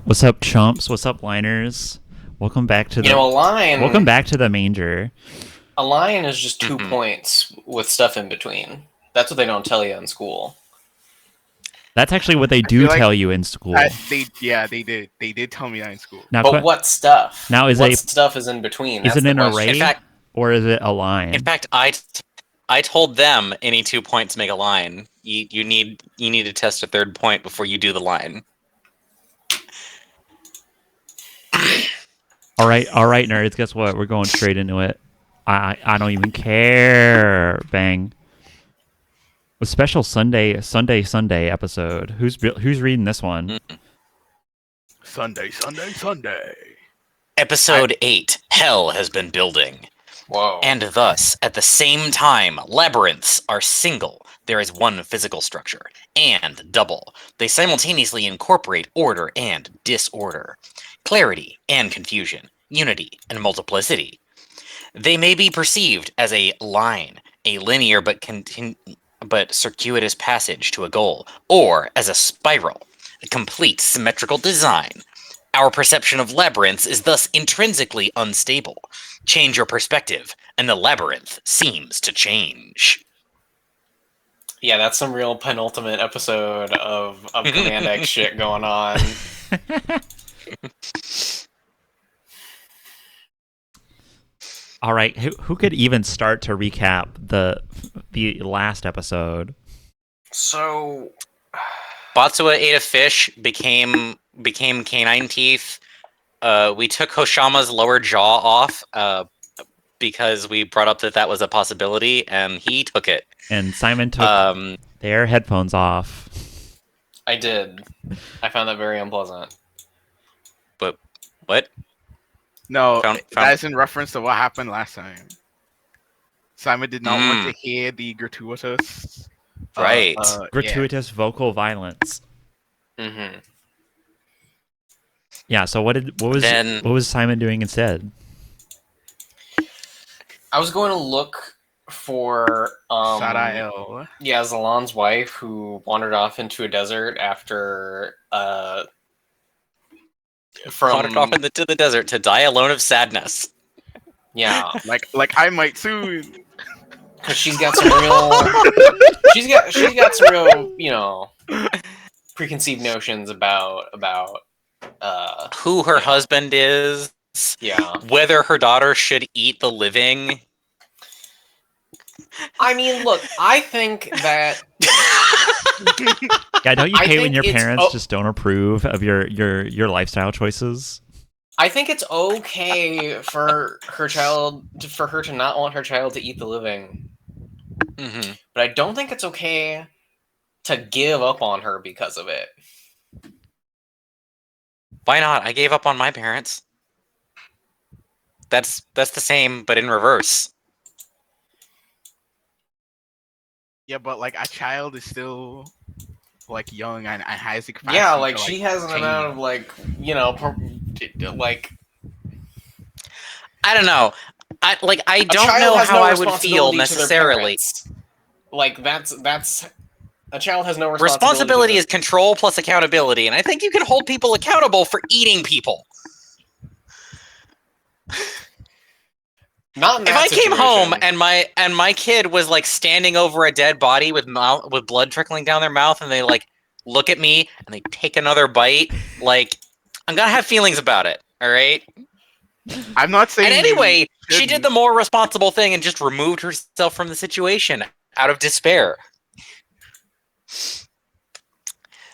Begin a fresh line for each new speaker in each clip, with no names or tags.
What's up, chumps? What's up, liners? Welcome back to
a line.
Welcome back to the manger.
A line is just 2 points with stuff in between. That's what they don't tell you in school.
That's actually what they do tell you in school.
They did. They did tell me that in school.
Now,
But what stuff?
Now,
what stuff is in between?
Is
That's
it an
the
array,
question.
or is it a line?
In fact, I told them any 2 points make a line. You need to test a third point before you do the line.
All right, nerds. Guess what? We're going straight into it. I don't even care. Bang. A special Sunday episode. Who's reading this one?
Sunday.
Episode 8. Hell has been building.
Whoa.
And thus, at the same time, labyrinths are single. There is one physical structure. And double. They simultaneously incorporate order and disorder. Clarity and confusion. Unity and multiplicity. They may be perceived as a line, a linear but circuitous passage to a goal, or as a spiral, a complete symmetrical design. Our perception of labyrinths is thus intrinsically unstable. Change your perspective, and the labyrinth seems to change.
Yeah, that's some real penultimate episode of Command X shit going on.
All right, who could even start to recap the last episode?
So,
Batsua ate a fish, became canine teeth. We took Hoshama's lower jaw off because we brought up that was a possibility, and he took it.
And Simon took their headphones off.
I did. I found that very unpleasant.
But what?
No, that's in reference to what happened last time. Simon did not want to hear the gratuitous,
gratuitous vocal violence.
Mm-hmm.
Yeah. So what was Simon doing instead?
I was going to look for
Sarael.
Yeah, Zalan's wife, who wandered off into a desert after
wandered off into the desert to die alone of sadness.
Yeah,
like I might soon.
Because she's got some real, preconceived notions about
who her husband is.
Yeah.
Whether her daughter should eat the living.
I mean, look, I think that.
Yeah, don't you hate when your parents just don't approve of your lifestyle choices?
I think it's okay for her to not want her child to eat the living.
Mm-hmm.
But I don't think it's okay to give up on her because of it.
Why not? I gave up on my parents. That's the same, but in reverse.
Yeah, but like a child is still like young and has the capacity.
Yeah, like she has an amount of like
I don't know. I don't know how I would feel necessarily.
Like that's a child has no responsibility.
Responsibility is control plus accountability, and I think you can hold people accountable for eating people.
Not in that
if I
situation.
came home and my kid was like standing over a dead body with blood trickling down their mouth, and they like look at me and they take another bite, like I'm gonna have feelings about it. All right.
I'm not saying.
And anyway, she did the more responsible thing and just removed herself from the situation out of despair.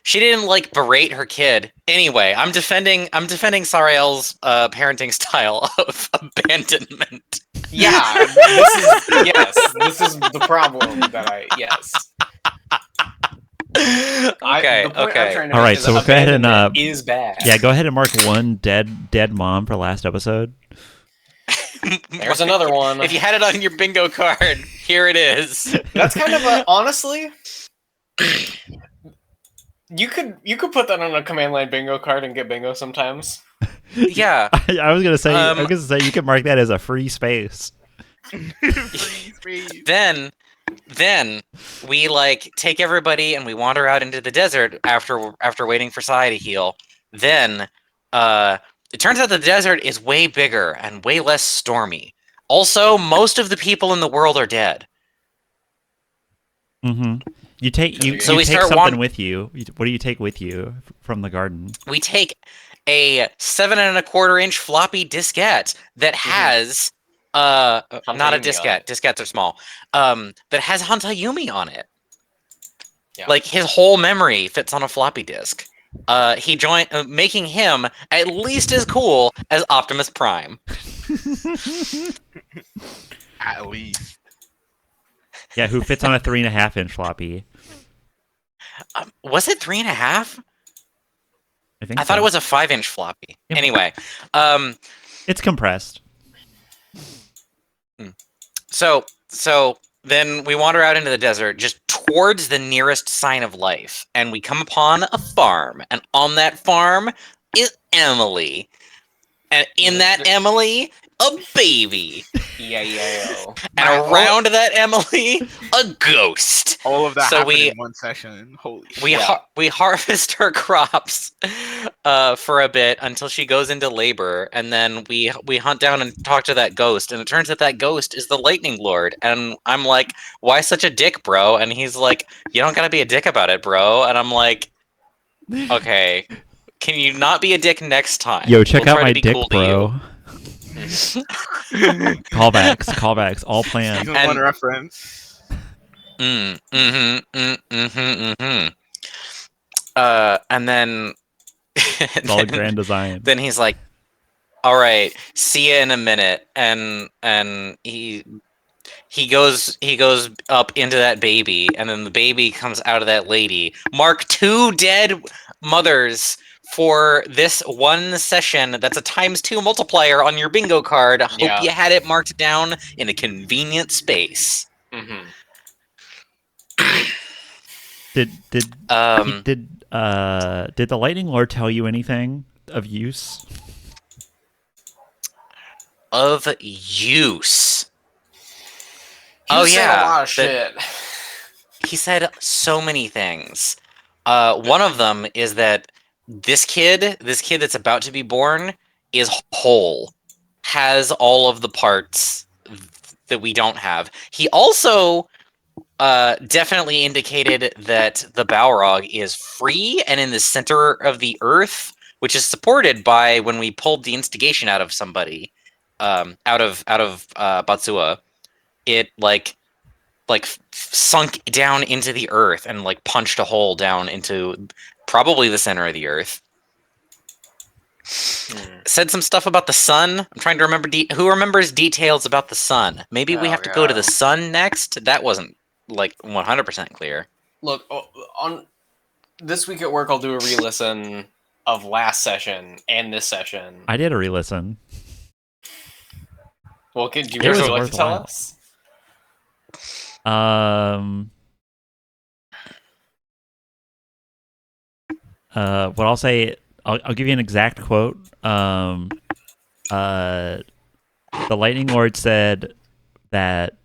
She didn't like berate her kid. Anyway, I'm defending Sarael's parenting style of abandonment.
Yeah, this is the problem that
Okay.
All right, so we'll go ahead and
is bad.
Yeah, go ahead and mark one dead mom for last episode.
There's another one.
If you had it on your bingo card, here it is.
That's kind of honestly. You could put that on a command line bingo card and get bingo sometimes.
Yeah.
I was gonna say you can mark that as a free space.
Then we like take everybody and we wander out into the desert after waiting for Sai to heal. Then It turns out the desert is way bigger and way less stormy. Also, most of the people in the world are dead.
Mm-hmm. You take
So we
take
start
something with you. What do you take with you from the garden?
We take a 7.25-inch floppy diskette that has not a diskette. Diskettes are small. That has Hantayumi on it.
Yeah.
Like his whole memory fits on a floppy disk. He joined, making him at least as cool as Optimus Prime.
At least.
Yeah, who fits on a 3.5-inch floppy?
Was it 3.5?
I
thought it was a 5-inch floppy.
Yeah.
Anyway,
it's compressed.
So then we wander out into the desert, just towards the nearest sign of life, and we come upon a farm, and on that farm is Emily, and in that Emily, a baby.
Yeah.
And around that Emily, a ghost.
All of that happened in one session. Holy shit.
We harvest her crops for a bit until she goes into labor, and then we hunt down and talk to that ghost, and it turns out that ghost is the Lightning Lord. And I'm like, why such a dick, bro? And he's like, you don't gotta be a dick about it, bro. And I'm like, okay, can you not be a dick next time?
Yo, check out my dick, bro. Callbacks, all planned.
Season 1 reference.
And then
it's all grand design.
Then he's like, all right, see ya in a minute. And he goes up into that baby, and then the baby comes out of that lady. Mark 2 dead mothers for this one session. That's a ×2 multiplier on your bingo card. Hope you had it marked down in a convenient space.
Mm-hmm.
Did the Lightning Lord tell you anything of use?
Of use.
He said a lot of shit.
He said so many things. One of them is that this kid that's about to be born is whole, has all of the parts that we don't have. He also definitely indicated that the Balrog is free and in the center of the earth, which is supported by when we pulled the instigation out of somebody, out of Batsua. It like sunk down into the earth and like punched a hole down into probably the center of the earth. Said some stuff about the sun. I'm trying to remember who remembers details about the sun. Maybe we have to go to the sun next. That wasn't like 100% clear.
Look, on this week at work, I'll do a re-listen of last session and this session.
I did a re-listen.
Well, do you guys like to tell us?
What I'll say, I'll give you an exact quote. The Lightning Lord said that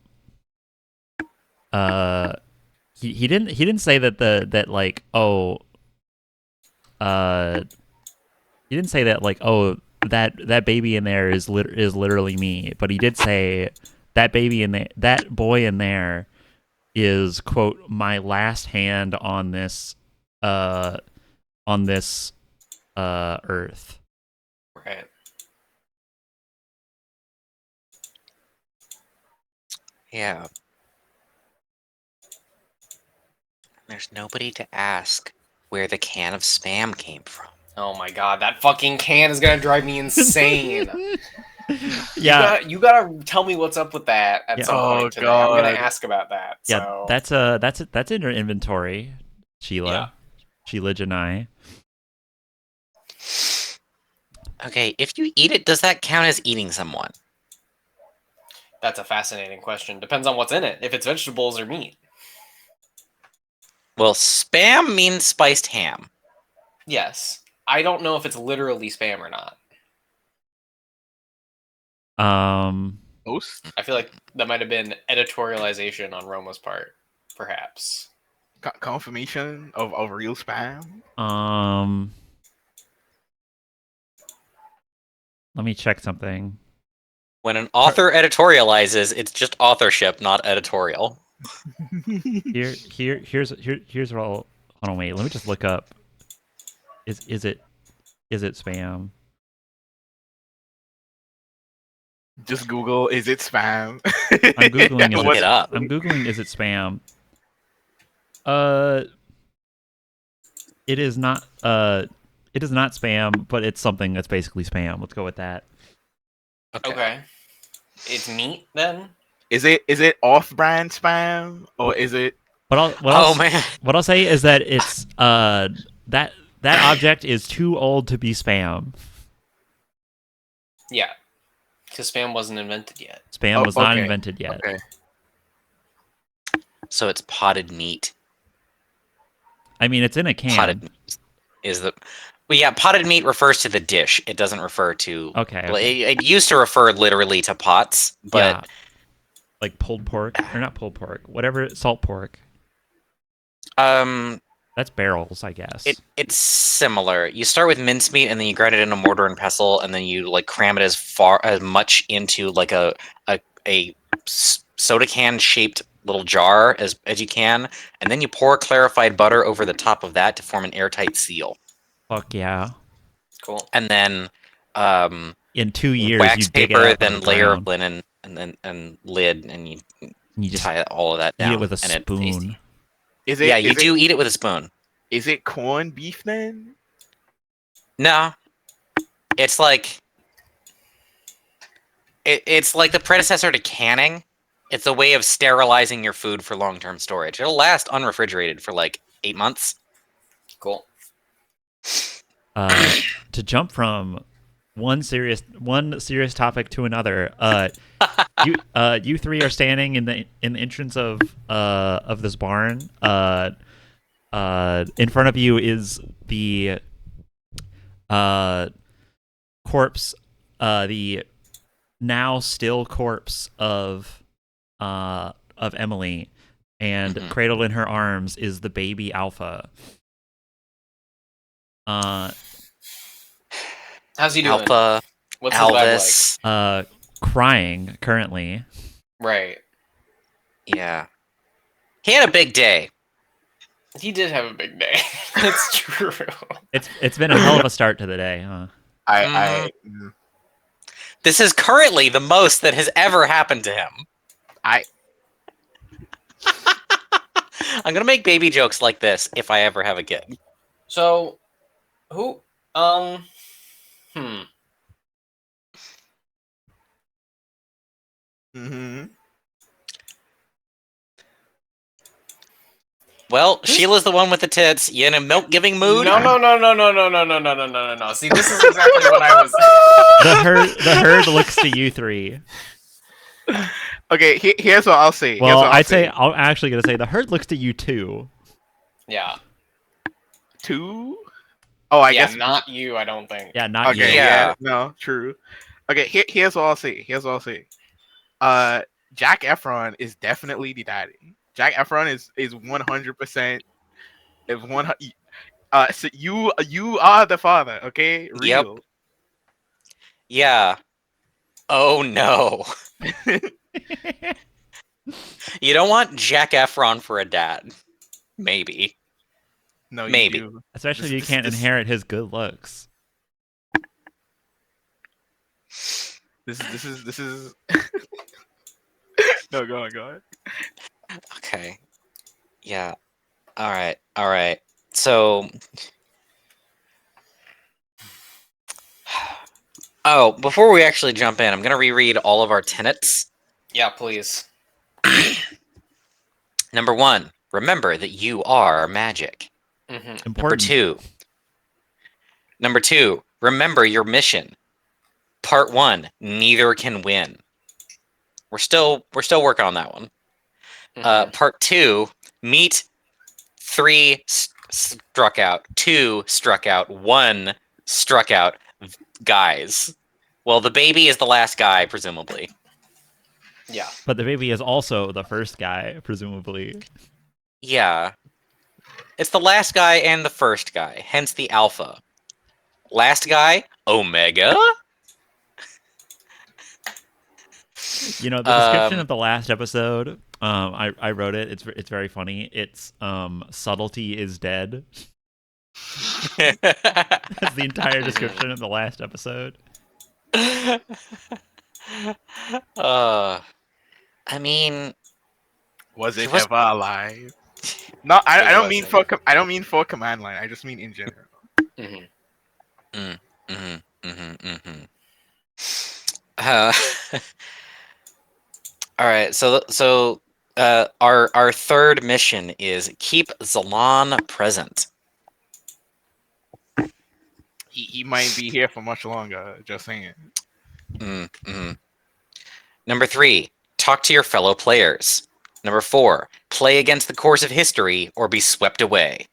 he didn't say that he didn't say that like, oh, that baby in there is literally me, but he did say that baby in there, that boy in there is, quote, my last hand on this earth.
Right.
Yeah. There's nobody to ask where the can of Spam came from.
Oh my god, that fucking can is gonna drive me insane.
Yeah,
you gotta tell me what's up with that at some point today. I'm gonna ask about that.
Yeah,
so.
that's in your inventory, Sheila.
Yeah.
Sheila Janai.
Okay, if you eat it, does that count as eating someone?
That's a fascinating question. Depends on what's in it. If it's vegetables or meat.
Well, Spam means spiced ham.
Yes. I don't know if it's literally Spam or not.
Most?
I feel like that might have been editorialization on Roma's part, perhaps.
Confirmation of real Spam?
Let me check something.
When an author editorializes, it's just authorship, not editorial.
Here's what I'll, hold on, wait. Let me just look up. Is it spam?
Just Google, is it spam?
I'm googling.
Look it up.
I'm googling. Is it spam? It is not. It is not spam, but it's something that's basically spam. Let's go with that.
Okay. It's meat then?
Is it off-brand spam or is it?
What I'll say is that it's that object is too old to be spam.
Yeah. Because spam wasn't invented yet.
Spam was not invented yet.
Okay.
So it's potted meat.
I mean, it's in a can.
Potted meat is the. Well, yeah, potted meat refers to the dish. It doesn't refer to.
Okay.
Well, it used to refer literally to pots, but
yeah. Like pulled pork or not pulled pork, whatever, salt pork. That's barrels, I guess.
It's similar. You start with mincemeat and then you grind it in a mortar and pestle, and then you like cram it as much into like a soda can shaped little jar as you can, and then you pour clarified butter over the top of that to form an airtight seal.
Fuck yeah.
Cool.
And then
in 2 years
wax
you dig
paper,
it up
then
on the
layer
ground.
of linen, and lid, and you
just
tie all of that down.
Eat it with a
and it's tasty.
spoon.
Is it?
Yeah, you do eat it with a spoon.
Is it corned beef then?
No, it's like it's like the predecessor to canning. It's a way of sterilizing your food for long-term storage. It'll last unrefrigerated for like 8 months.
Cool.
To jump from one serious topic to another, you three are standing in the entrance of this barn. In front of you is the corpse, the now still corpse of Emily, and cradled in her arms is the baby Alpha.
How's he doing?
Alpha,
What's
Elvis.
his vibe like?
Crying currently.
Right.
Yeah. He had a big day.
He did have a big day. That's true.
It's been a hell of a start to the day, huh?
This is currently the most that has ever happened to him. I'm gonna make baby jokes like this if I ever have a kid.
So, who?
Well, Sheila's the one with the tits. You in a milk-giving mood?
No. See, this is exactly what I was.
The herd looks to you three.
Okay, here's what I'll say.
Well, I'm actually gonna say the herd looks to you too.
Yeah.
Two? Oh, I guess
not you. I don't think.
Yeah, not
okay,
you.
yeah, no, true. Okay, here's what I'll say. Jack Efron is definitely the daddy. Jack Efron is 100%. If 100, so you are the father, okay? Real.
Yep. Yeah. Oh no. You don't want Jack Efron for a dad. Maybe.
No,
maybe.
You do.
Especially if you can't inherit his good looks.
This is. No, go on.
Okay. Yeah. All right. So. Oh, before we actually jump in, I'm going to reread all of our tenets.
Yeah, please.
Number 1, remember that you are magic.
Important.
Number two, remember your mission. Part 1, neither can win. We're still working on that one. Part 2, meet 3 struck out, 2 struck out, 1 struck out guys. Well, the baby is the last guy, presumably.
Yeah.
But the baby is also the first guy, presumably.
Yeah. It's the last guy and the first guy, hence the alpha. Last guy, Omega?
You know, the description of the last episode, I wrote it. It's very funny. It's subtlety is dead. That's the entire description of the last episode.
I mean,
Was
He
it
was-
ever alive? No, I
It
don't mean for
wasn't.
I don't mean for command line. I just mean in general.
Mhm.
Uh, all right, so our third mission is keep Zalan present.
He might be here for much longer. Just saying.
Number 3, talk to your fellow players. Number 4, play against the course of history or be swept away.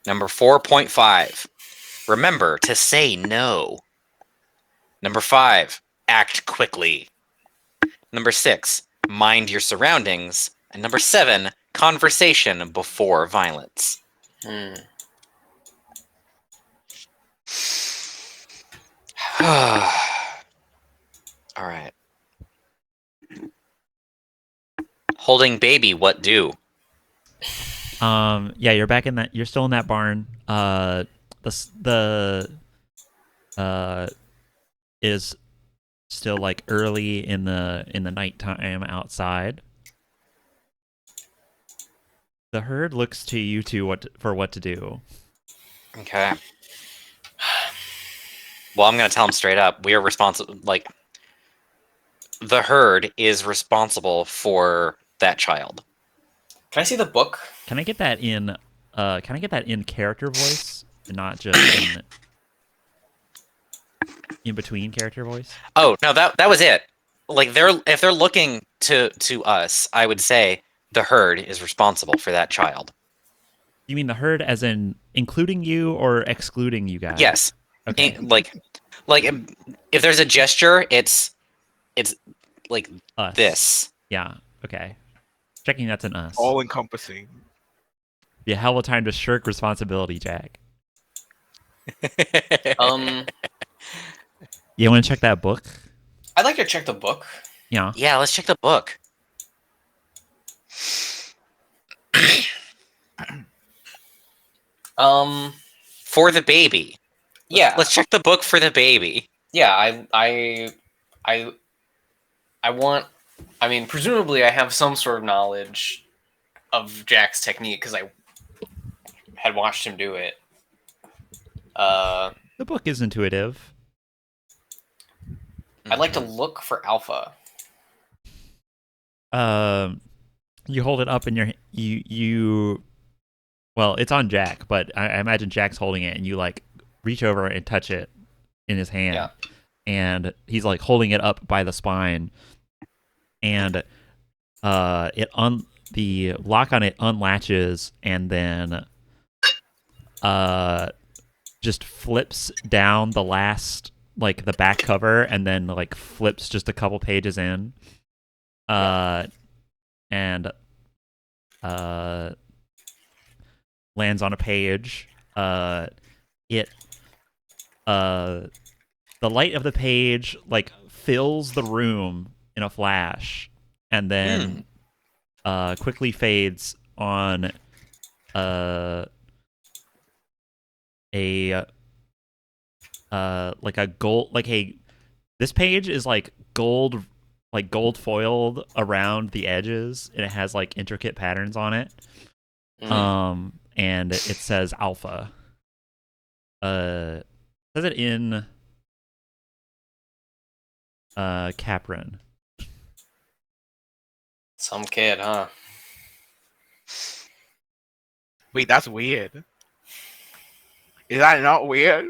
Number 4.5, remember to say no. Number 5, act quickly. Number 6, mind your surroundings. And number 7, conversation before violence.
Hmm.
All right. Holding baby, what do?
Yeah, you're back in that. You're still in that barn. The is still like early in the nighttime outside. The herd looks to you two for what to do.
Okay. Well, I'm going to tell him straight up. We are responsible. Like, the herd is responsible for that child.
Can I see the book?
Can I get that in? Can I get that in character voice, and not just in between character voice?
Oh no, that was it. Like if they're looking to us, I would say the herd is responsible for that child.
You mean the herd, as in including you or excluding you guys?
Yes.
Okay.
Like if there's a gesture, it's like
Us.
this.
Yeah. Okay. Checking that's an us.
All encompassing.
Be a hell of a time to shirk responsibility, Jack. You want to check that book?
I'd like to check the book.
Yeah.
Yeah, let's check the book. For the baby.
Yeah.
Let's check the book for the baby.
Yeah, I want. I mean, presumably, I have some sort of knowledge of Jack's technique because I had watched him do it.
The book is intuitive.
I'd like to look for alpha.
You hold it up in your you. Well, it's on Jack, but I imagine Jack's holding it, and you like reach over and touch it in his hand,
Yeah.
and he's like holding it up by the spine, and the lock on it unlatches, and then just flips down the last, like, the back cover, and then like flips just a couple pages in, and lands on a page. The light of the page like fills the room in a flash, and then quickly fades on like a gold, like a this page is like gold foiled around the edges, and it has like intricate patterns on it. And it says alpha. Says it in Capron.
Some kid, huh?
Wait, that's weird. Is that not weird?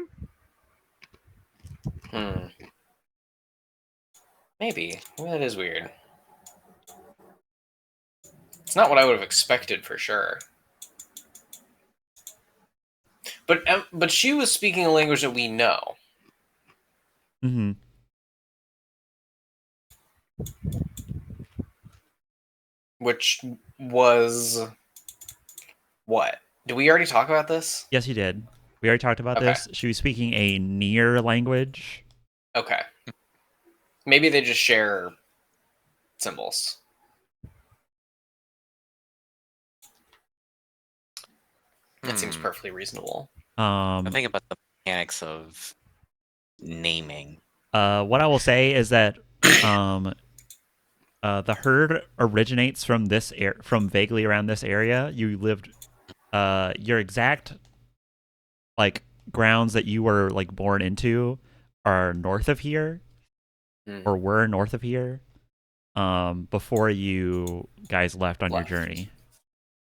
Maybe. Maybe that is weird. It's not what I would have expected for sure. But she was speaking a language that we know.
Mm-hmm.
Which was what? Did we already talk about this?
Yes, you did. We already talked about
Okay.
this. She was speaking a near language.
Okay. Maybe they just share symbols. That seems perfectly reasonable.
I think about the mechanics of naming.
What I will say is that the herd originates from from vaguely around this area. You lived your exact like grounds that you were like born into are north of here, or were north of here, before you guys left on your journey.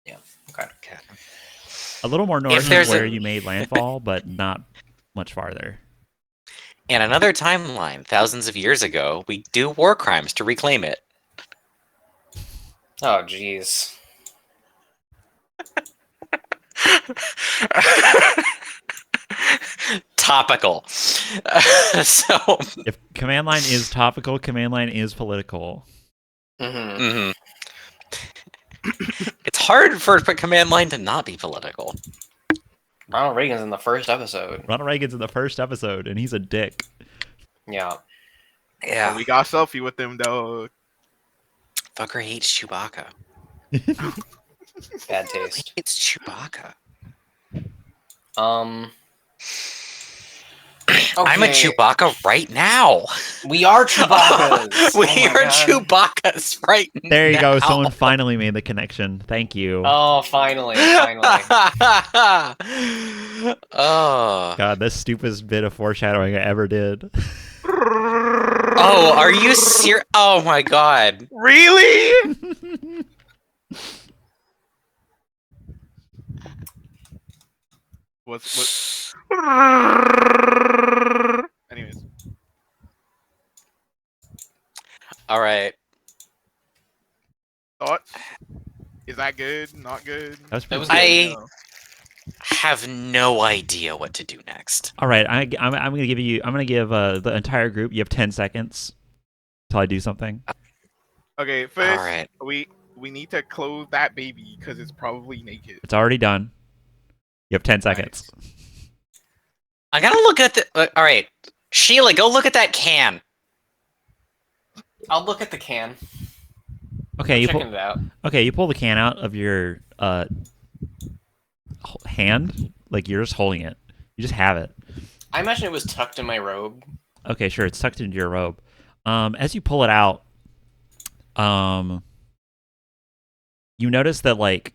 Yeah. Okay.
A little more north
there's
of where
a-
you made landfall, but not much farther.
In another timeline, thousands of years ago, we do war crimes to reclaim it.
Oh, jeez.
Topical. So
If command line is topical, command line is political.
Mm-hmm.
It's hard for a command line to not be political.
Ronald Reagan's in the first episode.
Ronald Reagan's in the first episode, and he's a dick.
Yeah.
But we got a selfie with him though.
Fucker hates Chewbacca.
Bad taste.
It's Chewbacca. I'm a
Okay.
Chewbacca right now.
We are Chewbacca's.
We
Oh my
are
God.
Chewbacca's right now.
There you go. Someone finally made the connection. Thank you.
Oh, finally.
Oh.
God, this stupidest bit of foreshadowing I ever did.
Oh, are you serious? Oh my god.
Really? What's anyways.
All right.
Thoughts? Is that good? Not good?
That was
That was
pretty
good.
good.
I have no idea what to do next.
All right, I'm gonna give you. I'm gonna give the entire group. You have 10 seconds till I do something.
Okay, first
All right.
we need to close that baby because it's probably naked.
It's already done. You have 10 seconds.
I gotta look at the. All right, Sheila, go look at that can.
I'll look at the can.
Okay, you
Checking
pull.
it out.
Okay, you pull the can out of your hand, like you're just holding it. You just have it.
I imagine it was tucked in my robe.
Okay, sure. It's tucked into your robe. As you pull it out, you notice that like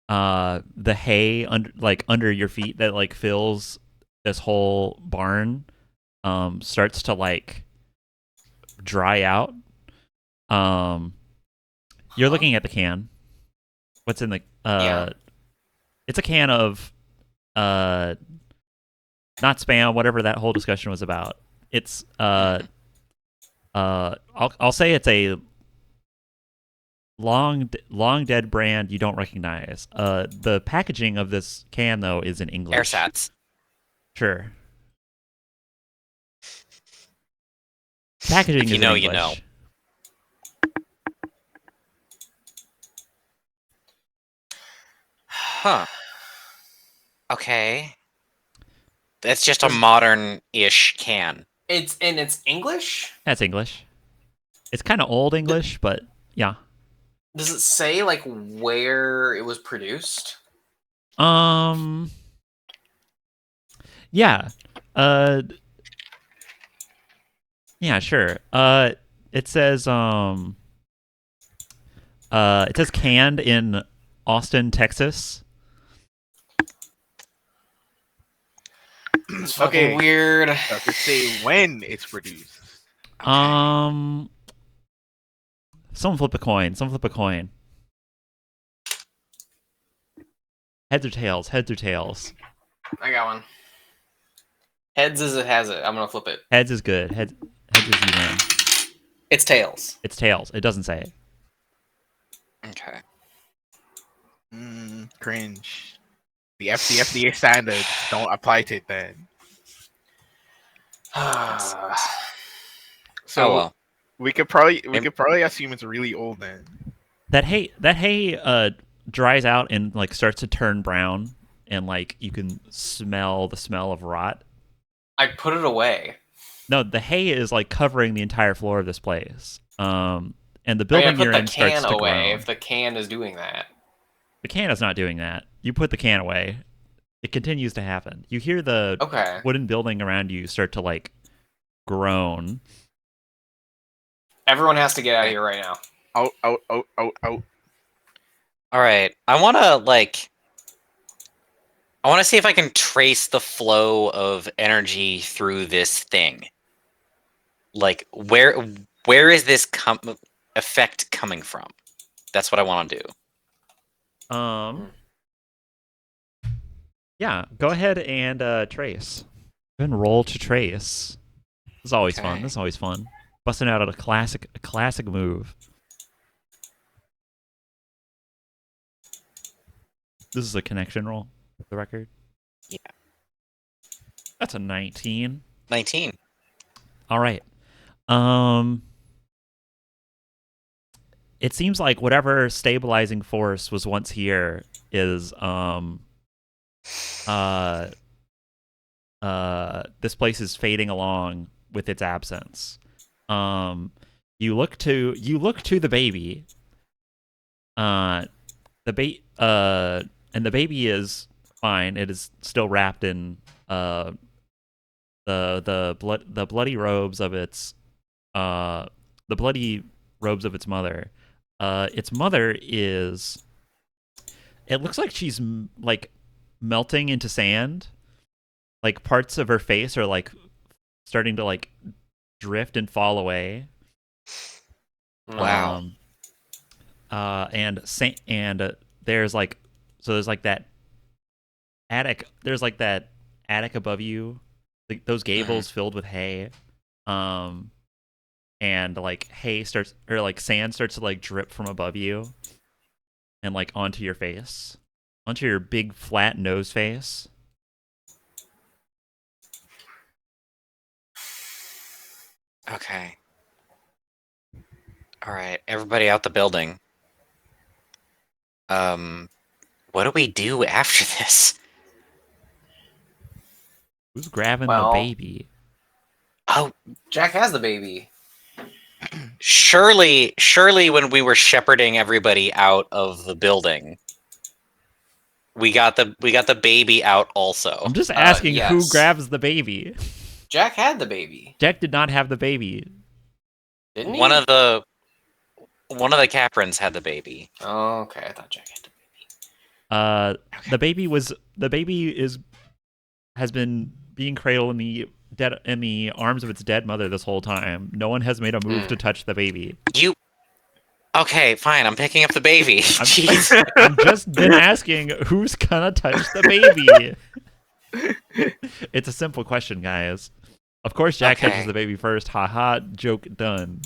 the hay under your feet that like fills this whole barn starts to like dry out. You're looking at the can. What's in the
Yeah.
It's a can of not spam, whatever that whole discussion was about. It's I'll say it's a long dead brand you don't recognize. The packaging of this can though is in English.
Airsats.
Sure. Packaging
If you
is
know,
in
you
English.
know. Huh. Okay. That's just a modern-ish can.
It's English?
That's English. It's kind of old English, but yeah.
Does it say like where it was produced?
Yeah. Yeah, sure. It says canned in Austin, Texas.
It's fucking
Okay.
weird.
Does it say when it's produced?
Someone flip a coin. Heads or tails? Heads or tails?
I got one. Heads as it has it. I'm gonna flip it.
Heads is good. Heads is you win.
It's tails.
It's tails. It doesn't say it.
Okay.
Cringe. The FDA standards don't apply to it then. So
Oh well.
we could probably assume it's really old then.
That hay dries out and like starts to turn brown, and like you can smell the smell of rot.
I put it away.
No, the hay is like covering the entire floor of this place. and the
I mean, I
building
put
you're
the
in starts
can
to
away
groan.
if the can is doing that.
The can is not doing that. You put the can away. It continues to happen. You hear the
Okay.
wooden building around you start to like groan.
Everyone has to get out of here right now.
Out, out, out, out, out.
All right. I want to see if I can trace the flow of energy through this thing. Like where is this effect coming from? That's what I want to do.
Yeah, go ahead and trace. Go ahead and roll to trace. This is always fun.
Okay.
This is always fun. Busting out a classic move. This is a connection roll, for the record.
Yeah.
That's a 19.
19.
All right. It seems like whatever stabilizing force was once here is this place is fading along with its absence. You look to the baby. And the baby is fine. It is still wrapped in the bloody robes of its mother. Its mother is. It looks like she's like melting into sand. Like parts of her face are like starting to like drift and fall away.
Wow.
And there's like that attic. There's like that attic above you. Like those gables filled with hay. And like sand starts to like drip from above you and like onto your face, onto your big flat nose face.
Okay. All right, everybody out the building. What do we do after this?
Who's grabbing
Well-
the baby?
Oh,
Jack has the baby.
surely when we were shepherding everybody out of the building, we got the baby out also.
I'm just asking who
yes.
grabs the baby.
Jack had the baby,
Jack did not have the baby.
didn't he?
One of the Caprins had the baby.
Oh, okay. I thought Jack had the baby.
The baby has been being cradled in the arms of its dead mother this whole time. No one has made a move to touch the baby.
Okay, fine. I'm picking up the baby. Jeez.
I'm just been asking who's gonna touch the baby. It's a simple question, guys. Of course, Jack
Okay.
touches the baby first. Haha, joke done.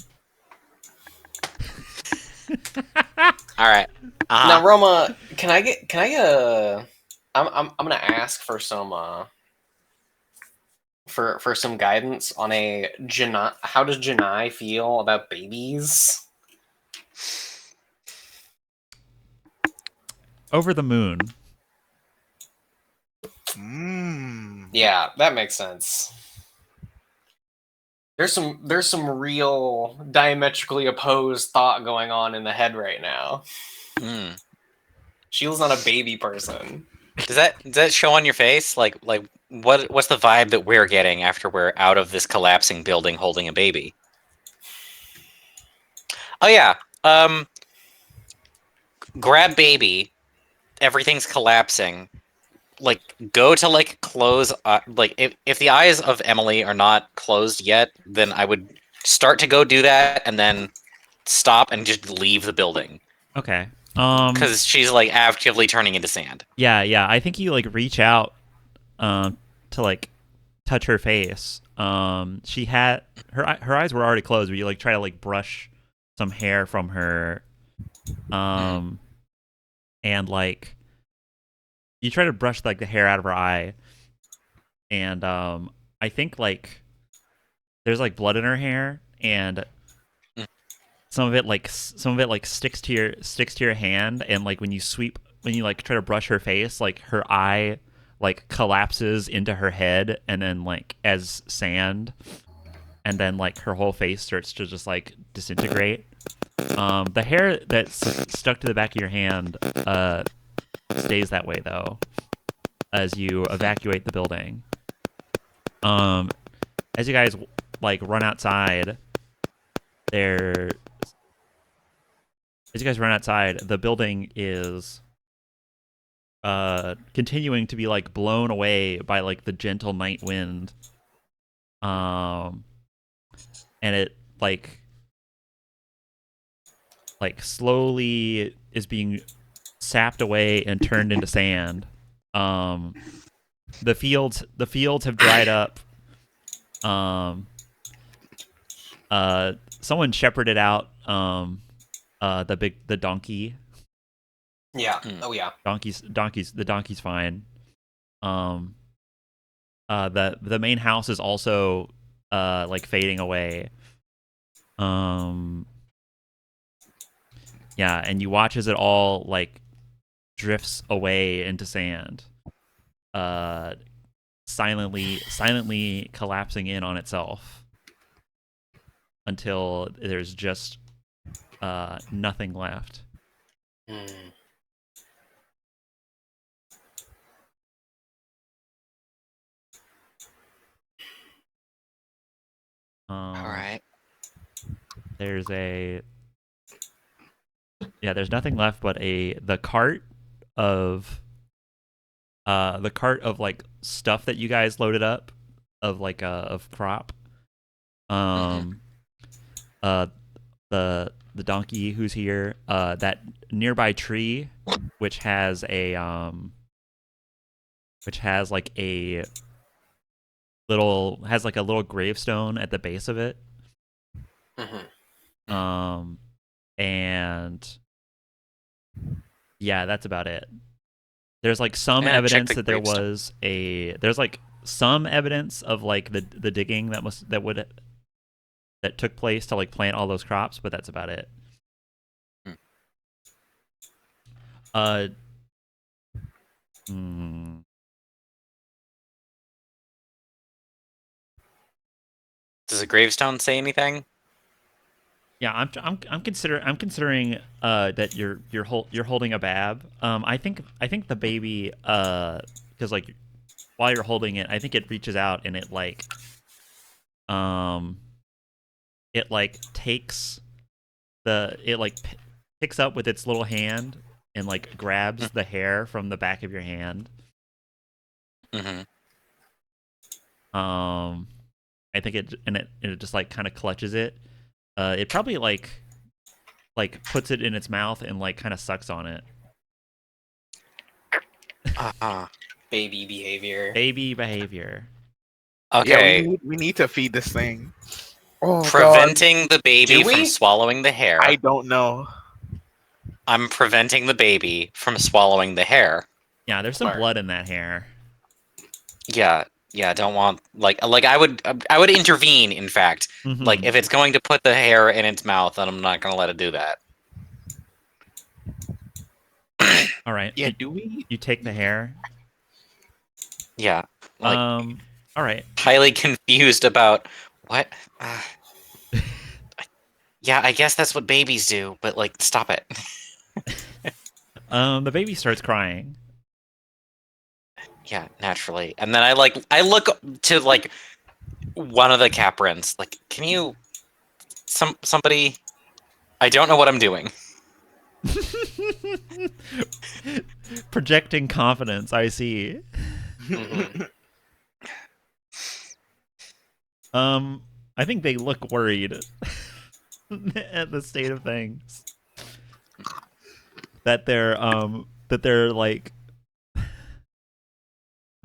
All right.
Now, Roma, can I get a? I'm gonna ask for some for some guidance on a Janai. How does Janai feel about babies?
Over the moon.
Yeah, that makes sense. There's some real diametrically opposed thought going on in the head right now. Sheila's not a baby person.
Does that show on your face? Like what's the vibe that we're getting after we're out of this collapsing building holding a baby? Oh yeah. Grab baby. Everything's collapsing. Like go to like close like if the eyes of Emily are not closed yet, then I would start to go do that and then stop and just leave the building.
Okay.
Because she's like actively turning into sand.
Yeah. I think you like reach out to like touch her face. She had her eyes were already closed, but you like try to like brush some hair from her. And like you try to brush like the hair out of her eye, and I think like there's like blood in her hair, and some of it like sticks to your hand, and like when you like try to brush her face, like her eye like collapses into her head, and then like as sand, and then like her whole face starts to just like disintegrate. The hair that's stuck to the back of your hand stays that way though, as you evacuate the building. As you guys like run outside, the building is continuing to be like blown away by like the gentle night wind. And it like slowly is being sapped away and turned into sand. The fields have dried up. Someone shepherded out the donkey.
Yeah. Oh yeah.
The donkey's fine. The main house is also like fading away. Yeah, and you watch as it all like drifts away into sand. Silently collapsing in on itself until there's just nothing left.
All right.
There's nothing left but the cart of like stuff that you guys loaded up of like of crop. The donkey who's here, that nearby tree which has like a little gravestone at the base of it. And yeah, that's about it. There's like some evidence that there's like some evidence of like the digging that took place to like plant all those crops, but that's about it.
Does a gravestone say anything?
Yeah, I'm considering that you're holding a bab. I think the baby because like while you're holding it, I think it reaches out and it like takes picks up with its little hand and like grabs the hair from the back of your hand. I think it just like kind of clutches it. It probably like puts it in its mouth and like kind of sucks on it.
Baby behavior.
Baby behavior.
Okay.
Yeah, we need to feed this thing. Oh,
Preventing the baby
Do we?
from swallowing the hair.
I don't know.
I'm preventing the baby from swallowing the hair.
Yeah, there's some
Smart.
blood in that hair.
Yeah, I don't want like I would intervene. In fact, like if it's going to put the hair in its mouth, then I'm not going to let it do that.
All right.
Yeah, do we?
You take the hair.
Yeah. Like,
all right.
Highly confused about what. Yeah, I guess that's what babies do, but like, stop it.
The baby starts crying.
Yeah, naturally. And then I look to like one of the Caprins. Like, can you somebody? I don't know what I'm doing.
Projecting confidence, I see. I think they look worried at the state of things. That they're like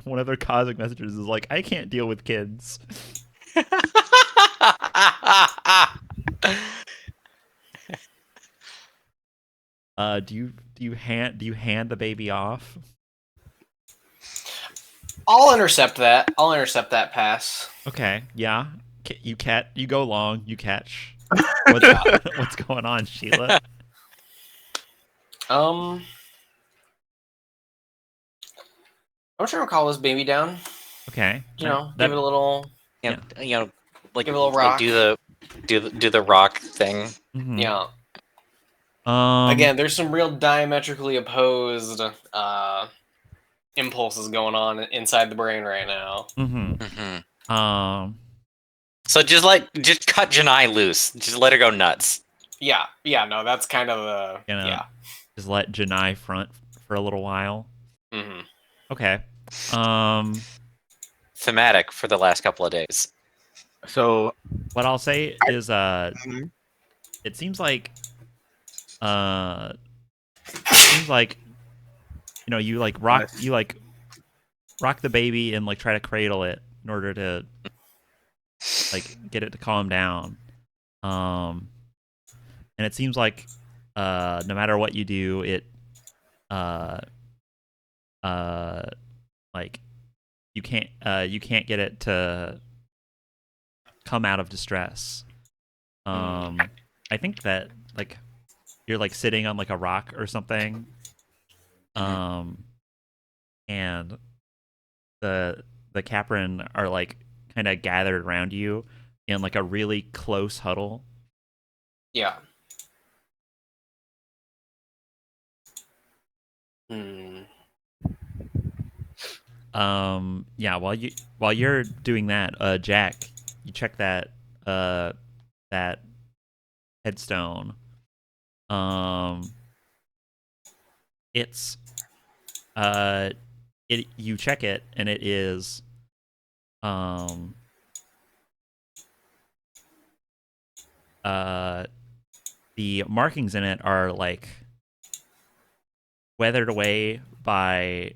one of their cosmic messages is like, I can't deal with kids. Do you hand the baby off?
I'll intercept that. I'll intercept that pass.
Okay, yeah. You go long, you catch. What's going on, Sheila?
I'm trying to call this baby down.
Okay.
Give it a little.
Like
give it a little
like
rock.
do the rock thing.
Mm-hmm.
Yeah. Again, there's some real diametrically opposed impulses going on inside the brain right now.
So just cut Janai loose. Just let her go nuts.
Yeah, no, that's kind of the
Gonna just let Janai front for a little while.
Mm-hmm.
Okay.
Thematic for the last couple of days.
So
What I'll say is,
mhm.
it seems like, you like rock,
Yes.
you like rock the baby and like try to cradle it in order to like get it to calm down. And it seems like, no matter what you do, it, uh, like you can't get it to come out of distress. I think that like you're like sitting on like a rock or something, and the Caprin are like kind of gathered around you in like a really close huddle.
Yeah. Hmm.
Yeah, while you're doing that, Jack, you check that that headstone. It's you check it and it is um the markings in it are like weathered away by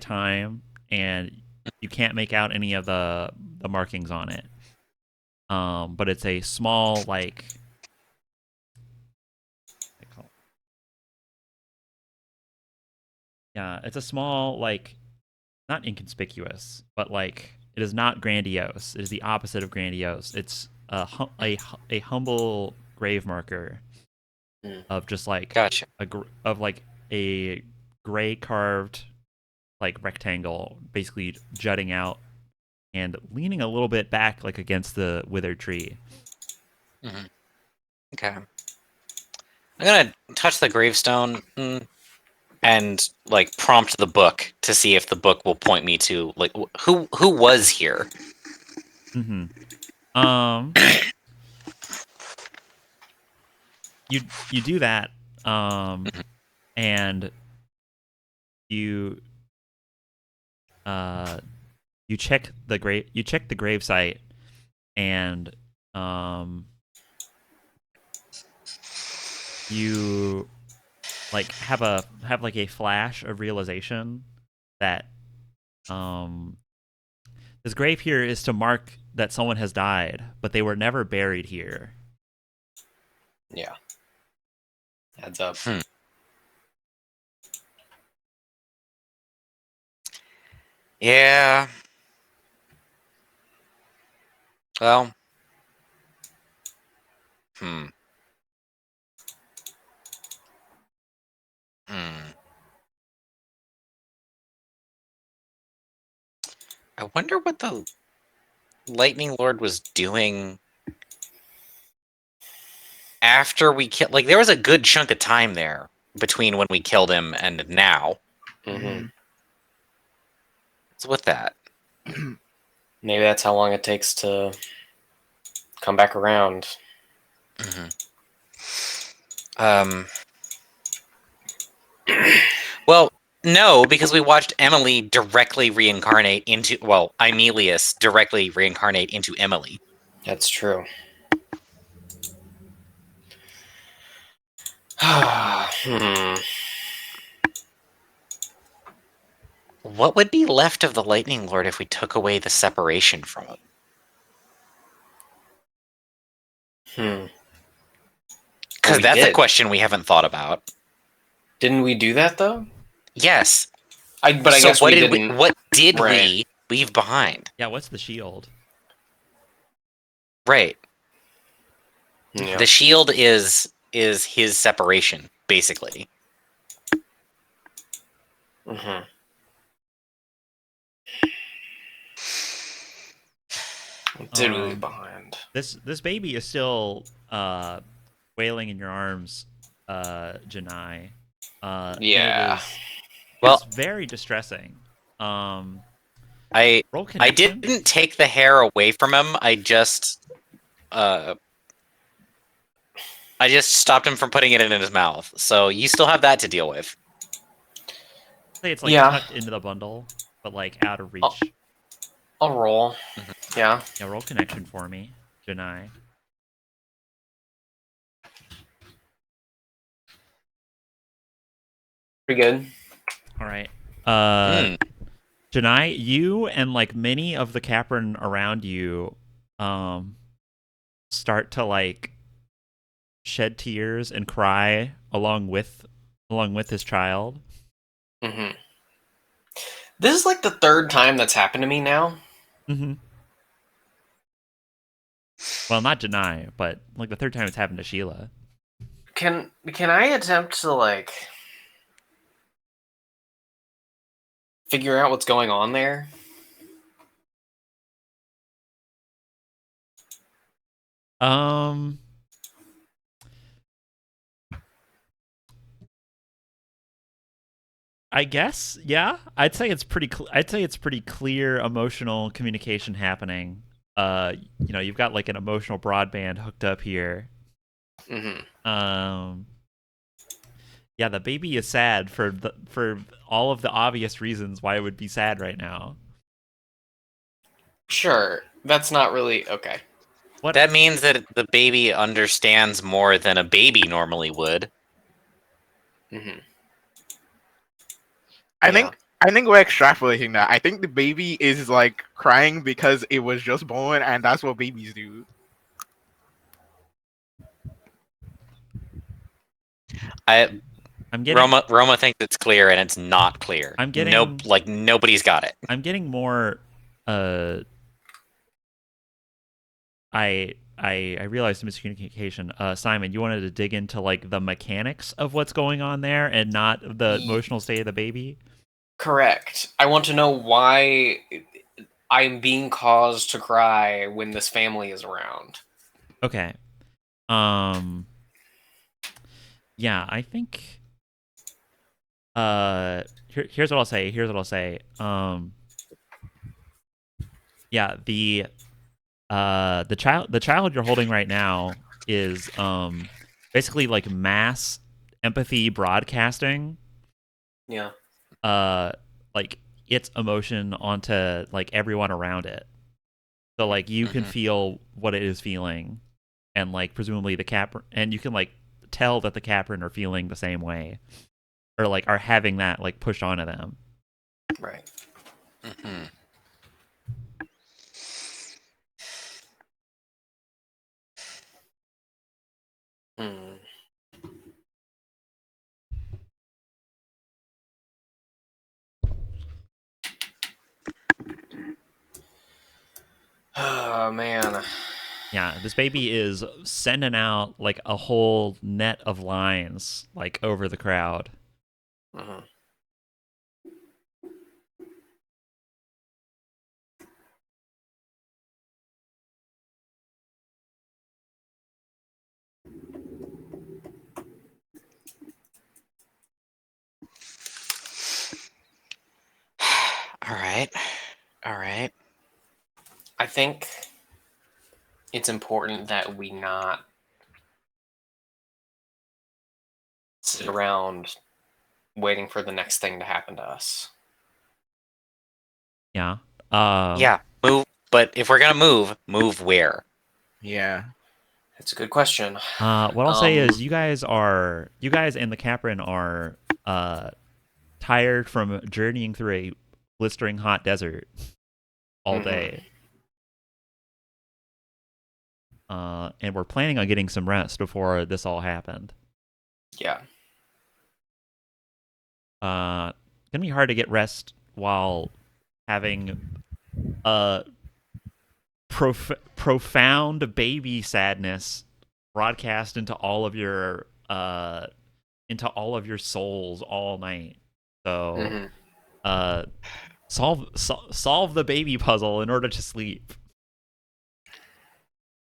time, and you can't make out any of the markings on it. But it's a small like yeah, it's a small like not inconspicuous, but like it is not grandiose. It is the opposite of grandiose. It's a humble grave marker of just like
Gotcha.
of like a gray carved like rectangle, basically jutting out and leaning a little bit back, like against the withered tree.
Okay. I'm gonna touch the gravestone and like prompt the book to see if the book will point me to like who was here.
You do that, and you you check the grave site, and you like have like a flash of realization that this grave here is to mark that someone has died, but they were never buried here.
Yeah. Adds up.
Yeah. Well. Hmm. I wonder what the Lightning Lord was doing after we killed. Like, there was a good chunk of time there between when we killed him and now.
Mm-hmm.
What's with that?
Maybe that's how long it takes to come back around.
Well, no, because we watched Emily directly reincarnate into, well, Emilius directly reincarnate into Emily.
That's true. Hmm.
What would be left of the Lightning Lord if we took away the separation from him? Because that's a question we haven't thought about.
Didn't we do that though?
Yes.
But I guess we didn't.
What did we leave behind?
Yeah, what's the shield?
Right.
Yeah.
The shield is his separation, basically.
Mm-hmm. What did we leave behind?
This baby is still wailing in your arms, Janai.
Yeah.
Well,
It's very distressing.
I
Roll
I
connection.
didn't take the hair away from him. I just stopped him from putting it in his mouth. So you still have that to deal with.
Say it's like
Yeah.
tucked into the bundle, but like out of reach.
I'll roll. Yeah.
Yeah, roll connection for me, Janai.
Pretty good.
All right.
Hmm.
Janai, you and like many of the Capron around you, start to like shed tears and cry along with his child.
Mm-hmm. This is like the third time that's happened to me now.
Mm-hmm. Well, not Janai, but like the third time it's happened to Sheila.
Can I attempt to like figure out what's going on there?
Um, I guess, yeah. I'd say it's pretty. I'd say it's pretty clear emotional communication happening. You've got like an emotional broadband hooked up here.
Mm-hmm.
Yeah, the baby is sad for all of the obvious reasons why it would be sad right now.
Sure. That's not really okay.
What?
That means that the baby understands more than a baby normally would.
Mm-hmm.
I think we're extrapolating that. I think the baby is like crying because it was just born, and that's what babies do.
I'm getting.
Roma thinks it's clear, and it's not clear.
I'm getting.
Nobody's got it.
I'm getting more. I realized the miscommunication. Simon, you wanted to dig into like the mechanics of what's going on there, and not the emotional state of the baby.
Correct. I want to know why I'm being caused to cry when this family is around.
Okay. Yeah, I think. Here's what I'll say. Yeah, the child you're holding right now is basically like mass empathy broadcasting
Yeah.
like its emotion onto like everyone around it. So like you can feel what it is feeling, and like presumably the cap, and you can like tell that the Capron are feeling the same way, or like are having that like pushed onto them.
Right.
Mm-hmm.
Hmm. Oh man.
Yeah, this baby is sending out like a whole net of lines like over the crowd.
Mm-hmm.
All right. All right.
I think it's important that we not sit around waiting for the next thing to happen to us.
Yeah.
Yeah. Move. But if we're gonna move where?
Yeah.
It's a good question.
What I'll say is you guys and the Capron are tired from journeying through a blistering hot desert all day. And we're planning on getting some rest before this all happened.
Yeah.
Gonna be hard to get rest while having profound baby sadness broadcast into all of your souls all night. So solve the baby puzzle in order to sleep.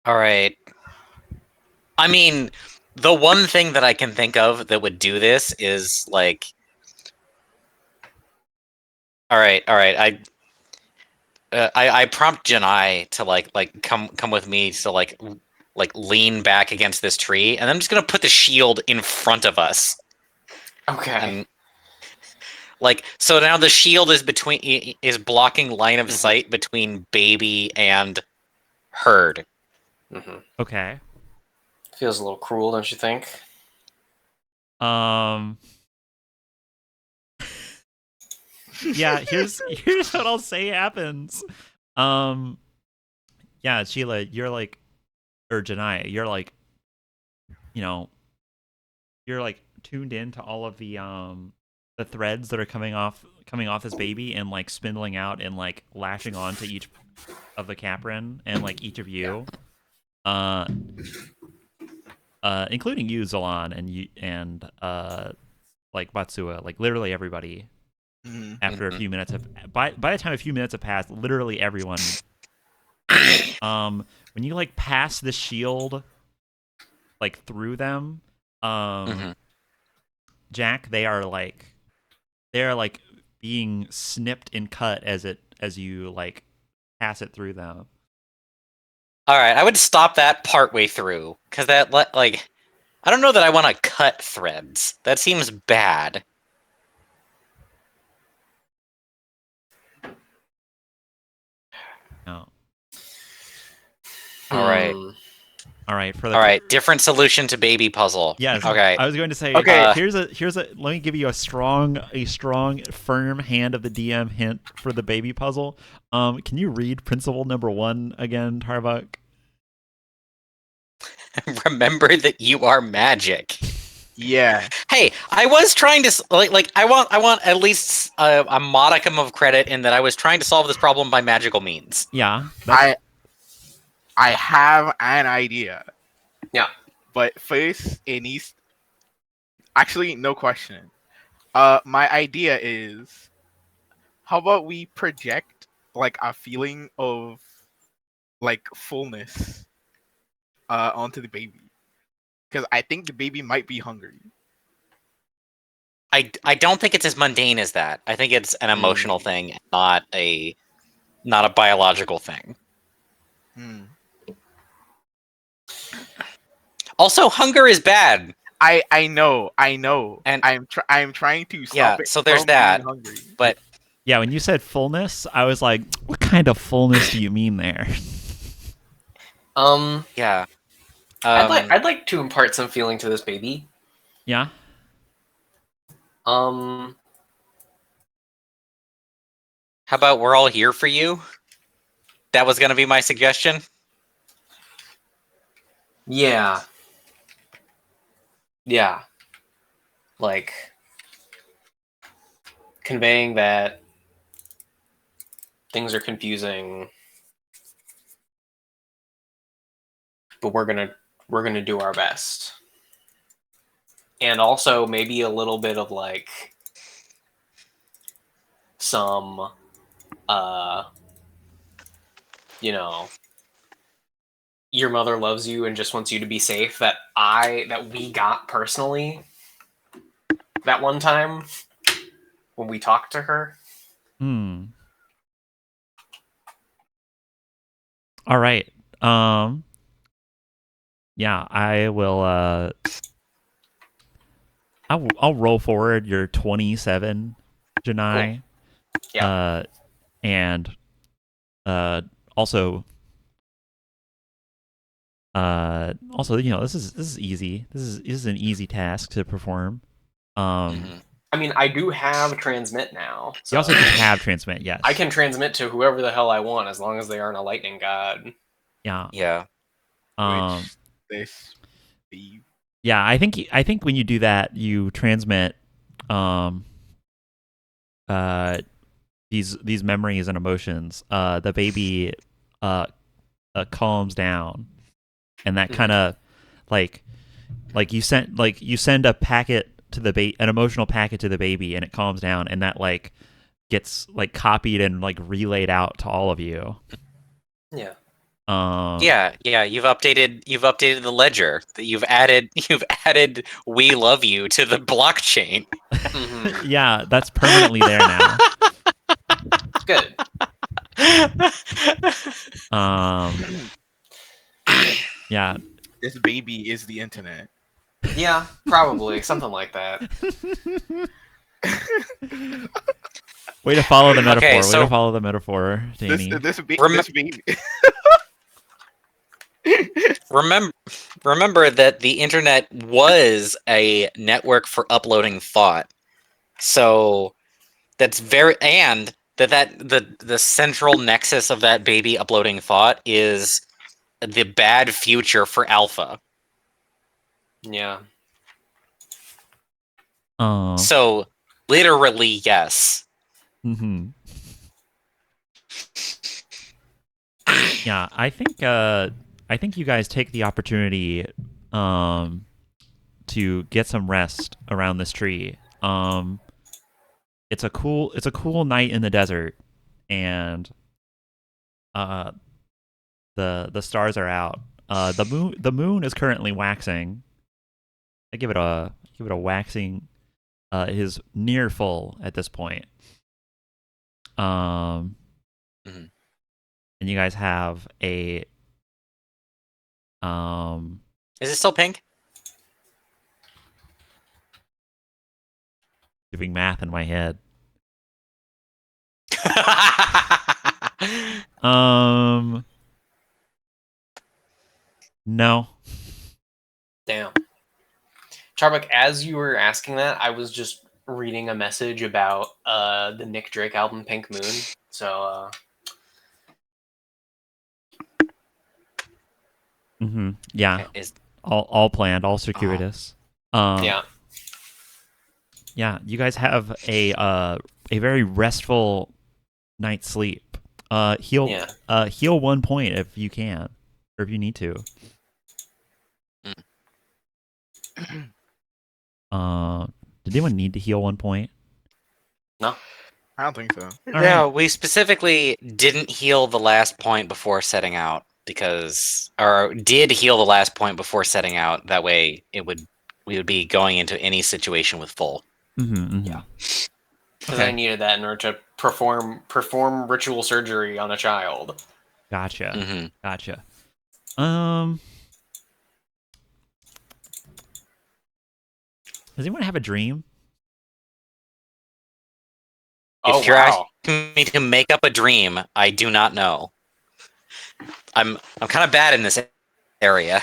All right. I mean, The one thing that I can think of that would do this is like, all right. I prompt Janai to like come with me to like lean back against this tree, and I'm just gonna put the shield in front of us.
Okay.
And like, so now the shield is blocking line of sight between baby and herd.
Okay.
Feels a little cruel, don't you think?
Yeah, here's what I'll say happens. Yeah, Sheila, you're like, or Janaya, you're like, you know, you're like tuned in to all of the threads that are coming off this baby and like spindling out and like lashing on to each of the Caprin and like each of you. Including you, Zalan, and you and like Batsua, like literally everybody. After a few minutes by the time a few minutes have passed, literally everyone. When you like pass the shield like through them, Jack, they are like being snipped and cut as you like pass it through them.
All right, I would stop that partway through because that like, I don't know that I want to cut threads. That seems bad.
No.
All right.
All right.
All right. Different solution to baby puzzle.
Yes.
Okay.
I was going to say.
Okay.
Here's a. Let me give you a strong, firm hand of the DM hint for the baby puzzle. Can you read principle number 1 again, Tarvok?
Remember that you are magic.
Yeah.
Hey, I was trying to like. I want at least a modicum of credit in that I was trying to solve this problem by magical means.
Yeah.
I have an idea.
Yeah.
But first, it needs. Actually, no question. My idea is, how about we project like a feeling of like fullness onto the baby, because I think the baby might be hungry.
I don't think it's as mundane as that. I think it's an emotional thing, not a biological thing. Also, hunger is bad.
I know,
and
I'm trying to stop it.
So there's
from
that.
being hungry.
But
yeah, when you said fullness, I was like, what kind of fullness do you mean there?
Yeah.
I'd like to impart some feeling to this baby.
Yeah.
How about we're all here for you? That was gonna be my suggestion.
Yeah. Yeah. Like conveying that things are confusing, but we're gonna do our best. And also maybe a little bit of like some you know, your mother loves you and just wants you to be safe that we got personally that one time when we talked to her.
All right. Yeah, I will I'll roll forward your 27, Janai.
Cool. Yeah.
And also, you know, this is easy. This is an easy task to perform.
I mean, I do have transmit now. So
you also just have transmit, yes.
I can transmit to whoever the hell I want as long as they aren't a lightning god.
Yeah.
Yeah.
Yeah, I think when you do that, you transmit these memories and emotions. The baby calms down, and that kind of like you send a packet to the an emotional packet to the baby, and it calms down, and that like gets like copied and like relayed out to all of you.
Yeah.
Yeah, you've updated the ledger. You've added "We love you" to the blockchain.
Mhm.
Yeah, that's permanently there now.
Good.
Yeah.
This baby is the internet.
Yeah, probably something like that.
Way to follow the metaphor.
Okay,
Way
so-
to follow the metaphor, Danny.
This baby.
Remember that the internet was a network for uploading thought. So that's the central nexus of that baby uploading thought is the bad future for alpha.
Yeah.
So literally, yes.
Mm-hmm. Yeah, I think you guys take the opportunity to get some rest around this tree. It's a cool night in the desert, and the stars are out. The moon is currently waxing. I give it a waxing. It is near full at this point.
Mhm.
And you guys have a
Is it still pink?
doing math in my head. No.
Damn. Charbuk, as you were asking that, I was just reading a message about the Nick Drake album Pink Moon. So
Mm-hmm. Yeah.
Is
All planned, all circuitous.
yeah.
Yeah, you guys have a very restful night's sleep. Heal
Yeah.
heal 1 point if you can, or if you need to. Did anyone need to heal 1 point?
No.
I don't think so.
No, we specifically didn't heal the last point before setting out or did heal the last point before setting out. That way, we would be going into any situation with full.
Mm-hmm, mm-hmm.
Yeah. Because I needed that in order to perform ritual surgery on a child.
Gotcha.
Mm-hmm.
Gotcha. Does anyone have a dream?
If you're asking me to make up a dream, I do not know. I'm kind of bad in this area.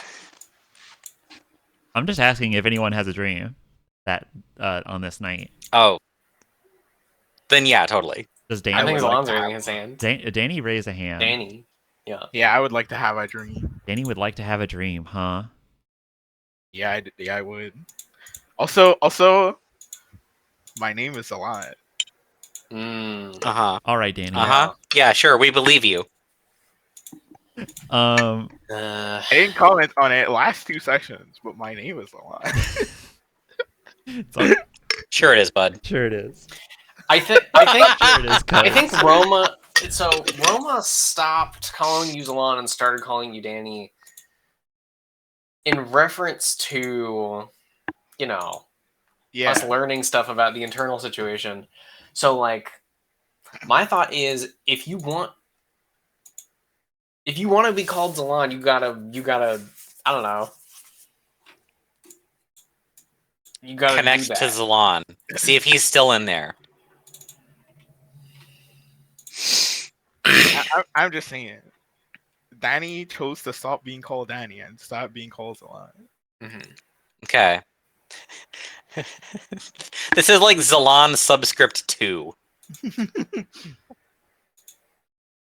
I'm just asking if anyone has a dream that on this night.
Oh, then yeah, totally.
Does
I
Danny?
think
would like
Alon's
to
raising
have
his hand.
Danny raised a hand.
Danny. Yeah.
Yeah, I would like to have a dream.
Danny would like to have a dream, huh?
Yeah, I would. Also, my name is a lot.
Uh huh.
All right, Danny.
Uh huh. Yeah, sure. We believe you.
I didn't comment on it last 2 sessions, but my name is a lot.
Sure it is, bud.
Sure it is.
I think
Sure it is.
I think Roma. So Roma stopped calling you Zalon and started calling you Danny in reference to,
Yeah.
us learning stuff about the internal situation. So like, my thought is if you want to be called Zalon, you gotta I don't know. You gotta
Connect
do
to
that.
Zalon. See if he's still in there.
I'm just saying. Danny chose to stop being called Danny and start being called Zalon.
Mm-hmm.
Okay. This is like Zalon subscript 2.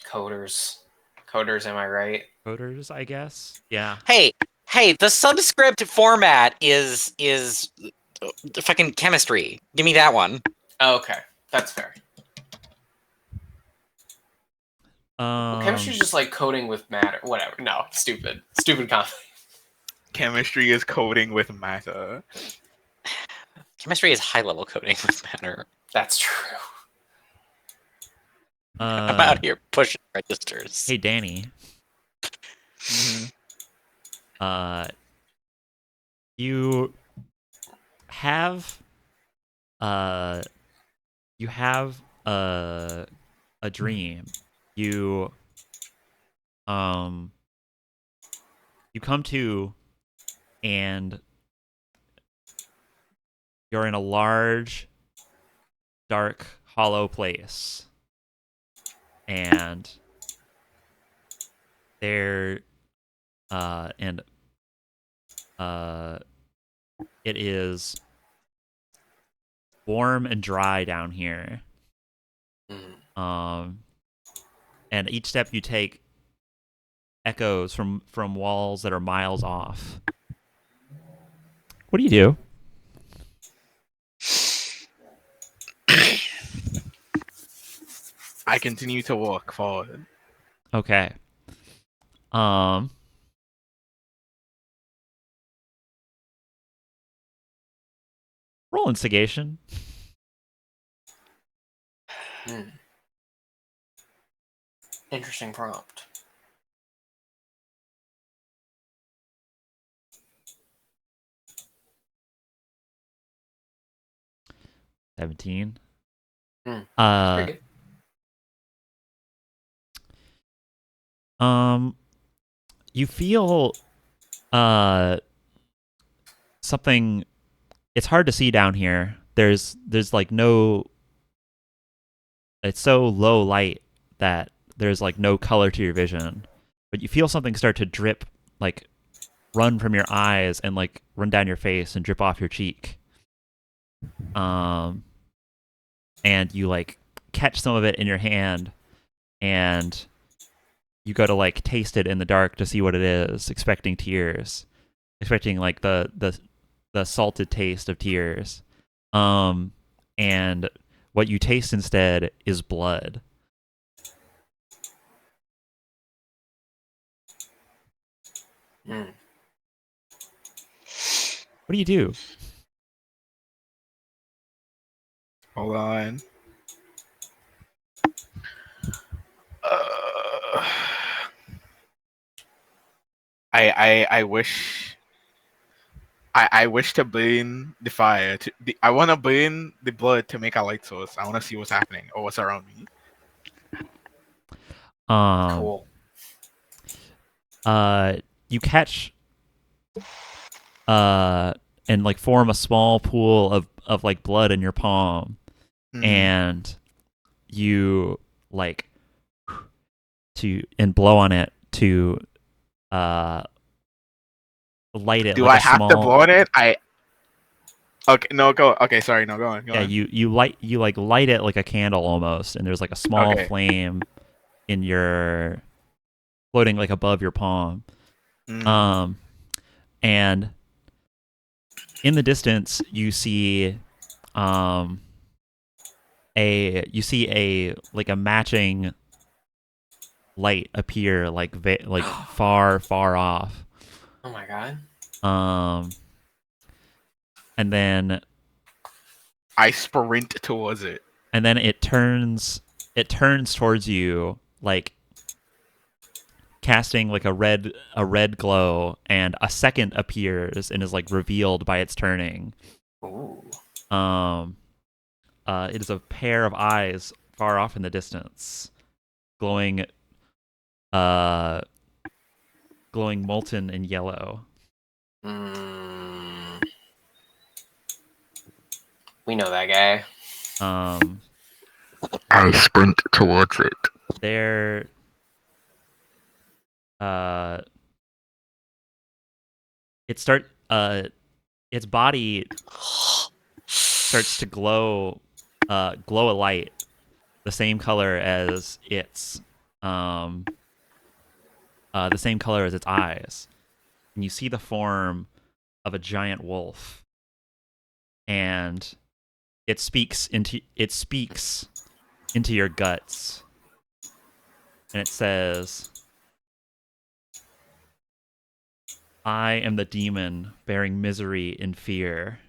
Coders, am I right?
Coders, I guess. Yeah.
Hey, the subscript format is fucking chemistry. Give me that one.
Oh, okay, that's fair. Chemistry is just like coding with matter. Whatever. No, stupid comment.
Chemistry is coding with matter.
Chemistry is high-level coding with matter.
That's true.
I'm out here pushing registers.
Hey, Danny. uh, you have uh, you have a dream. You um you come to, and you're in a large, dark, hollow place, and there and it is warm and dry down here.
Mm.
And each step you take echoes from walls that are miles off. What do you do?
I continue to walk forward.
Okay. Um Roll instigation.
Hmm. Interesting prompt.
$17.
That's
Uh
pretty good.
you feel something. It's hard to see down here. There's like no, it's so low light that there's like no color to your vision. But you feel something start to drip, like run from your eyes and like run down your face and drip off your cheek. And you like catch some of it in your hand, and you go to like taste it in the dark to see what it is, expecting tears, expecting like the salted taste of tears. And what you taste instead is blood.
Hmm.
What do you do?
Hold on. Uh, I wish I wish to burn the fire. I want to burn the blood to make a light source. I want to see what's happening or what's around me.
Cool.
You catch and like form a small pool of like blood in your palm,
Mhm.
and you like and blow on it to light it
Do
like
I
a
have to
small.
blow on it? Okay, no, go. Okay, sorry, no, go on. Go
Yeah,
on.
you like light it like a candle almost, and there's like a small
Okay.
flame in your floating like above your palm.
Mm.
And in the distance you see um a like a matching light appear like like far off.
Oh my god.
Um and then
I sprint towards it.
it turns towards you, like casting like a red glow, and a second appears and is like revealed by its turning.
Ooh.
um it is a pair of eyes far off in the distance, glowing uh glowing molten and yellow.
Mm. We know that guy.
um
I sprint towards it.
they're uh it start its body starts to glow a light the same color as um its eyes, and you see the form of a giant wolf, and it speaks into your guts, and it says, "I am the demon bearing misery and fear."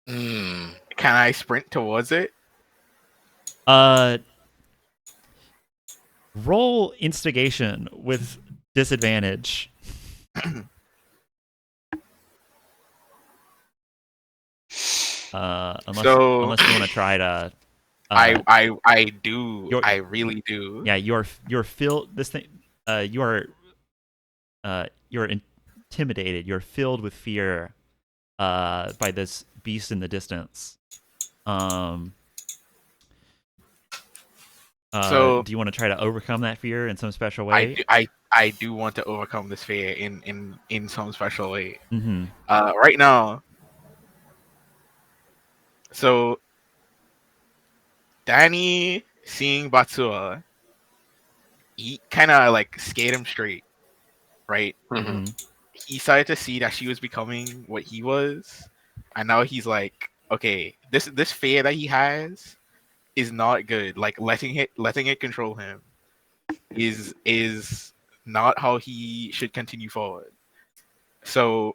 Hmm.
Can I sprint towards it?
Uh, Roll instigation with disadvantage. Unless
So-
unless you want to try to.
I do.
you're-
I really do.
Yeah, you're filled. This thing. You're intimidated. You're filled with fear. By this beast in the distance.
So-
do you want to try to overcome that fear in some special way?
I do want to overcome this fear in some special way.
Mm-hmm.
Right now. So Danny seeing Batsua, he kind of like scared him straight, right?
Mhm.
He started to see that she was becoming what he was, and now he's like, okay, this fear that he has is not good. Like letting it control him is not how he should continue forward. So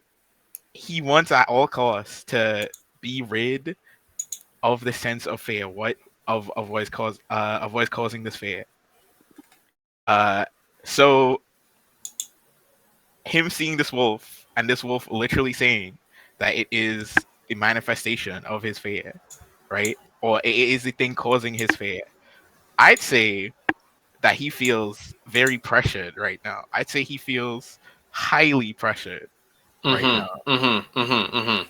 he wants at all costs to be rid of the sense of fear. Of what is causing this fear. So him seeing this wolf and this wolf literally saying that it is a manifestation of his fear, right? Or it is the thing causing his fear. I'd say that he feels very pressured right now. I'd say he feels highly pressured right now.
Mm-hmm.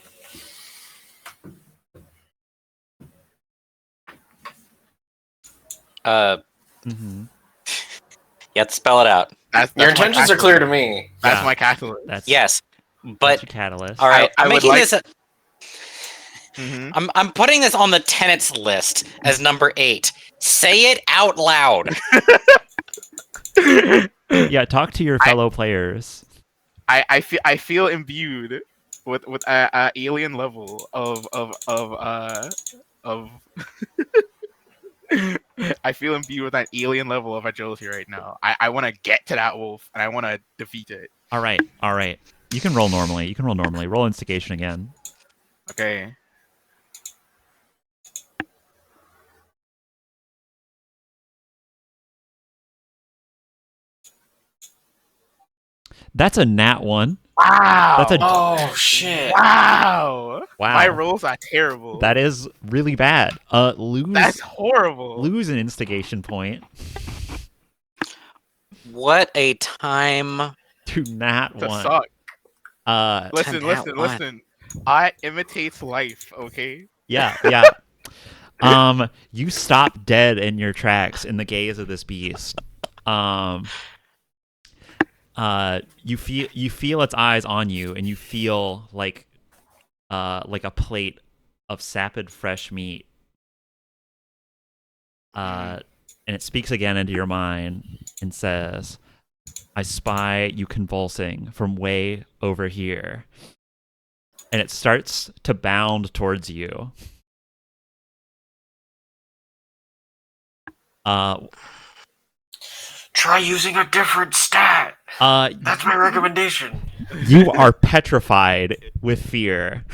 You have to spell it out.
That's
Your
my
intentions are
catalyst.
clear to me.
That's
Yeah.
my catalyst.
That's
Yes,
that's
but
your catalyst.
all right,
I
I'm
would
making
like-
this.
Mhm.
I'm putting this on the tenets list as number 8. Say it out loud.
Yeah, talk to your fellow players.
I feel imbued with a alien level of I feel imbued with that alien level of agility right now. I want to get to that wolf and I want to defeat it.
All right. You can roll normally. Roll instigation again.
Okay.
That's a nat 1.
Wow.
That's a-
Oh shit!
Wow.
Wow.
My rolls are terrible.
That is really bad.
That's horrible.
Lose an instigation point
What a time.
to nat
To
1.
suck.
Uh,
Listen,
to nat one.
listen. I imitates life, okay?
yeah. You stop dead in your tracks in the gaze of this beast. You feel its eyes on you, and you feel like a plate of sapid fresh meat. And it speaks again into your mind and says, "I spy you convulsing from way over here." And it starts to bound towards you.
Try using a different stat. That's my recommendation.
You are petrified with fear.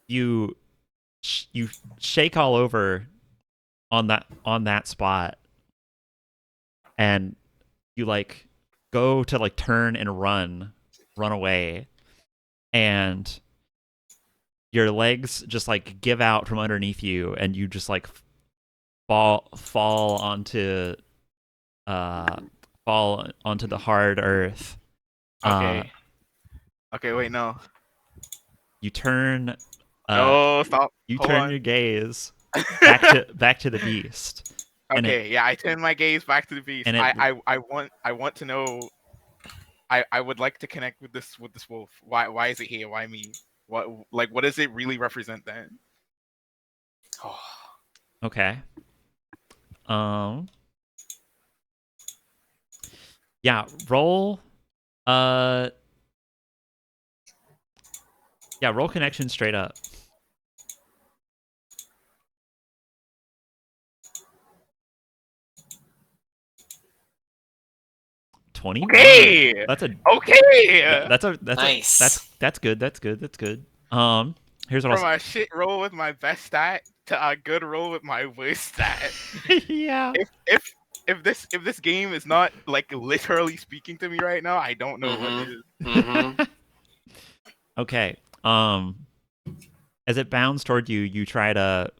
You shake all over on that spot, and you like go to like turn and run away, and your legs just like give out from underneath you, and you just like fall onto the hard earth.
Okay. Okay, wait, no.
You turn.
No, stop.
You
Hold
turn
on.
your gaze back to the beast. and
Okay, yeah, I turn my gaze back to the beast.
and it-
I want to know. I would like to connect with this wolf. Why is it here? Why me? What does it really represent then?
Okay. Yeah, roll. Roll connection straight up. $20.
Okay.
That's a
Okay.
that's
Nice.
that's good. That's good. Here's what
From
I'll
a shit roll with my best stat to a good roll with my worst stat.
say. Yeah.
If this game is not like literally speaking to me right now, I don't know what is.
Mm-hmm.
Okay. As it bounds toward you, you try to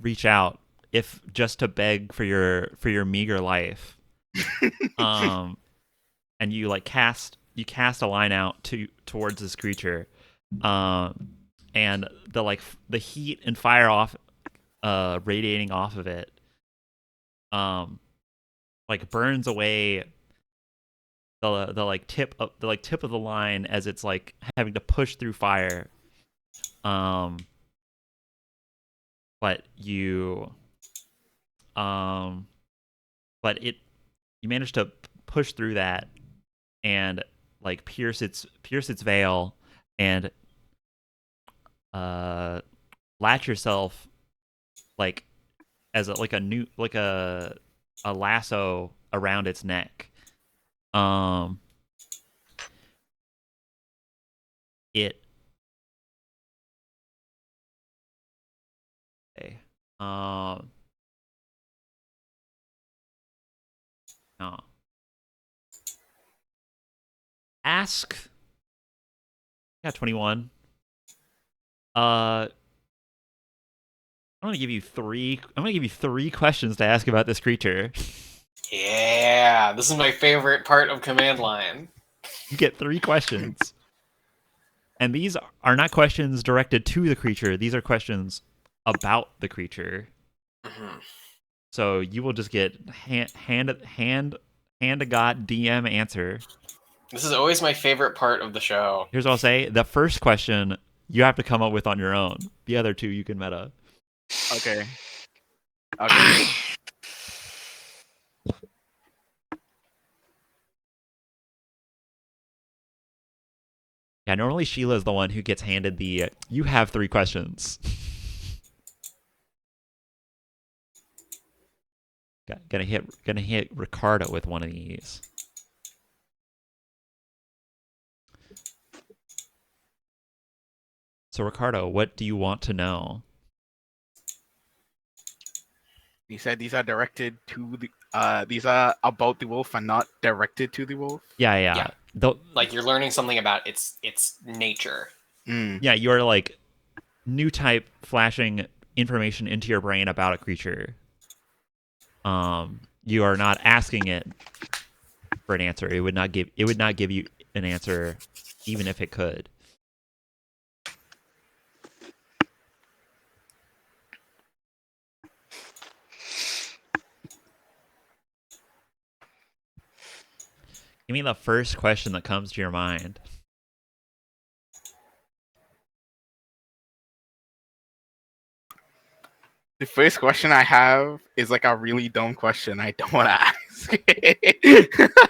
reach out, if just to beg for your meager life. And you like cast a line out towards this creature, and the heat and fire off, radiating off of it, like burns away the like tip of the line as it's like having to push through fire. But you but you manage to push through that and like pierce its veil and latch yourself like as a lasso around its neck. It okay. No. Ask. Yeah, 21. I'm gonna give you three questions to ask about this creature.
Yeah, this is my favorite part of command line.
You get 3 questions. And these are not questions directed to the creature. These are questions about the creature.
Mhm.
So you will just get hand to God DM answer.
This is always my favorite part of the show.
Here's what I'll say: the first question you have to come up with on your own. The other 2 you can meta.
Okay. Okay.
Yeah, normally Sheila's the one who gets handed the. You have 3 questions. Gonna hit Ricardo with one of these. So Ricardo, what do you want to know?
You said these are directed to the. These are about the wolf and not directed to the wolf.
Yeah.
Yeah. Like you're learning something about its nature.
Yeah, you're like new type flashing information into your brain about a creature. You are not asking it for an answer. It would not give you an answer even if it could. Give me the first question that comes to your mind.
The first question I have is like a really dumb question I don't want to ask.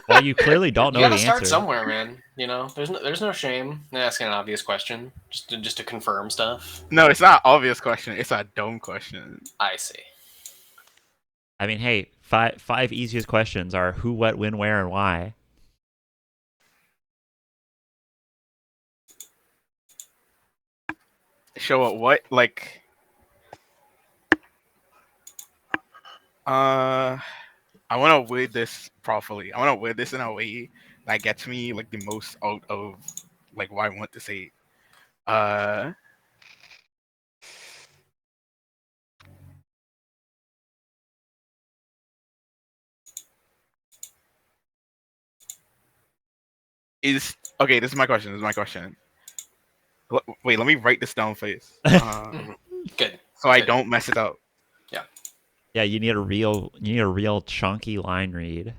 Well, you clearly don't know
You gotta
the
start
answer.
somewhere, man. You know, there's no shame in asking an obvious question just to confirm stuff.
No, it's not an obvious question. It's a dumb question.
I see.
I mean, hey, five easiest questions are who, what, when, where, and why.
Show what? Like, I want to word this properly. I want to word this in a way that gets me like the most out of like what I want to say. Uh, is okay. This is my question. Wait, let me write this down first,
Good.
so I
Good.
don't mess it up.
Yeah, you need a real chunky line read.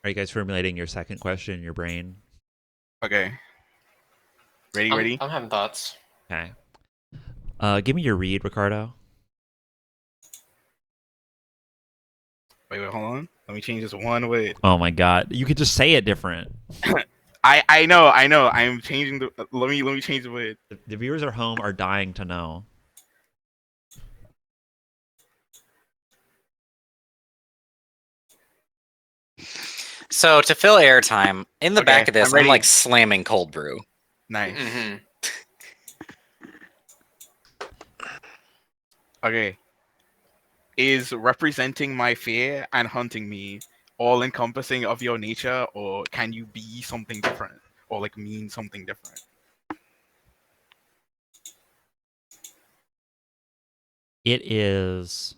Are you guys formulating your second question in your brain?
Okay. Ready?
I'm having thoughts.
Okay. Give me your read, Ricardo.
Wait, hold on. Let me change this one word.
Oh my god, you could just say it different.
I know. I'm changing the. Let me change the word.
The viewers at home are dying to know.
So to fill airtime, in the
Okay,
back of this,
I'm ready.
I'm like slamming cold brew.
Nice.
Mm-hmm.
Okay. Is representing my fear and hunting me all encompassing of your nature, or can you be something different? Or like mean something different?
It is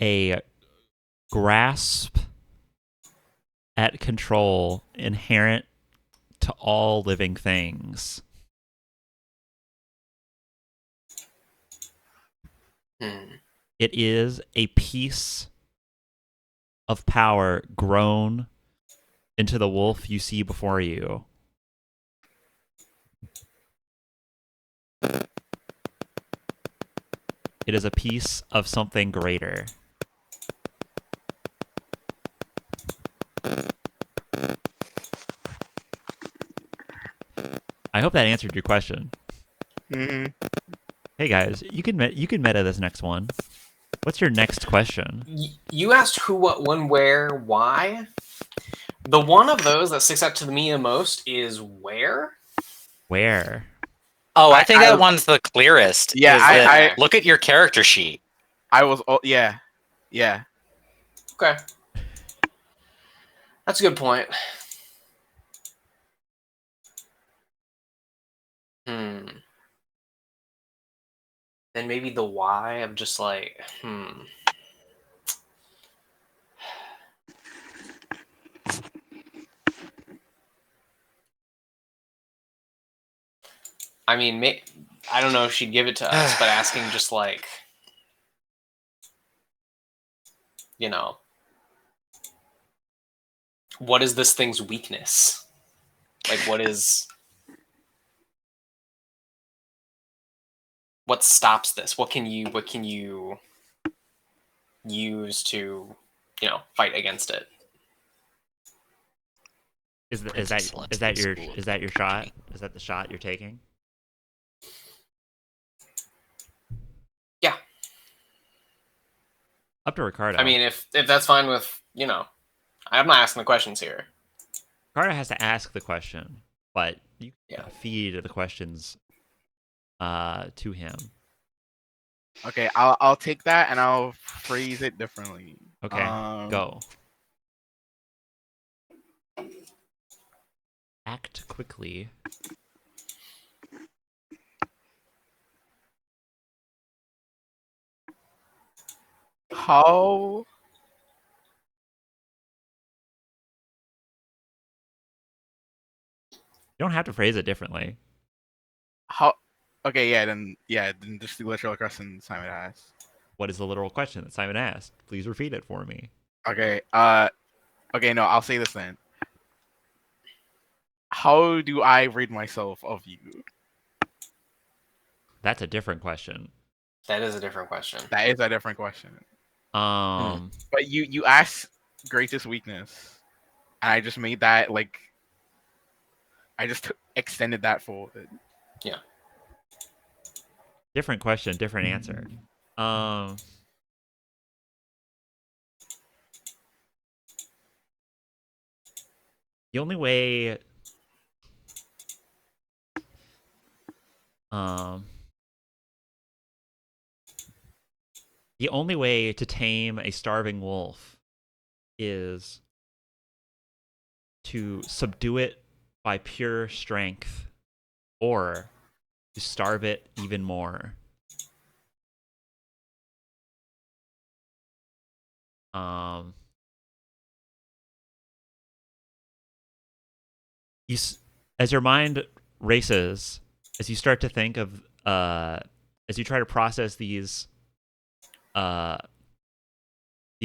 a grasp at control inherent to all living things.
Hmm.
It is a piece of power grown into the wolf you see before you. It is a piece of something greater. I hope that answered your question.
Mm-hmm.
Hey guys, you can meta this next one. What's your next question?
You asked who, what, when, where, why. The one of those that sticks out to me the most is where.
Where?
Oh, I think
I-
that one's the clearest.
Yeah,
is
I-
that look at your character sheet.
I was. Oh, yeah.
Okay. That's a good point. Then maybe the why of just like, I mean, I don't know if she'd give it to us, but asking just like, you know, what is this thing's weakness? Like, what stops this? What can you use to, fight against it?
Is that your shot? Is that the shot you're taking?
Yeah.
Up to Ricardo.
I mean, if that's fine with, I'm not asking the questions here.
Ricardo has to ask the question, but you
Yeah.
feed the questions to him.
Okay, I'll take that and I'll phrase it differently.
Okay, go. Act quickly.
How?
You don't have to phrase it differently.
How? Okay, then just the literal question Simon asked.
What is the literal question that Simon asked? Please repeat it for me.
Okay. Okay. No, I'll say this then. How do I rid myself of you?
That's a different question.
That is a different question.
That is a different question. But you asked greatest weakness, and I just made that like. I just extended that forward.
Yeah.
Different question, different answer. The only way to tame a starving wolf is to subdue it by pure strength, or to starve it even more. As your mind races, as you start to think of, as you try to process these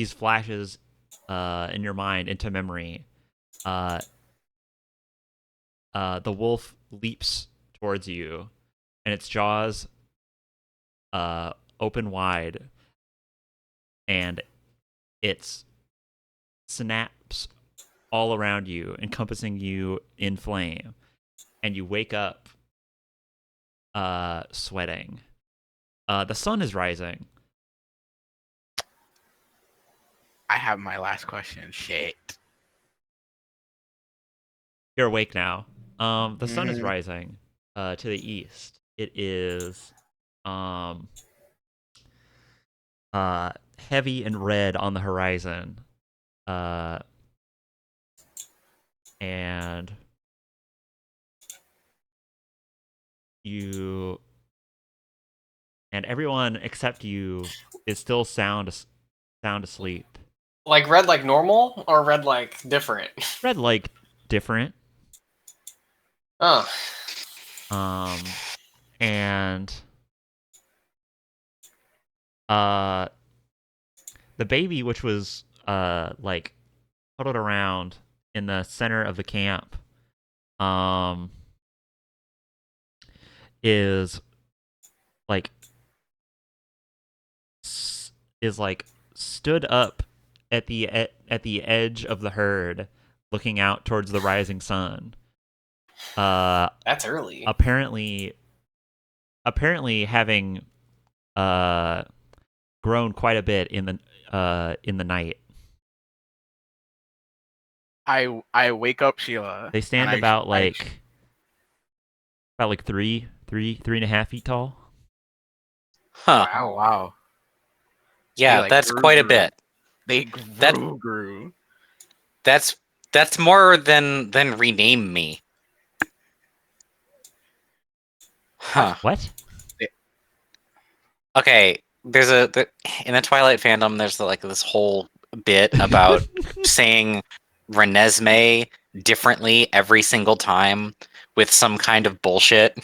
flashes in your mind into memory, the wolf leaps towards you, and its jaws open wide, and it's snaps all around you, encompassing you in flame, and you wake up sweating. The sun is rising.
I have my last question. Shit.
You're awake now. The sun is
Mhm.
rising to the east. It is heavy and red on the horizon. And you and everyone except you is still sound asleep.
Like red like normal or red like different?
Red like different.
Oh.
And uh the baby, which was like huddled around in the center of the camp, is like is like stood up at the edge of the herd, looking out towards the rising sun.
That's early.
Apparently having grown quite a bit in the night.
I wake up Sheila.
They stand
and
about
I,
like 3.5 feet tall.
Huh.
wow.
Yeah,
like,
that's
grew,
quite a
grew.
bit.
They
That-
grew.
That's more than rename me. Huh.
What?
Okay, there's in the Twilight fandom. There's like this whole bit about saying Renesmee differently every single time with some kind of bullshit.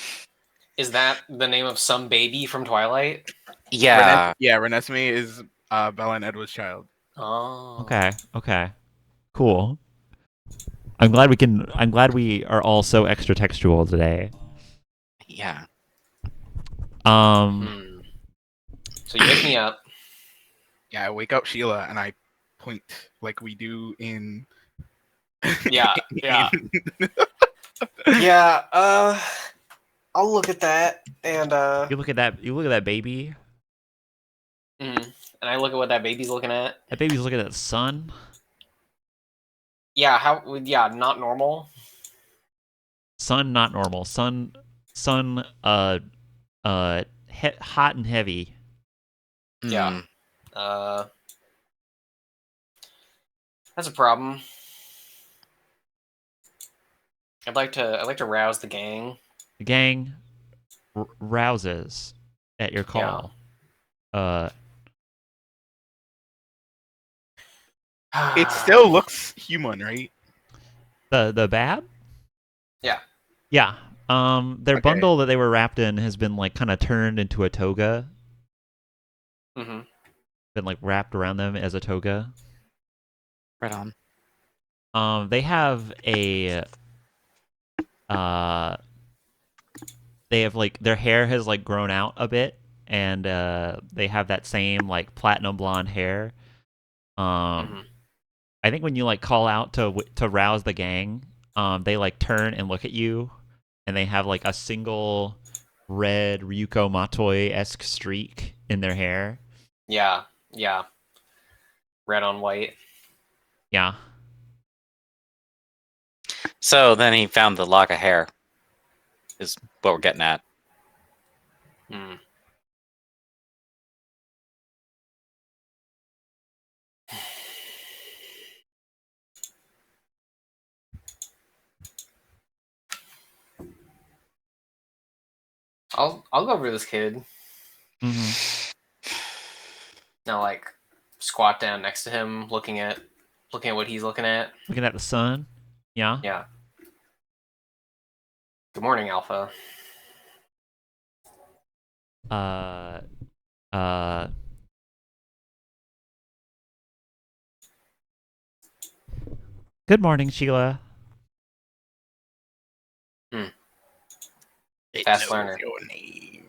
Is that the name of some baby from Twilight?
Yeah,
Renesmee is Bella and Edward's child.
Oh.
Okay. Cool. I'm glad we are all so extra textual today.
yeah.
So you wake me up.
Yeah, I wake up Sheila and I point like we do in.
Yeah. Yeah. I'll look at that and
You look at that baby.
and I look at what that baby's looking at.
That baby's looking at the sun.
Yeah. Not normal.
Sun not normal. Sun hot and heavy.
Yeah.
Hmm.
That's a problem. I'd like to rouse the gang.
The gang rouses at your call.
It still looks human, right?
The Bab?
Yeah.
Yeah. Their
Okay.
bundle that they were wrapped in has been like kind of turned into a toga.
Mm-hmm.
Been like wrapped around them as a toga.
Right on.
They have they have like their hair has like grown out a bit, and they have that same like platinum blonde hair. I think when you like call out to rouse the gang, they like turn and look at you, and they have like a single red Ryuko Matoi-esque streak in their hair.
Yeah. Red on white.
Yeah.
So then he found the lock of hair. Is what we're getting at.
Hmm. I'll go over to this kid.
Mm-hmm.
Now, like, squat down next to him, looking at what he's looking at.
Looking at the sun. Yeah.
Yeah. Good morning, Alpha.
Uh. Good morning, Sheila.
Fast
It knows
learner.
your name.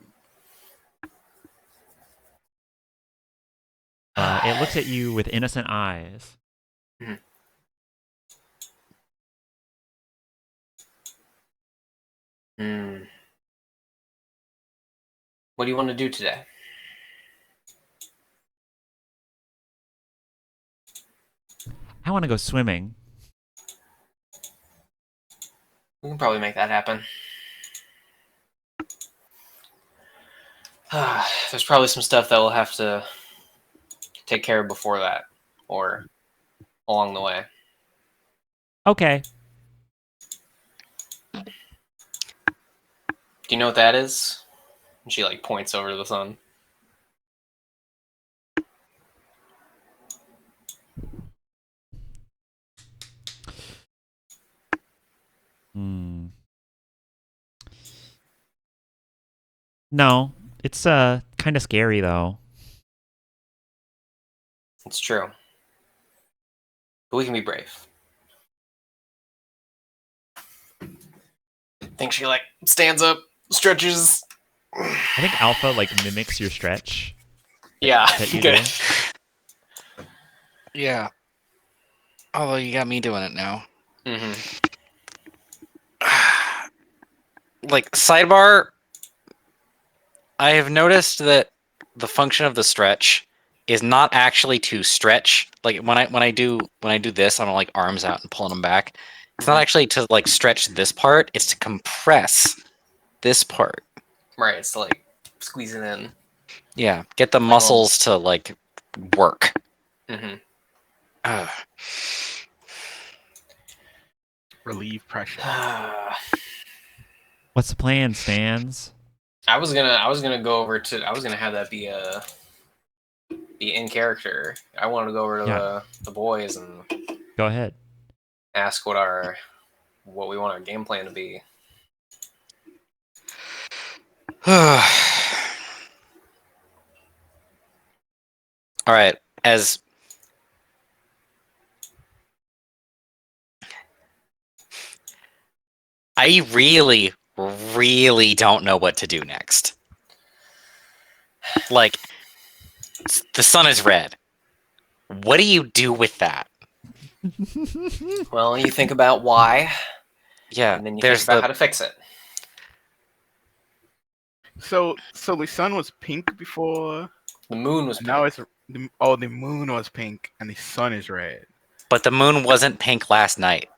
It looks at you with innocent eyes.
Hmm. What do you want to do today?
I want to go swimming.
We can probably make that happen. There's probably some stuff that we'll have to take care of before that, or along the way.
Okay.
Do you know what that is? And she like points over to the sun.
Hmm. No, it's kind of scary though.
It's true. But we can be brave. I think she like stands up, stretches.
I think Alpha like mimics your stretch.
Yeah,
That you
good.
do.
Yeah. Although you got me doing it now.
Mm-hmm.
Like, sidebar, I have noticed that the function of the stretch is not actually to stretch. Like when I do this, I'm like arms out and pulling them back. It's not actually to like stretch this part. It's to compress this part.
Right, it's to like squeeze it in.
Yeah, get the muscles to like work.
Mm-hmm.
Ugh.
Relieve pressure.
What's the plan, Stans?
I was gonna go over to. I was gonna have that be in character. I wanted to go over to the boys and
Go ahead.
ask what we want our game plan to be.
All right, as I really, really don't know what to do next. Like, the sun is red. What do you do with that?
Well, you think about why,
Yeah,
and then you
there's
think about how to fix it.
So the sun was pink before.
The moon was
Now
pink.
the moon was pink and the sun is red.
but the moon wasn't pink last night.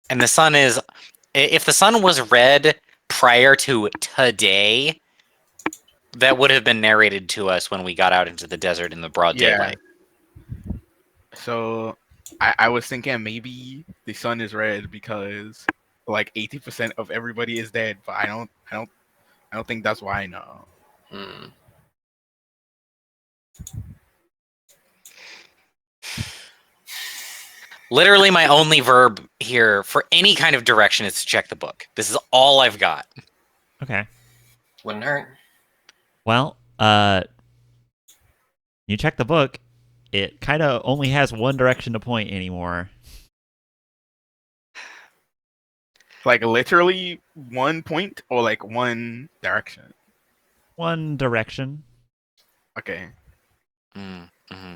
And the sun is, if the sun was red prior to today, that would have been narrated to us when we got out into the desert in the broad daylight.
So I was thinking maybe the sun is red because like 80% of everybody is dead, but I don't think that's why. No.
Hmm.
Literally, my only verb here for any kind of direction is to check the book. This is all I've got.
Okay.
Wouldn't hurt.
Well, you check the book. It kind of only has one direction to point anymore.
Like literally one point or like one direction.
One direction.
Okay.
Mm-hmm.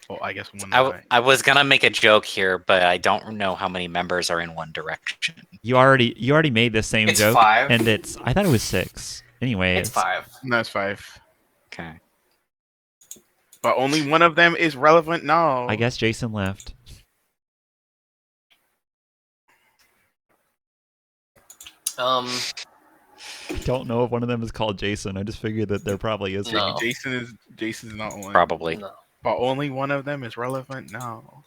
Well, I guess one.
I was gonna make a joke here, but I don't know how many members are in one direction.
You already made the same
It's
joke,
5.
and I thought it was 6. Anyway,
It's 5.
No, it's 5.
Okay.
But only one of them is relevant now.
I guess Jason left.
Um.
I don't know if one of them is called Jason. I just figured that there probably is
No.
one.
Jason's not one.
Probably.
No.
But only one of them is relevant now.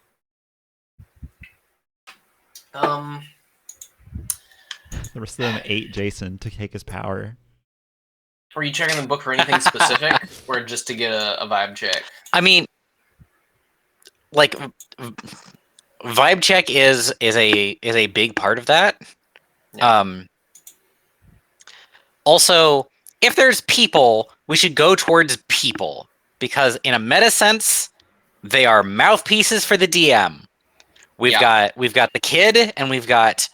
The rest of them ate Jason to take his power.
Were you checking the book for anything specific, or just to get a vibe check?
I mean, like, vibe check is a big part of that.
Yeah.
Also, if there's people, we should go towards people because, in a meta sense, they are mouthpieces for the DM. We've got the kid, and we've got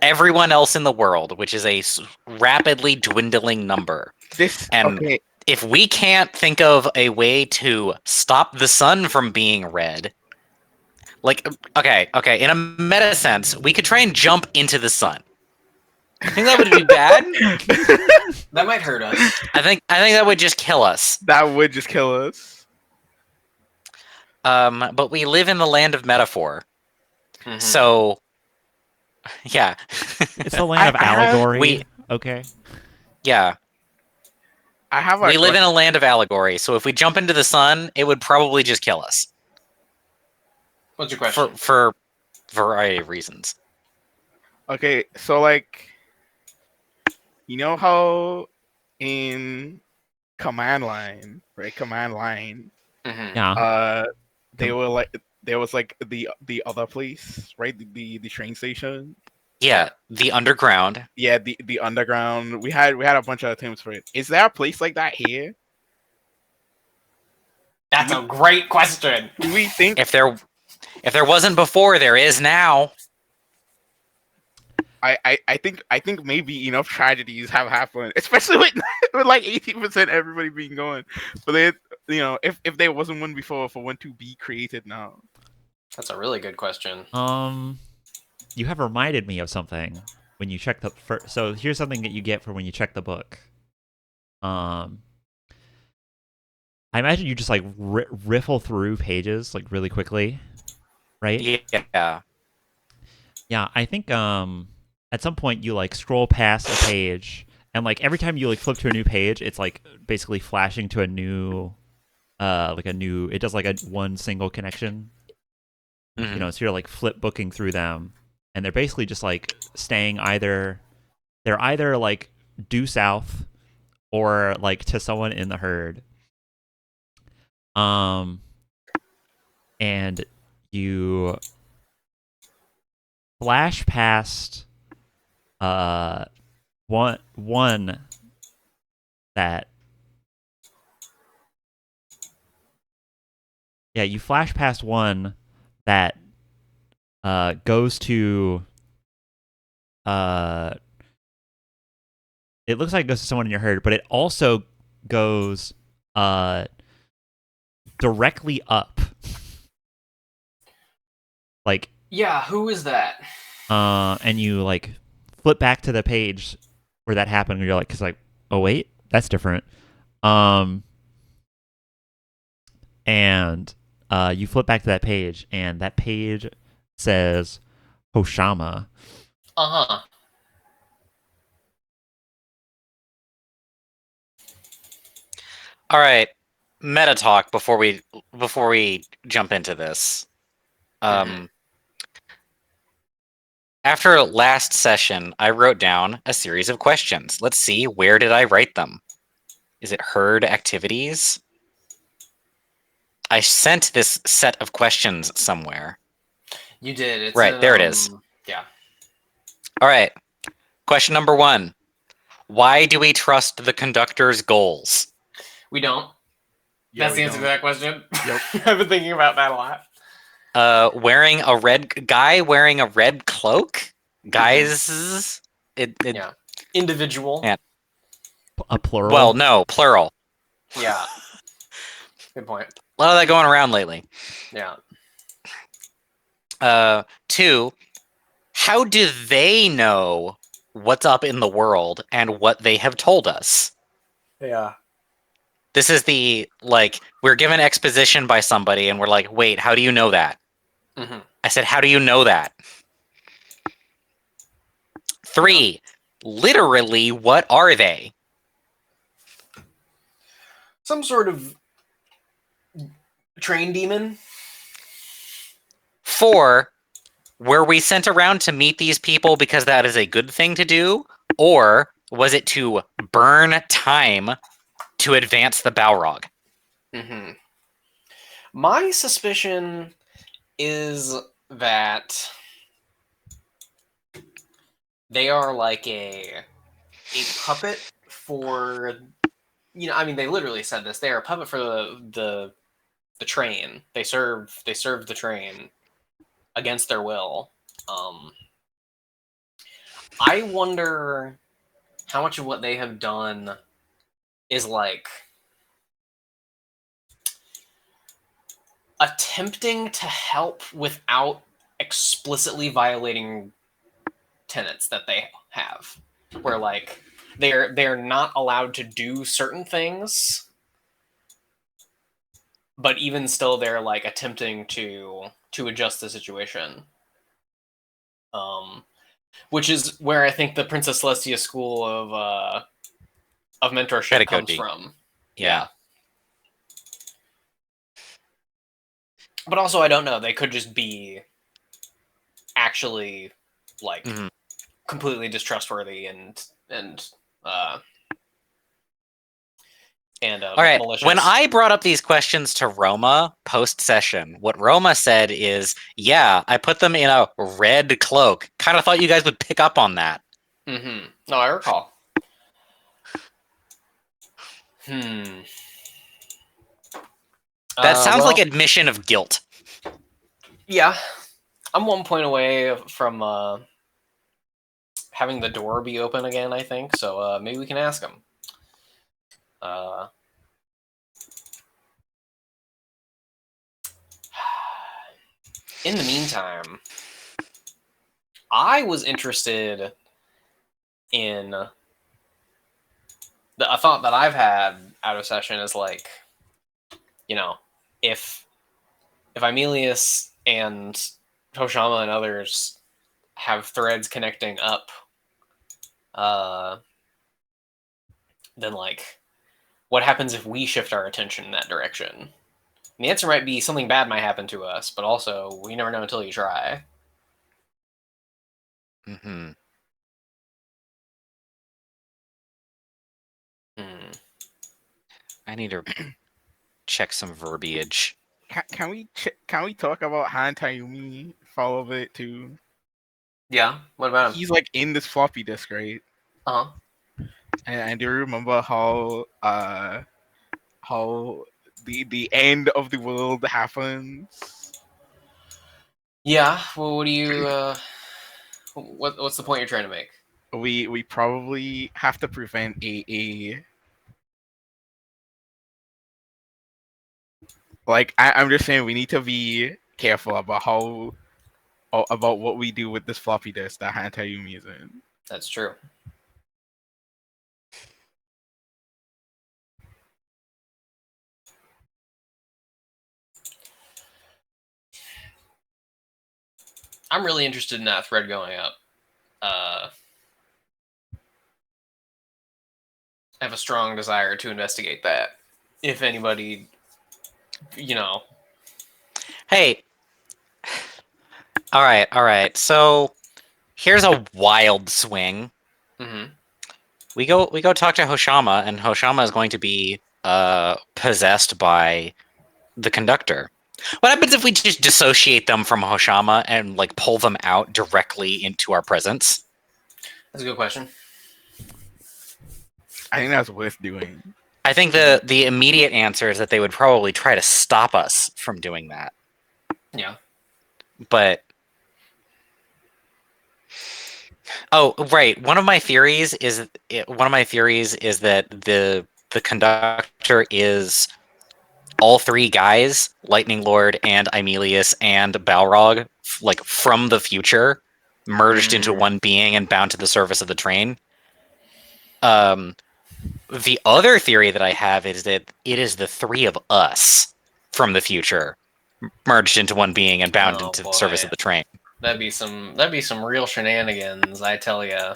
everyone else in the world, which is a rapidly dwindling number.
This
And
okay.
if we can't think of a way to stop the sun from being red, like, okay, in a meta sense, we could try and jump into the sun. I think that would be bad.
That might hurt us.
I think that would just kill us.
That would just kill us.
But we live in the land of metaphor,
Mhm.
so yeah.
It's the land of
I have-
allegory. Okay.
Yeah,
I have a
we live in a land of allegory. So if we jump into the sun, it would probably just kill us
What's your question?
for a variety of reasons.
Okay, so like, you know how in command line, right? Command line,
Mhm.
Yeah.
they were like there was like the other place, right? The train station.
Yeah, the underground.
Yeah, the underground. We had a bunch of attempts for it. Is there a place like that here?
That's a great question.
Do we think?
If there wasn't before, there is now.
I think maybe enough tragedies have happened, especially with with like 18% everybody being gone. But then, if there wasn't one before, for one to be created now.
That's a really good question.
You have reminded me of something when you check the. So here's something that you get for when you check the book. I imagine you just like riffle through pages like really quickly, right?
Yeah.
Yeah, I think at some point you like scroll past a page, and like every time you like flip to a new page, it's like basically flashing to a new, it does like a one single connection.
Mhm.
You know, so you're like flip booking through them, and they're basically just like staying they're either like due south or like to someone in the herd. And you flash past one that you flash past one that goes to it looks like it goes to someone in your herd, but it also goes directly up. Like,
Yeah, who is that?
and you like flip back to the page where that happened, and you're like, because like, oh wait, that's different. And you flip back to that page, and that page says Hoshama.
Uh-huh.
All right, meta talk before we jump into this. After last session, I wrote down a series of questions. Let's see, where did I write them? Is it herd activities? I sent this set of questions somewhere.
You did. It's
Right, there it is.
Yeah.
All right. Question number 1. Why do we trust the conductor's goals?
We don't.
Yeah,
That's
we
the answer to
don't.
that question.
Yep.
I've been thinking about that a lot.
Wearing a red cloak? Guys,
Yeah. Individual.
Yeah.
A plural.
Well, no, plural.
Yeah. Good point.
A lot of that going around lately.
Yeah.
2, how do they know what's up in the world and what they have told us?
Yeah.
This is the, like, we're given exposition by somebody and we're like, wait, how do you know that?
Mhm.
I said, how do you know that? 3, literally, what are they?
Some sort of train demon.
4, were we sent around to meet these people because that is a good thing to do? Or was it to burn time to advance the Balrog?
Mm-hmm. My suspicion is that they are like a puppet for, I mean, they literally said this. They are a puppet for the train. They serve the train against their will. I wonder how much of what they have done is like attempting to help without explicitly violating tenets that they have, where like they're not allowed to do certain things, but even still they're like attempting to adjust the situation. Which is where I think the Princess Celestia school of mentorship comes
Pedagogy.
from.
Yeah.
But also, I don't know. They could just be actually like completely distrustworthy and all right.
Malicious. When I brought up these questions to Roma post session, what Roma said is, "Yeah, I put them in a red cloak. Kind of thought you guys would pick up on that."
No, I recall.
That sounds like admission of guilt.
Yeah, I'm 1 point away from having the door be open again, I think. So maybe we can ask him. In the meantime, I was interested in a thought that I've had out of session is like, you know, if Aemilius and Toshama and others have threads connecting up, then like, what happens if we shift our attention in that direction? And the answer might be something bad might happen to us, but also we never know until you try.
I need to check some verbiage.
Can we talk about Han Tayumi for a little bit too?
Yeah. What about him?
He's like in this floppy disk, right?
Uh-huh.
And do you remember how the end of the world happens?
Yeah. Well, what do you what's the point you're trying to make?
We probably have to prevent a like I'm just saying we need to be careful about about what we do with this floppy disk that Han Tayumi is in.
That's true. I'm really interested in that thread going up. I have a strong desire to investigate that. If anybody,
Hey. All right. So here's a wild swing. We go talk to Hoshama, and Hoshama is going to be possessed by the conductor. What happens if we just dissociate them from Hoshama and like pull them out directly into our presence?
That's a good question.
I think that's worth doing.
I think the immediate answer is that they would probably try to stop us from doing that.
Yeah.
But oh, right. One of my theories is that the conductor is all three guys, Lightning Lord and Aemilius and Balrog, like from the future, merged into one being and bound to the surface of the train. The other theory that I have is that it is the three of us from the future merged into one being and bound into the surface of the train.
That'd be some real shenanigans, I tell ya.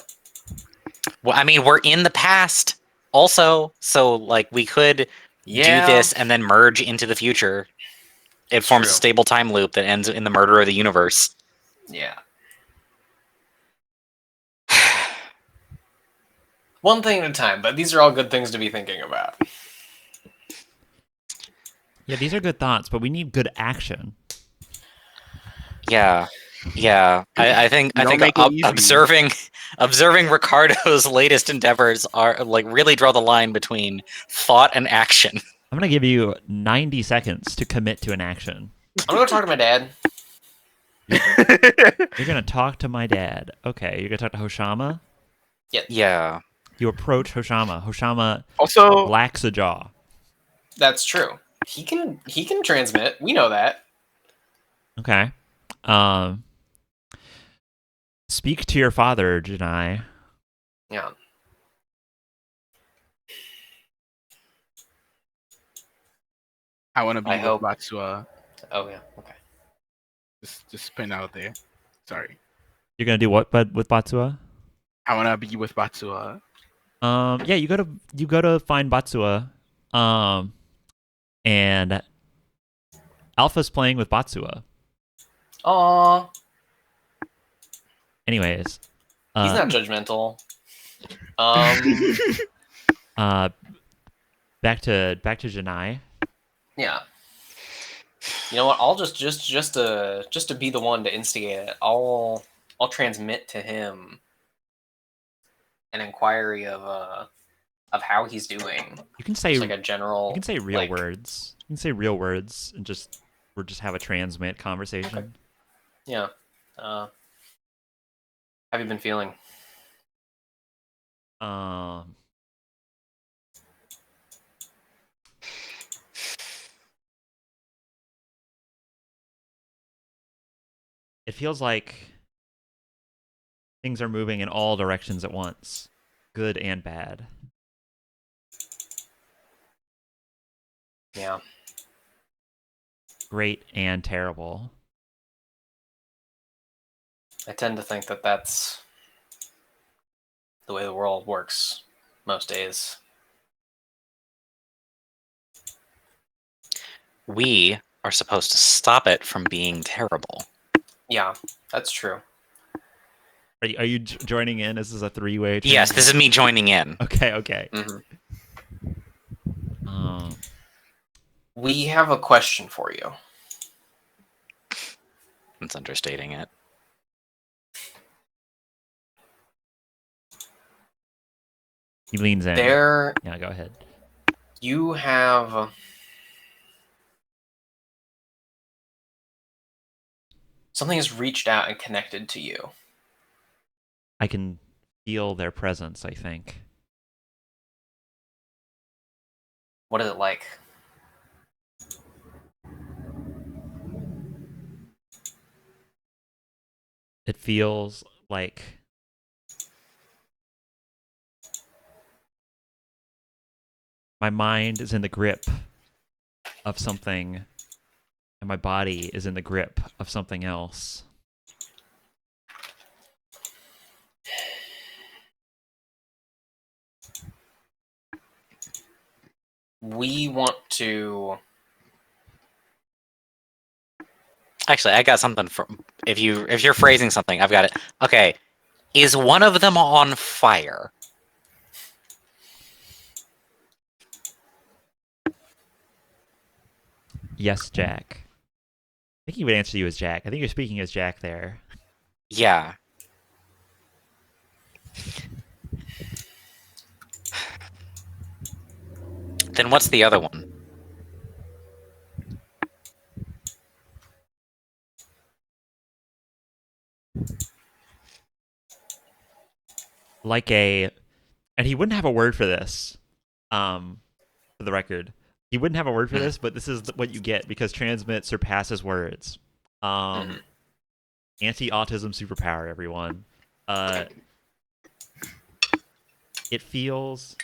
Well, I mean, we're in the past also, so like we could do this and then merge into the future. It forms a stable time loop that ends in the murder of the universe.
Yeah. One thing at a time, but these are all good things to be thinking about.
Yeah, these are good thoughts, but we need good action.
Yeah. I think observing Ricardo's latest endeavors are like really draw the line between thought and action.
I'm gonna give you 90 seconds to commit to an action.
I'm gonna talk to my dad.
You're gonna talk to my dad. Okay, you're gonna talk to Hoshama?
Yeah.
Yeah.
You approach Hoshama. Hoshama
Also,
lacks a jaw.
That's true. He can transmit. We know that.
Okay. Speak to your father, Janai.
Yeah.
I want to be
I
with
hope-
Batsua.
Oh yeah. Okay.
Just putting out there. Sorry.
You're gonna do what, bud, with Batsua?
I want to be with Batsua.
Yeah, you go to find Batsua. And Alpha's playing with Batsua.
Aw,
Anyways,
he's not judgmental. Um.
back to Janai.
Yeah. You know what? I'll just to be the one to instigate it. I'll transmit to him an inquiry of how he's doing.
You can say
Just like a general.
you can say real
like-
words. You can say real words and just have a transmit conversation.
Yeah. How have you been feeling?
Um, it feels like things are moving in all directions at once, good and bad.
Yeah.
Great and terrible.
I tend to think that that's the way the world works most days.
We are supposed to stop it from being terrible.
Yeah, that's true.
Are you joining in? This is a three-way.
Yes, this is me joining in.
Okay.
hmm
Um,
We have a question for you.
That's understating it.
he leans in.
There,
Yeah, go ahead.
you have something has reached out and connected to you.
I can feel their presence, I think.
What is it like?
It feels like my mind is in the grip of something, and my body is in the grip of something else.
We want to.
Actually, I got something for if you're phrasing something, I've got it. Okay. Is one of them on fire?
Yes, Jack. I think he would answer you as Jack. I think you're speaking as Jack there.
Yeah. Then what's the other one?
Like a, and he wouldn't have a word for this. For the record, he wouldn't have a word for this, but this is what you get because transmit surpasses words.
Mhm.
Anti-autism superpower, everyone. It feels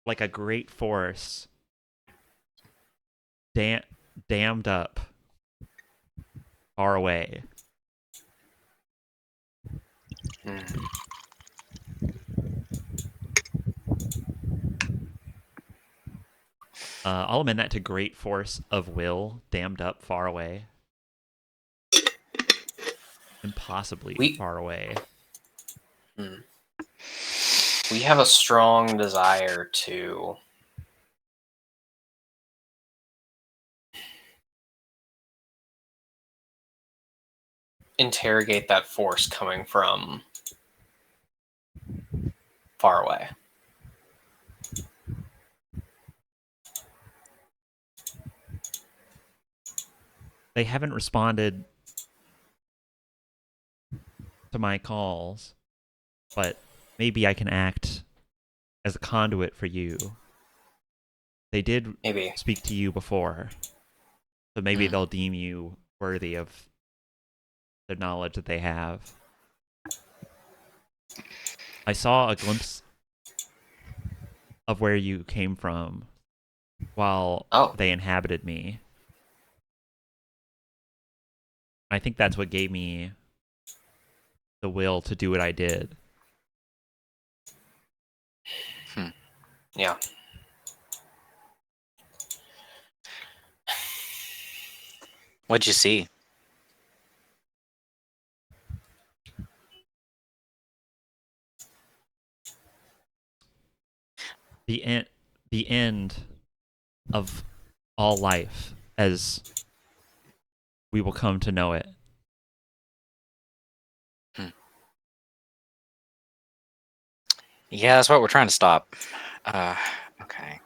like a great force dammed up far away.
Mm.
I'll amend that to great force of will dammed up far away. Impossibly far away.
Mm. We have a strong desire to interrogate that force coming from far away.
They haven't responded to my calls, but maybe I can act as a conduit for you. They did
Maybe.
speak to you before, so maybe
Mhm.
they'll deem you worthy of the knowledge that they have. I saw a glimpse of where you came from while
Oh.
they inhabited me. I think that's what gave me the will to do what I did.
Yeah.
What'd you see?
The end of all life as we will come to know it.
Yeah, that's what we're trying to stop. Okay.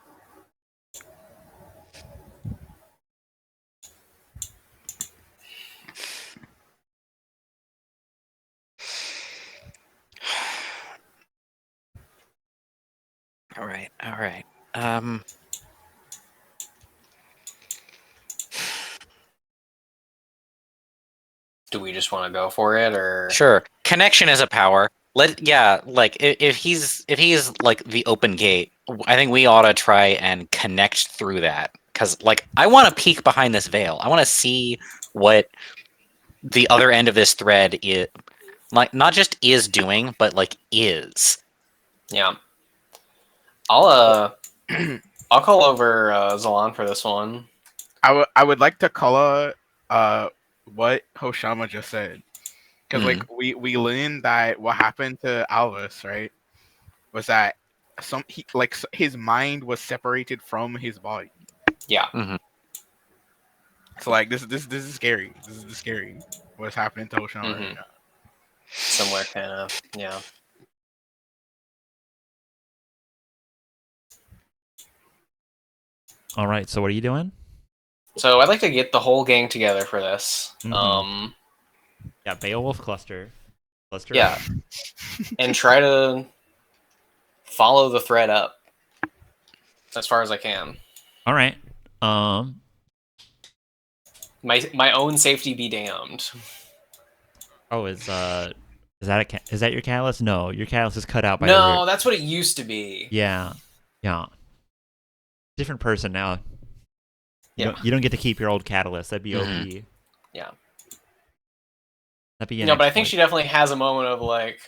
All right. All right.
Do we just want to go for it, or
Sure. Connection is a power. If he's like the open gate, I think we ought to try and connect through that. Because like I want to peek behind this veil. I want to see what the other end of this thread is, like not just is doing, but like is.
Yeah. I'll I'll call over Zalan for this one.
I would like to color what Hoshama just said, because like we learned that what happened to Alvis, right, was that his mind was separated from his body.
Yeah.
Mhm.
So like this is scary. This is scary. What's happening to Hoshama right now?
Similar kind of. Yeah.
All right, so what are you doing?
So I'd like to get the whole gang together for this.
Mhm. Yeah, Beowulf cluster.
Yeah. And try to follow the thread up as far as I can.
All right.
My own safety be damned.
Oh, is that is that your catalyst? No, your catalyst is cut out by
No, that's what it used to be.
Yeah. Different person now.
Yeah.
You don't get to keep your old catalyst. That'd be
Mhm.
OP.
Yeah.
That'd be an
No, but I think
exploit.
she definitely has a moment of like,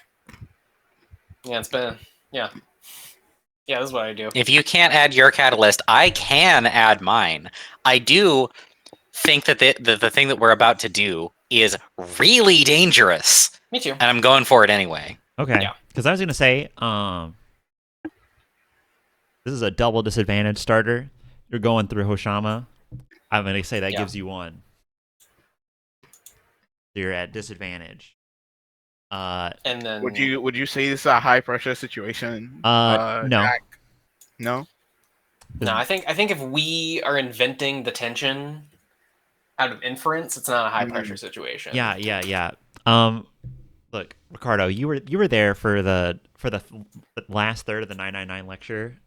yeah, it's been, yeah, this is what I do.
If you can't add your catalyst, I can add mine. I do think that the thing that we're about to do is really dangerous,
Me too.
and I'm going for it anyway.
Okay.
Yeah.
Because I was gonna say, this is a double disadvantage starter. You're going through Hoshama. I'm gonna say that
Yeah.
gives you one. So you're at disadvantage.
And then
Would you say this is a high pressure situation?
No.
Jack? No.
no, I think if we are inventing the tension out of inference, it's not a high pressure situation.
Yeah. Look, Ricardo, you were there for the last third of the 999 lecture.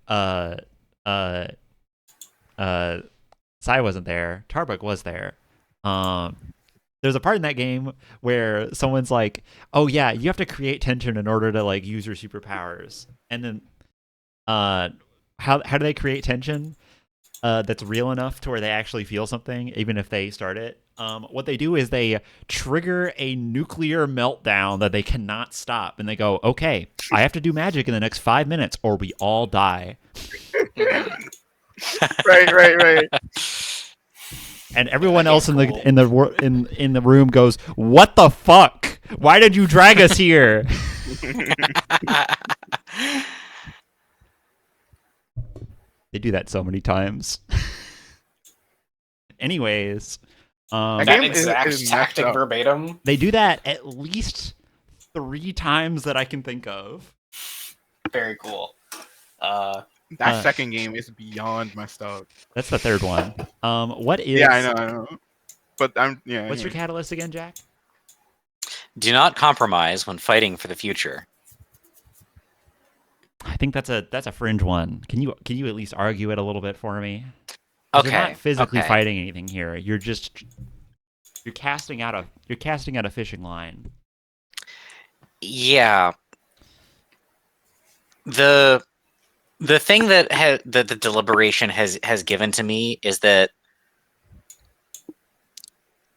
Sai wasn't there. Tarbuk was there. There's a part in that game where someone's like, "Oh yeah, you have to create tension in order to like use your superpowers." And then, how do they create tension? That's real enough to where they actually feel something, even if they start it. What they do is they trigger a nuclear meltdown that they cannot stop, and they go, "Okay, I have to do magic in the next 5 minutes, or we all die."
Right.
And everyone
That
else
game's
in the room goes, "What the fuck? Why did you drag us here?" They do that so many times. Anyways,
That
That
game
exact
is messed
tactic
up.
verbatim.
they do that at least 3 times that I can think of.
Very cool.
That second game is beyond messed up.
That's the third one. What is?
Yeah, I know. But
What's your
anyway.
catalyst again, Jack?
Do not compromise when fighting for the future.
I think that's a fringe one. Can you at least argue it a little bit for me? 'Cause you're not physically
Okay.
fighting anything here. You're casting out a fishing line.
Yeah. The thing that that the deliberation has given to me is that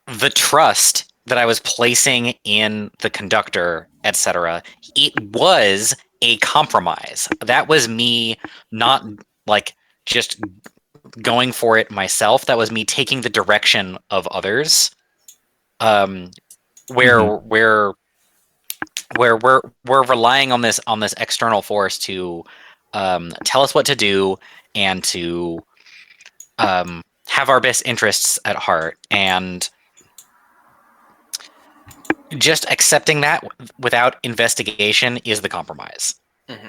the trust that I was placing in the conductor, etc., it was a compromise. That was me not like just going for it myself. That was me taking the direction of others. Where
Mhm.
we're relying on this external force to tell us what to do and to have our best interests at heart, and just accepting that without investigation is the compromise.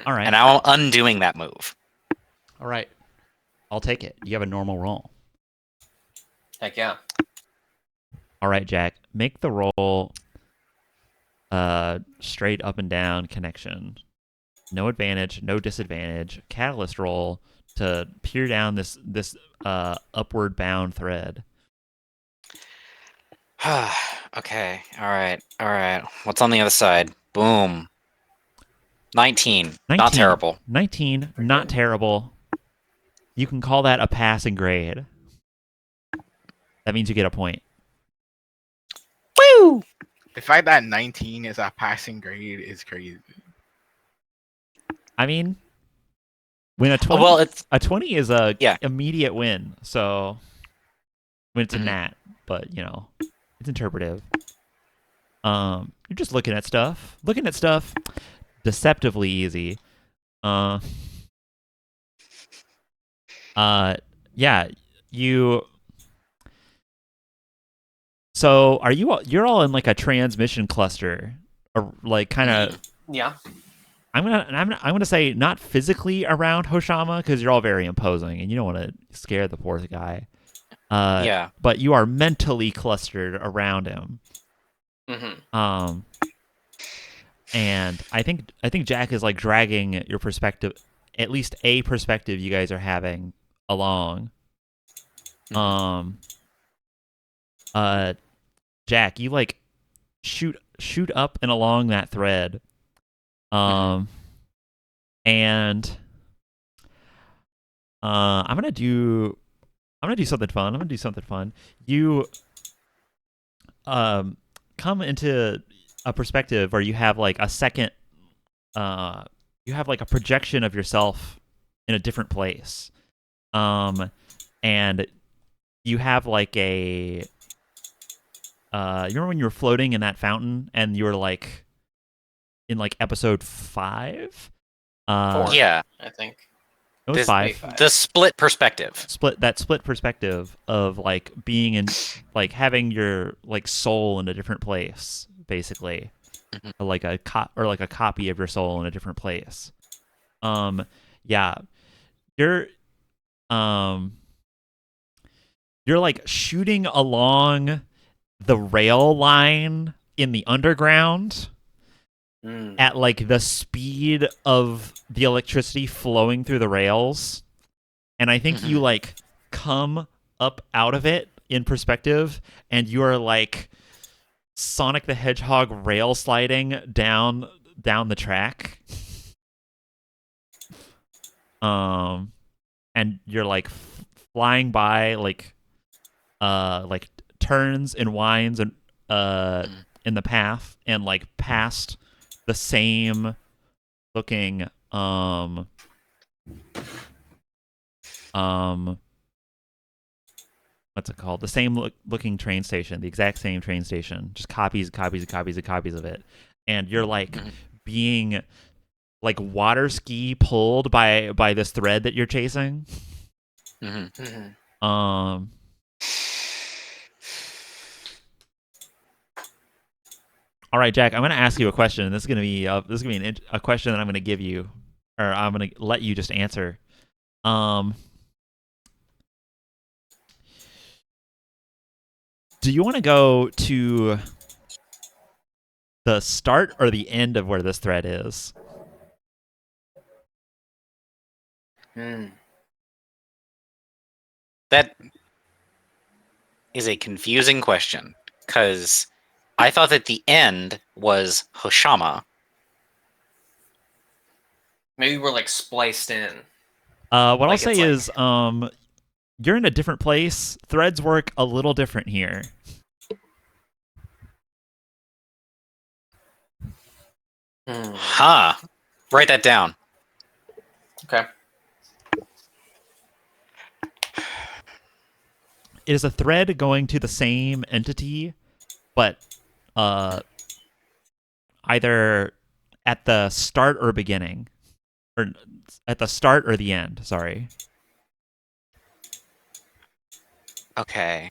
All right.
And I'm undoing that move.
All right. I'll take it. You have a normal roll.
Heck yeah.
All right, Jack. Make the roll straight up and down connection. No advantage, no disadvantage. Catalyst roll to peer down this upward bound thread.
Okay. All right. What's on the other side? Boom. 19. Not terrible.
19, not terrible. You can call that a passing grade. That means you get a point.
Woo!
The fact that 19 is a passing grade is crazy.
I mean, when a 20,
Well, it's
a 20 is a
Yeah.
immediate win. So when it's a
Mhm.
nat, but it's interpretive. You're just looking at stuff. Deceptively easy. Uh, yeah, you. So are you? You're all in like a transmission cluster, or like kind of.
Yeah.
I'm gonna say not physically around Hoshama because you're all very imposing and you don't want to scare the poor guy.
Yeah.
But you are mentally clustered around him.
Mm-hmm.
And I think Jack is like dragging your perspective, at least a perspective you guys are having along.
Mm-hmm.
Jack, you like shoot up and along that thread. And I'm gonna do something fun. You come into a perspective where you have like a second you have like a projection of yourself in a different place. And you have like a you remember when you were floating in that fountain and you were like in like episode 5?
Four,
Yeah.
I think.
It was
This-
5.
The split perspective.
Split perspective of like being in like having your like soul in a different place, basically.
Mhm.
Or like a copy of your soul in a different place. Yeah. You're you're like shooting along the rail line in the underground at like the speed of the electricity flowing through the rails. And I think you like come up out of it in perspective and you are like Sonic the Hedgehog rail sliding down the track. And you're like flying by like turns and winds and in the path and like past the same looking what's it called? The same looking train station, the exact same train station, just copies of it. And you're like being like water ski pulled by this thread that you're chasing. All right, Jack. I'm going to ask you a question. This is going to be a question that I'm going to give you, or I'm going to let you just answer. Do you want to go to the start or the end of where this thread is?
Hmm.
That is a confusing question, because I thought that the end was Hoshama.
Maybe we're like spliced in.
What I'll
Like,
say
it's like,
is, you're in a different place. Threads work a little different here.
Huh. Write that down.
okay.
It is a thread going to the same entity, but either at the start or beginning, or at the start or the end. Sorry.
Okay.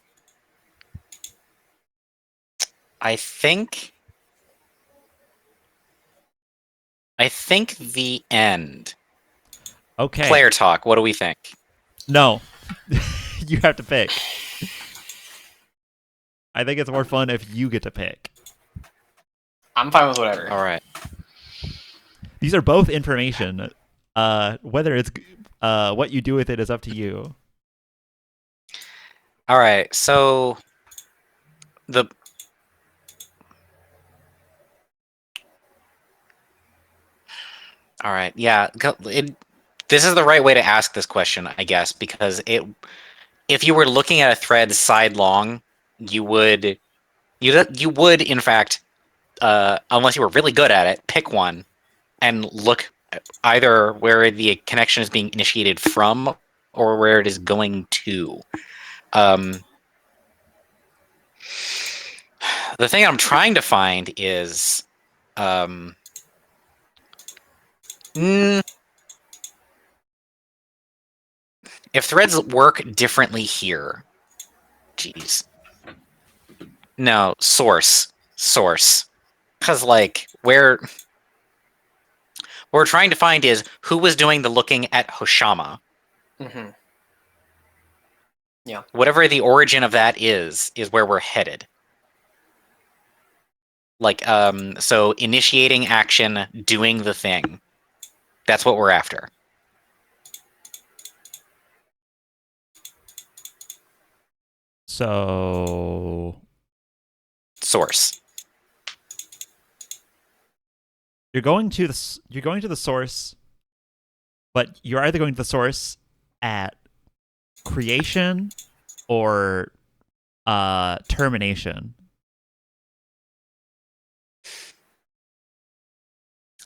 I think the end.
Okay.
Player talk. What do we think?
No, you have to pick. I think it's more fun if you get to pick.
I'm fine with whatever.
All right.
These are both information. Whether it's what you do with it is up to you.
All right. So the All right. Yeah. This is the right way to ask this question, I guess, because if you were looking at a thread sidelong, you would in fact, unless you were really good at it, pick one and look either where the connection is being initiated from or where it is going to. The thing I'm trying to find is, if threads work differently here, geez, no, source, because like where we're trying to find is who was doing the looking at Hoshama.
Mm-hmm. Yeah.
Whatever the origin of that is where we're headed. Like, so initiating action, doing the thing. That's what we're after.
So
Source.
you're going to the source, but you're either going to the source at creation or termination.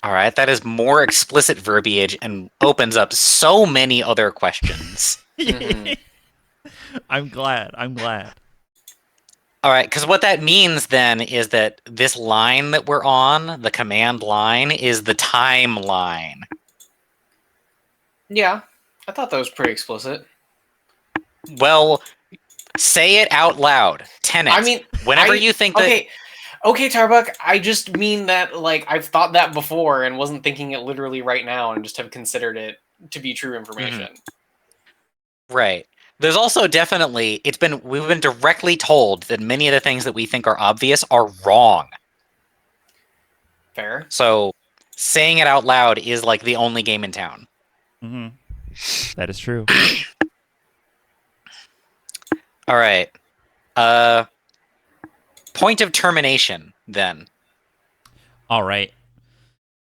All right, that is more explicit verbiage and opens up so many other questions.
Mm-hmm.
I'm glad.
All right, because what that means then is that this line that we're on, the command line, is the timeline.
Yeah. I thought that was pretty explicit.
Well, say it out loud. Tenet.
I mean,
whenever you think that...
Okay, Tarbuck, I just mean that, like, I've thought that before and wasn't thinking it literally right now and just have considered it to be true information.
Right. There's also definitely, we've been directly told that many of the things that we think are obvious are wrong.
Fair.
So saying it out loud is like the only game in town.
Mm-hmm. That is true.
All right. Point of termination, then.
All right.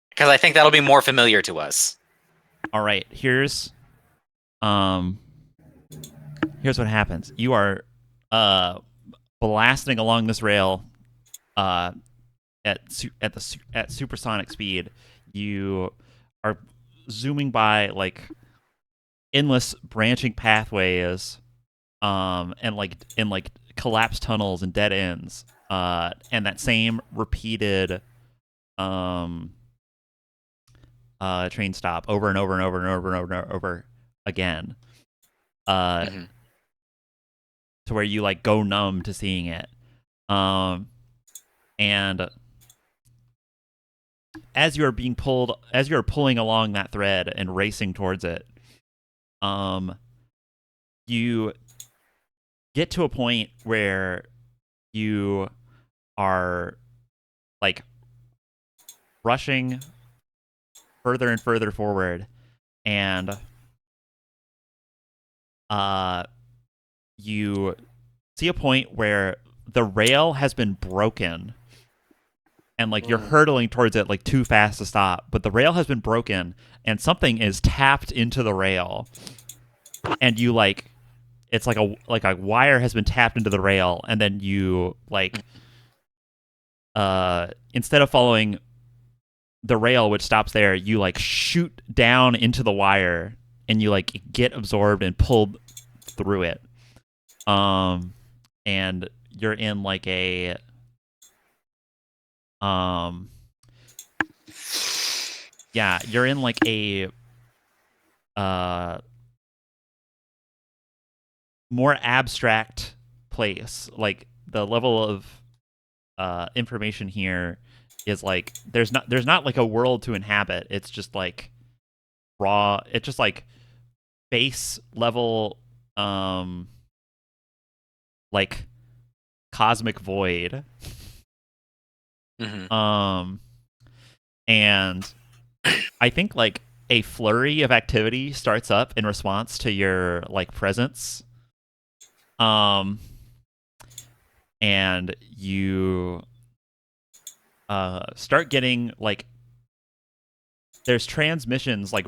Because I think that'll be more familiar to us.
All right. Here's what happens. You are blasting along this rail at supersonic speed. You are zooming by like endless branching pathways and like collapsed tunnels and dead ends and that same repeated train stop over and over and over and over and over and over again to where you like go numb to seeing it and as you're pulling along that thread and racing towards it you get to a point where you are like rushing further and further forward and you see a point where the rail has been broken, and like you're hurtling towards it like too fast to stop, but the rail has been broken and something is tapped into the rail, and you like it's like a wire has been tapped into the rail, and then you like instead of following the rail which stops there, you like shoot down into the wire and you like get absorbed and pulled through it. And you're in like a you're in like a more abstract place. Like the level of information here is like there's not like a world to inhabit. It's just like raw. It's just like base level like cosmic void.
Mm-hmm.
And I think like a flurry of activity starts up in response to your like presence. And you start getting like there's transmissions like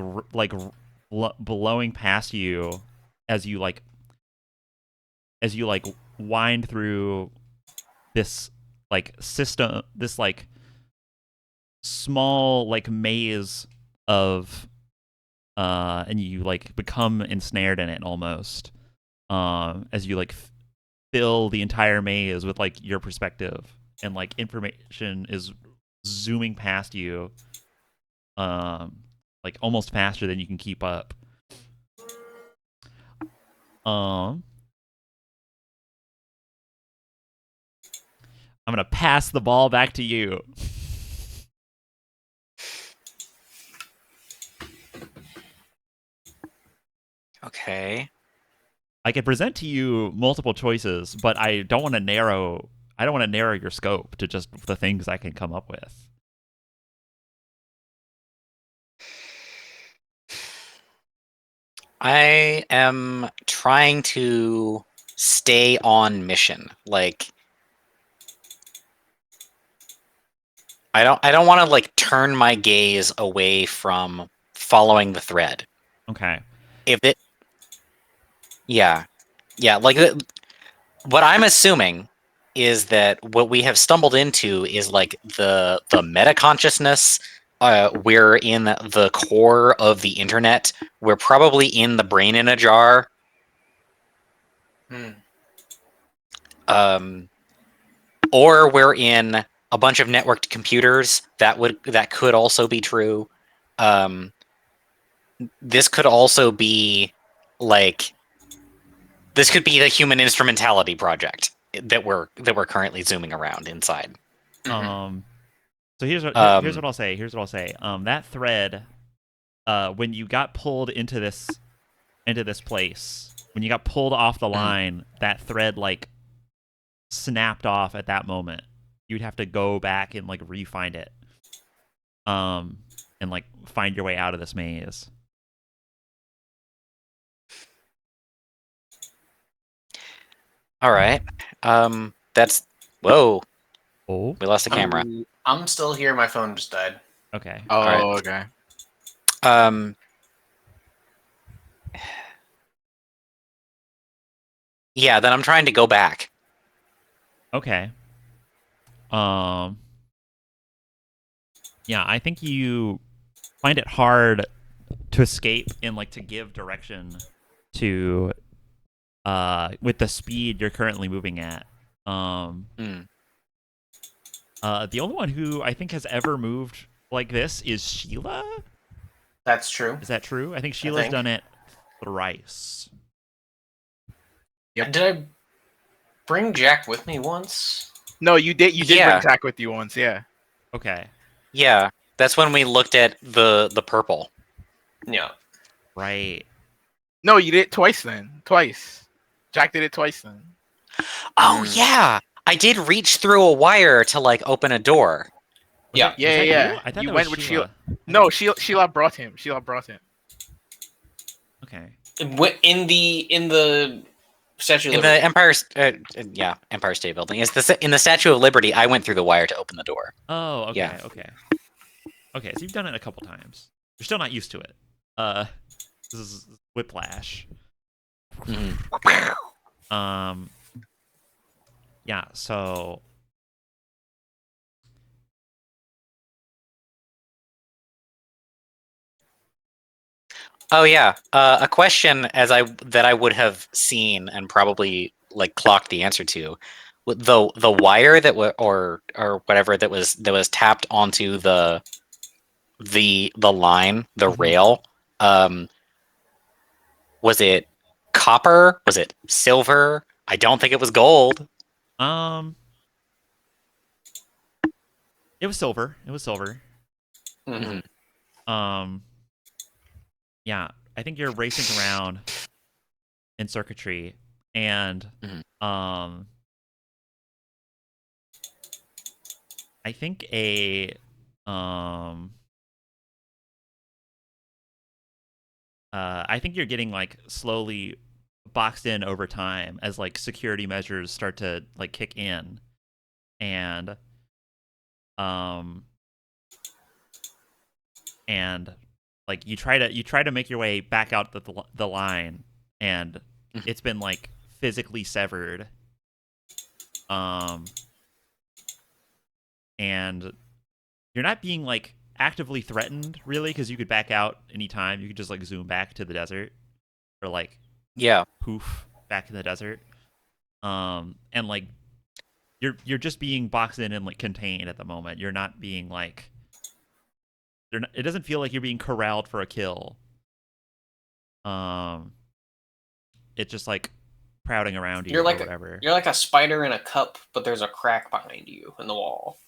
blowing past you as you like wind through this like system, this like small like maze of and you like become ensnared in it almost as you like fill the entire maze with like your perspective, and like information is zooming past you like almost faster than you can keep up. I'm gonna pass the ball back to you.
Okay.
I can present to you multiple choices, but I don't want to narrow your scope to just the things I can come up with.
I am trying to stay on mission. Like I don't want to like turn my gaze away from following the thread.
Okay.
If it Yeah. Yeah, like what I'm assuming is that what we have stumbled into is like the meta consciousness. We're in the core of the internet. We're probably in the brain in a jar. Or we're in a bunch of networked computers. That could also be true. This could also be like this could be the human instrumentality project that we're currently zooming around inside.
So here's what I'll say. That thread, when you got pulled into this place, when you got pulled off the line, that thread like snapped off at that moment. You'd have to go back and like re-find it, and like find your way out of this maze.
All right. That's whoa.
Oh,
We lost the camera.
I'm still here. My phone just died.
okay.
Oh,
right.
okay.
Yeah, then I'm trying to go back.
Okay. Yeah, I think you find it hard to escape and like to give direction to with the speed you're currently moving at. The only one who I think has ever moved like this is Sheila.
That's true.
Is that true? I think Sheila's done it thrice.
Yep.
Did I bring Jack with me once?
No, you did. You did
Yeah.
bring Jack with you once. Yeah.
Okay.
Yeah, that's when we looked at the purple.
Yeah.
Right.
No, you did it twice then. Twice. Jack did it twice then.
Oh yeah, I did reach through a wire to like open a door.
Yeah.
Was
Yeah,
that
yeah.
you? I thought
You
that
went
was
with
Sheila.
No, Sheila brought him. Sheila brought him.
Okay.
In the Statue of
In
Liberty.
the Empire State Building. In the Statue of Liberty, I went through the wire to open the door.
Oh, okay,
Yeah.
okay. So you've done it a couple times. You're still not used to it. This is whiplash.
Mhm.
Yeah. So.
Oh yeah, a question that I would have seen and probably like clocked the answer to, the wire that or whatever that was tapped onto the line, the
Mhm.
rail. Was it copper? Was it silver? I don't think it was gold.
It was silver. It was silver.
Mhm.
Yeah. I think you're racing around in circuitry, and I think I think you're getting like slowly boxed in over time as like security measures start to like kick in, and um and like you try to make your way back out the line, and it's been like physically severed, and you're not being like actively threatened really, because you could back out anytime. You could just like zoom back to the desert, or like
Yeah.
poof back in the desert, and like you're just being boxed in and like contained at the moment. You're not being like it doesn't feel like you're being corralled for a kill. It's just like crowding around you
You're
or
like
whatever.
you're like a spider in a cup, but there's a crack behind you in the wall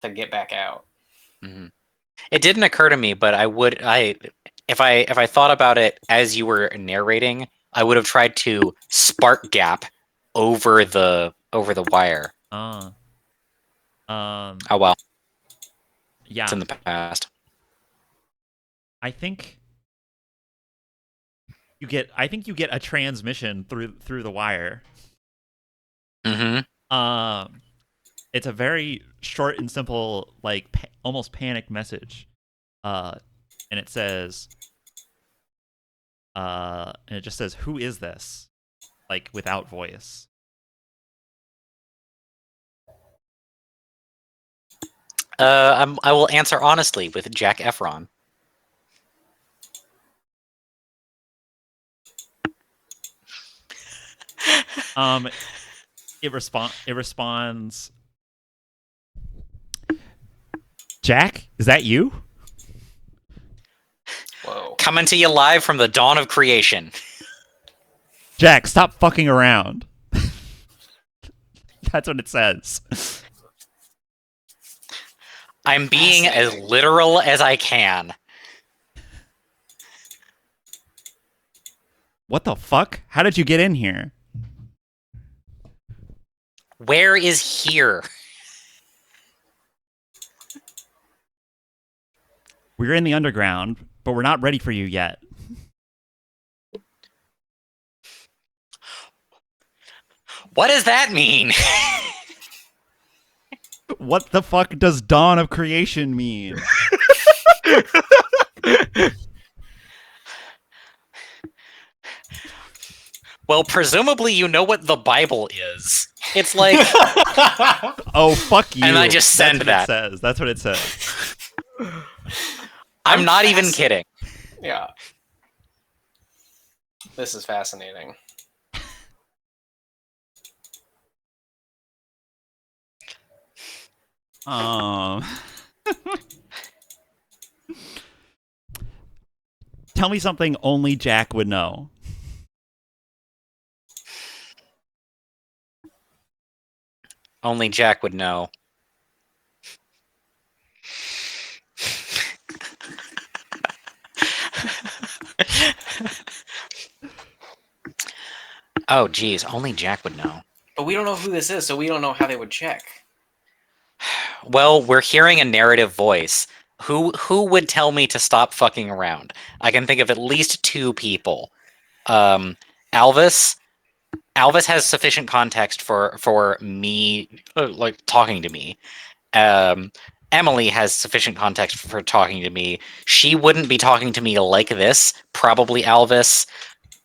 to get back out.
Mm-hmm. It didn't occur to me, but if I thought about it as you were narrating, I would have tried to spark gap over the wire.
Oh
well,
yeah.
it's in the past.
I think you get a transmission through the wire.
Mm-hmm.
It's a very short and simple, like almost panic message, and it says, and it just says, "Who is this?" Like without voice.
I will answer honestly with Jack Efron.
It responds, "Jack, is that you?"
Whoa.
Coming to you live from the dawn of creation.
Jack, stop fucking around. That's what it says.
I'm being as literal as I can.
What the fuck? How did you get in here?
Where is here?
We're in the underground, but we're not ready for you yet.
What does that mean?
What the fuck does dawn of creation mean?
Well, presumably you know what the Bible is. It's like...
Oh, fuck you.
And I just send
That's what
that.
It says. That's what it says.
I'm not even kidding.
Yeah. This is fascinating.
Tell me something only Jack would know.
Only Jack would know. Oh, geez. Only Jack would know.
But we don't know who this is, so we don't know how they would check.
Well, we're hearing a narrative voice. Who would tell me to stop fucking around? I can think of at least 2 people. Alvis. Alvis has sufficient context for me, like talking to me. Emily has sufficient context for talking to me. She wouldn't be talking to me like this. Probably Alvis.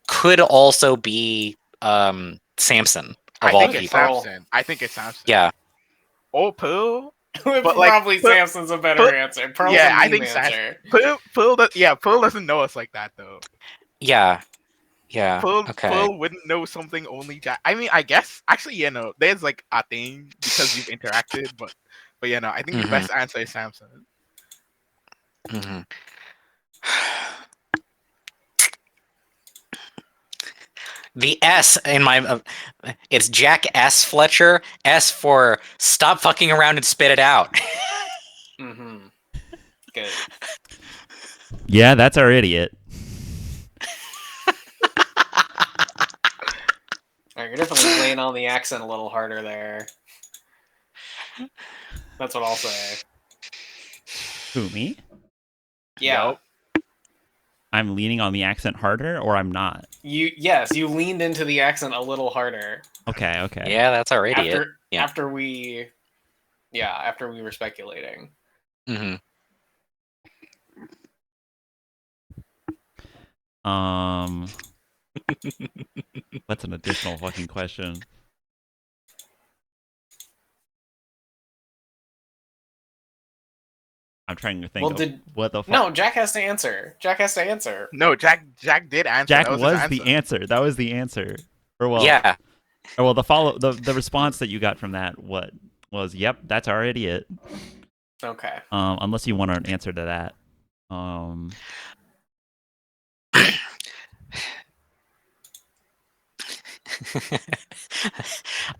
Could also be Samson of all people.
I think it's Samson.
Yeah.
Or Pearl. But like,
Probably
Pearl-
Samson's a better
Pearl-
answer. Pearl's
yeah,
a
I
meme
think
answer.
Pearl doesn't know us like that though.
Yeah. Yeah. Okay.
Pearl wouldn't know something only Jack. I mean, I guess actually, there's like a thing because you've interacted, but I think the best answer is Samson.
Mm-hmm. The S in my it's Jack S. Fletcher. S for stop fucking around and spit it out.
Mm-hmm. Good.
Yeah, that's our idiot.
You're definitely laying on the accent a little harder there. That's what I'll say.
Who, me?
Yeah.
Nope.
I'm leaning on the accent harder, or I'm not?
Yes, you leaned into the accent a little harder.
Okay.
Yeah, that's our idiot.
After we were speculating.
Mm-hmm.
What's an additional fucking question? I'm trying to think. What the fuck?
No, Jack has to answer.
No, Jack did answer.
Jack
that
was the answer. That was the answer. Or well,
yeah.
Or well, the response that you got from that was, "Yep, that's our idiot."
Okay.
Unless you want an answer to that.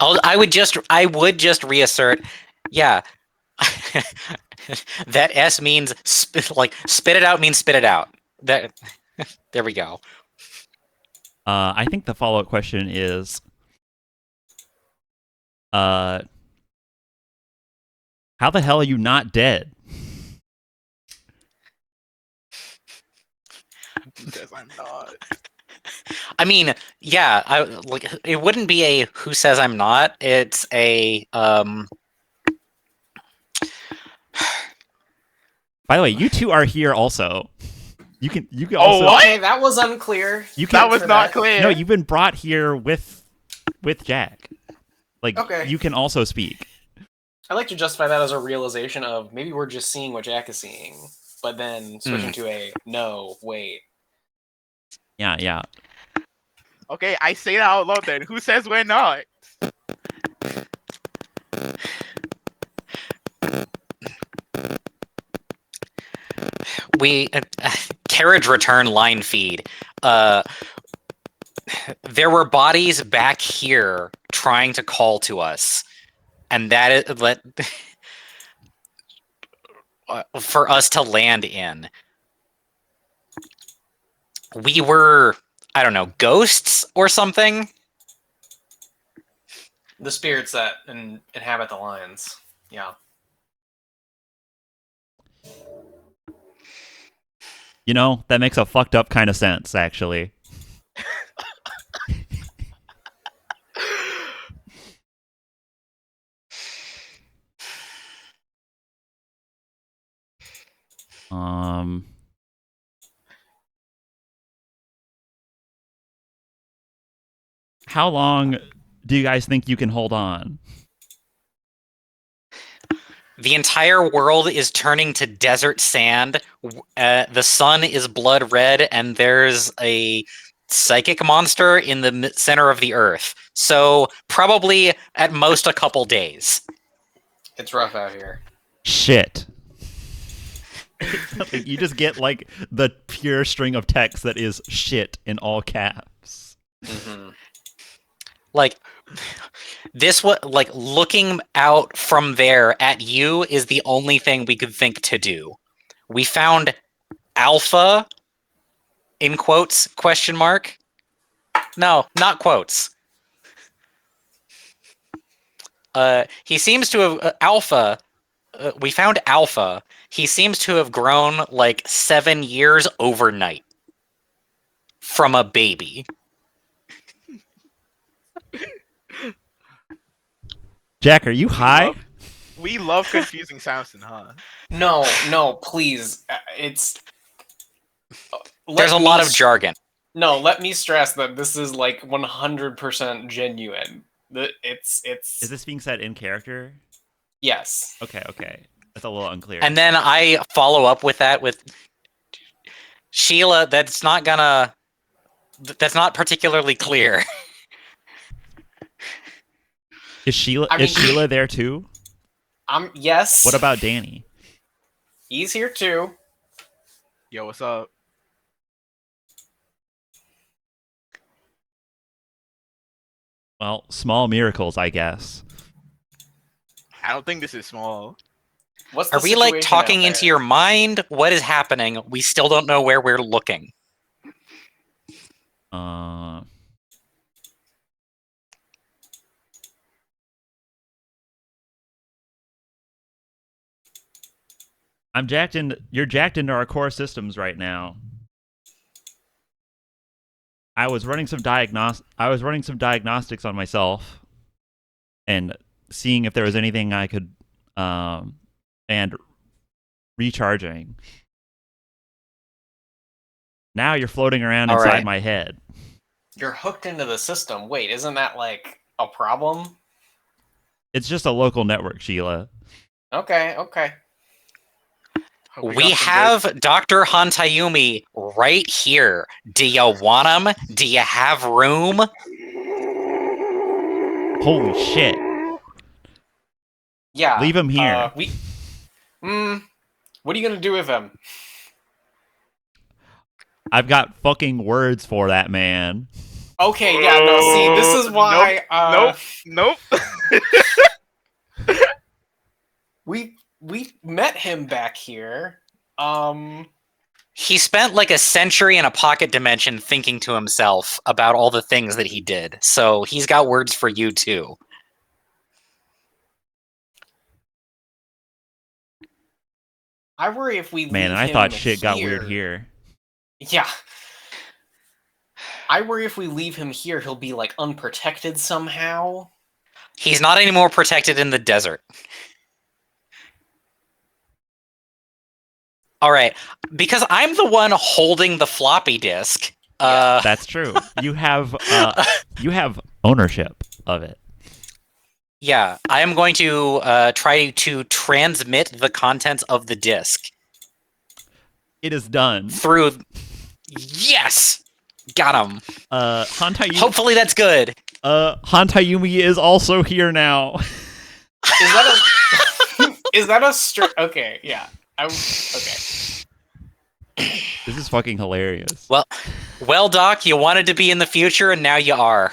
I would just reassert, yeah. That S means spit it out means spit it out. That there we go.
I think the follow-up question is, how the hell are you not dead?
Because I'm not.
I mean, yeah, it wouldn't be a who says I'm not. It's a
By the way, you two are here also. You can
Oh,
also.
what?
Okay, that was unclear.
That was not clear.
No, you've been brought here with Jack. Like,
Okay.
you can also speak.
I like to justify that as a realization of maybe we're just seeing what Jack is seeing, but then switching to a no, wait.
Yeah.
Okay, I say that out loud then. Who says we're not?
we carriage return line feed. There were bodies back here trying to call to us, and that is for us to land in. We were, I don't know, ghosts or something.
The spirits that inhabit the lines. Yeah.
You know, that makes a fucked up kind of sense, actually. How long do you guys think you can hold on?
The entire world is turning to desert sand. The sun is blood red, and there's a psychic monster in the center of the earth. So probably at most a couple days.
It's rough out here.
Shit. You just get like the pure string of text that is shit in all caps.
Mm-hmm.
Like this, what like looking out from there at you is the only thing we could think to do. We found Alpha in quotes question mark. No, not quotes. He seems to have Alpha Alpha. He seems to have grown like 7 years overnight from a baby.
Jack, are you high?
We love confusing Samson, huh?
No, please. It's.
There's a lot of jargon.
No, let me stress that this is like 100% genuine. It's.
Is this being said in character?
Yes.
Okay. That's a little unclear.
And then I follow up with that with Sheila. That's not particularly clear.
Is Sheila there too?
Yes.
What about Danny?
He's here too.
Yo, what's up?
Well, small miracles, I guess.
I don't think this is small.
What's the
Are we like
situation
talking
out
into
there?
your mind? What is happening? We still don't know where we're looking.
You're jacked into our core systems right now. I was running some diagnostics on myself and seeing if there was anything I could and recharging. Now you're floating around
All
inside
right.
my head.
You're hooked into the system. Wait, isn't that like a problem?
It's just a local network, Sheila.
Okay.
Hope
We
got some
have Dr. Hantayumi right here. Do you want him? Do you have room?
Holy shit.
Yeah.
Leave him here.
What are you gonna do with him?
I've got fucking words for that man.
Okay, yeah, no, see, this is why
Nope.
we met him back here.
He spent like a century in a pocket dimension thinking to himself about all the things that he did. So he's got words for you too.
I worry if we
Man,
leave
and I
him
thought shit got
here-
weird here.
Yeah. I worry if we leave him here, he'll be like unprotected somehow.
He's not any more protected in the desert. All right, because I'm the one holding the floppy disk.
That's true. You have ownership of it.
Yeah, I am going to try to transmit the contents of the disk.
It is done.
Through. Yes! Got him.
Hantayumi.
Hopefully that's good.
Hantayumi is also here now.
Is that a okay, yeah. Okay.
This is fucking hilarious.
Well, Doc, you wanted to be in the future, and now you are.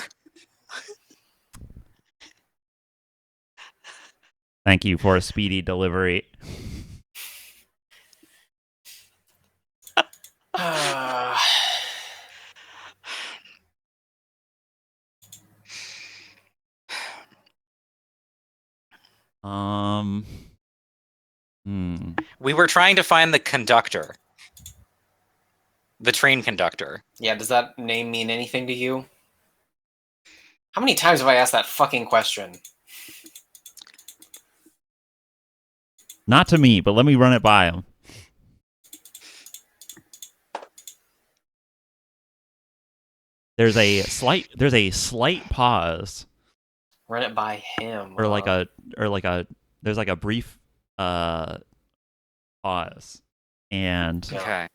Thank you for a speedy delivery.
We were trying to find the conductor. The train conductor.
Yeah, does that name mean anything to you? How many times have I asked that fucking question?
Not to me, but let me run it by him. There's a slight pause.
Run it by him.
There's like a brief pause. And
Okay.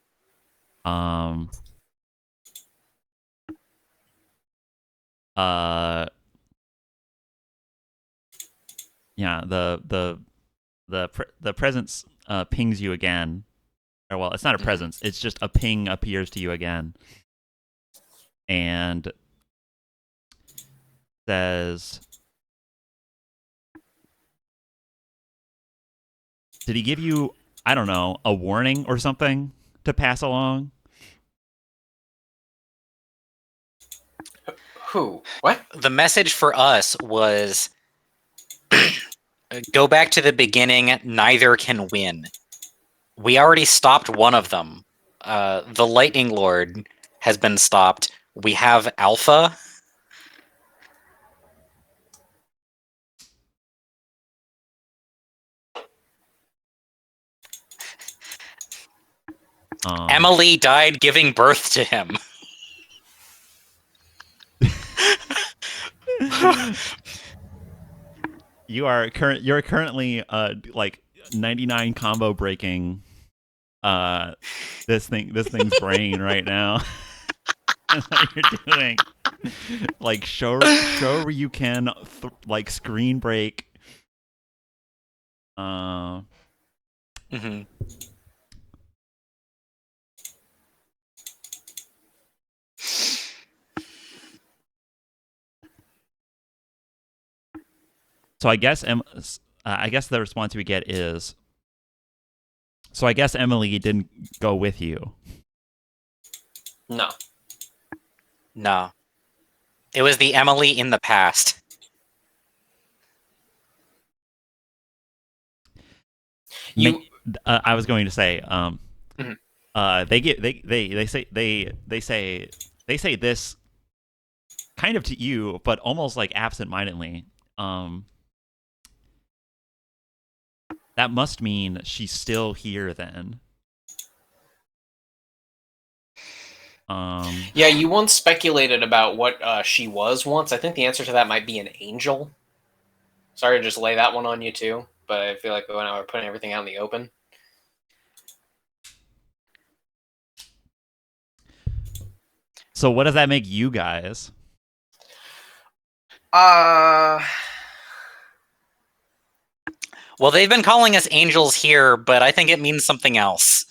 Yeah, the presence pings you again. Or well, it's not a presence, it's just a ping appears to you again. And says, did he give you, I don't know, a warning or something to pass along?
Who? What?
The message for us was Go back to the beginning. Neither can win. We already stopped one of them. The Lightning Lord has been stopped. We have Alpha. Emily died giving birth to him.
You're currently like 99 combo breaking this thing's brain right now. That's what you're doing. Like show you can like screen break.
Mm-hmm.
So I guess the response we get is, so I guess Emily didn't go with you.
No.
No. It was the Emily in the past.
I was going to say,
Mhm.
they say this kind of to you, but almost like absent-mindedly. That must mean she's still here then.
Yeah, you once speculated about what she was once. I think the answer to that might be an angel. Sorry to just lay that one on you too, but I feel like when we're putting everything out in the open.
So what does that make you guys?
Well, they've been calling us angels here, but I think it means something else.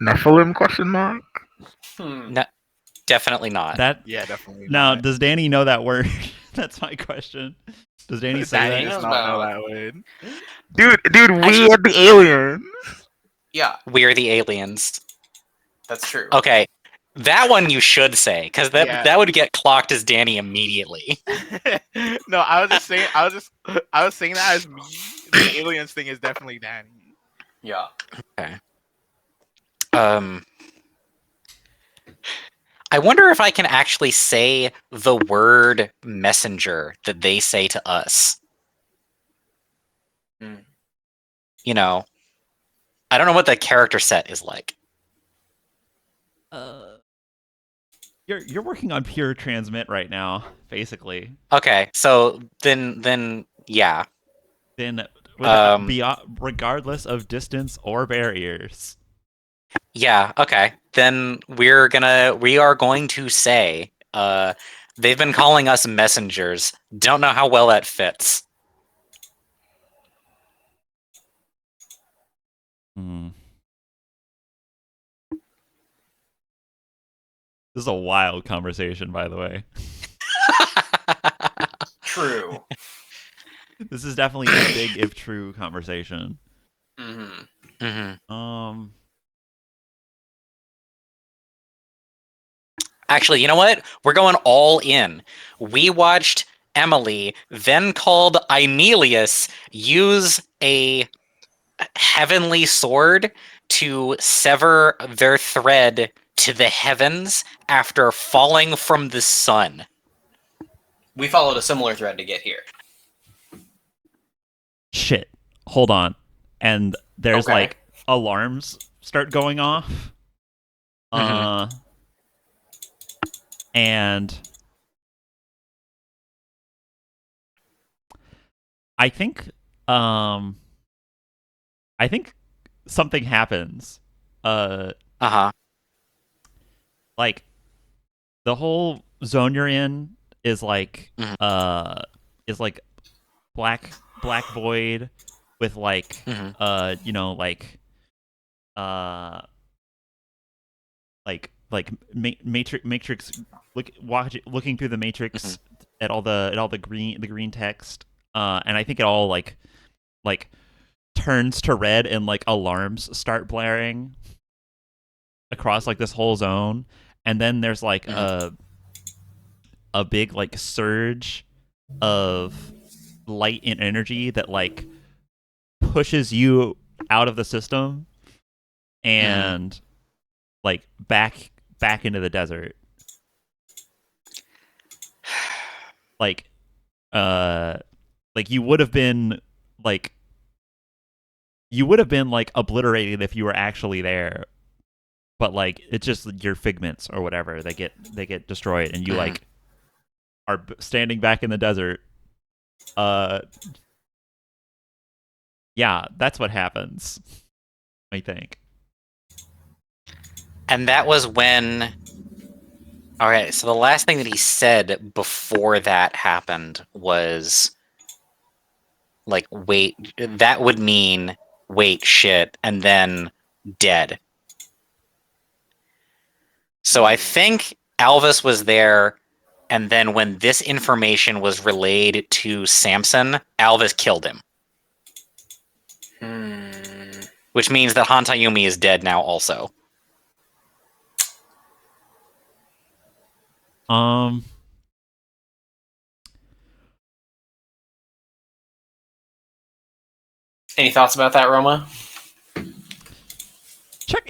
Nephilim question mark?
No, definitely not.
That
Yeah, definitely.
now,
not.
does Danny know that word? That's my question. Does Danny say
Danny
that?
does
knows
not know
about-
that word. Dude, we
Actually-
are the aliens.
Yeah,
We're the aliens.
that's true.
Okay, that one you should say, because
Yeah.
that would get clocked as Danny immediately.
No, I was saying that as me. The aliens thing is definitely Danny.
Yeah.
I wonder if I can actually say the word messenger that they say to us.
Hmm.
You know, I don't know what the character set is like.
You're working on pure transmit right now, basically.
Okay, so then yeah.
Then
Um,
regardless of distance or barriers.
Yeah, okay. Then we are going to say they've been calling us messengers. Don't know how well that fits.
Hmm. This is a wild conversation, by the way.
True.
This is definitely a big if true conversation.
Mm-hmm.
Mm-hmm. Actually, you know what? We're going all in. We watched Emily, then called Aemilius, use a heavenly sword to sever their thread to the heavens after falling from the sun.
We followed a similar thread to get here.
Shit. Hold on. And there's
Okay.
like alarms start going off. And I think something happens.
Uh-huh.
Like the whole zone you're in is like
Mhm.
is like black void with like
Mhm.
you know like matrix looking through the matrix at all the green text, and I think it all like turns to red and like alarms start blaring across like this whole zone, and then there's like a big like surge of light and energy that like pushes you out of the system and like back into the desert. Like like you would have been like obliterated if you were actually there, but like it's just your figments or whatever they get destroyed, and you like are standing back in the desert. Yeah, that's what happens, I think.
And that was when. All right, so the last thing that he said before that happened was like, wait, that would mean wait, shit, and then dead. So I think Alvis was there, and then when this information was relayed to Samson, Alvis killed him. Which means that Hantayumi is dead now also.
Any thoughts about that, Roma?
Check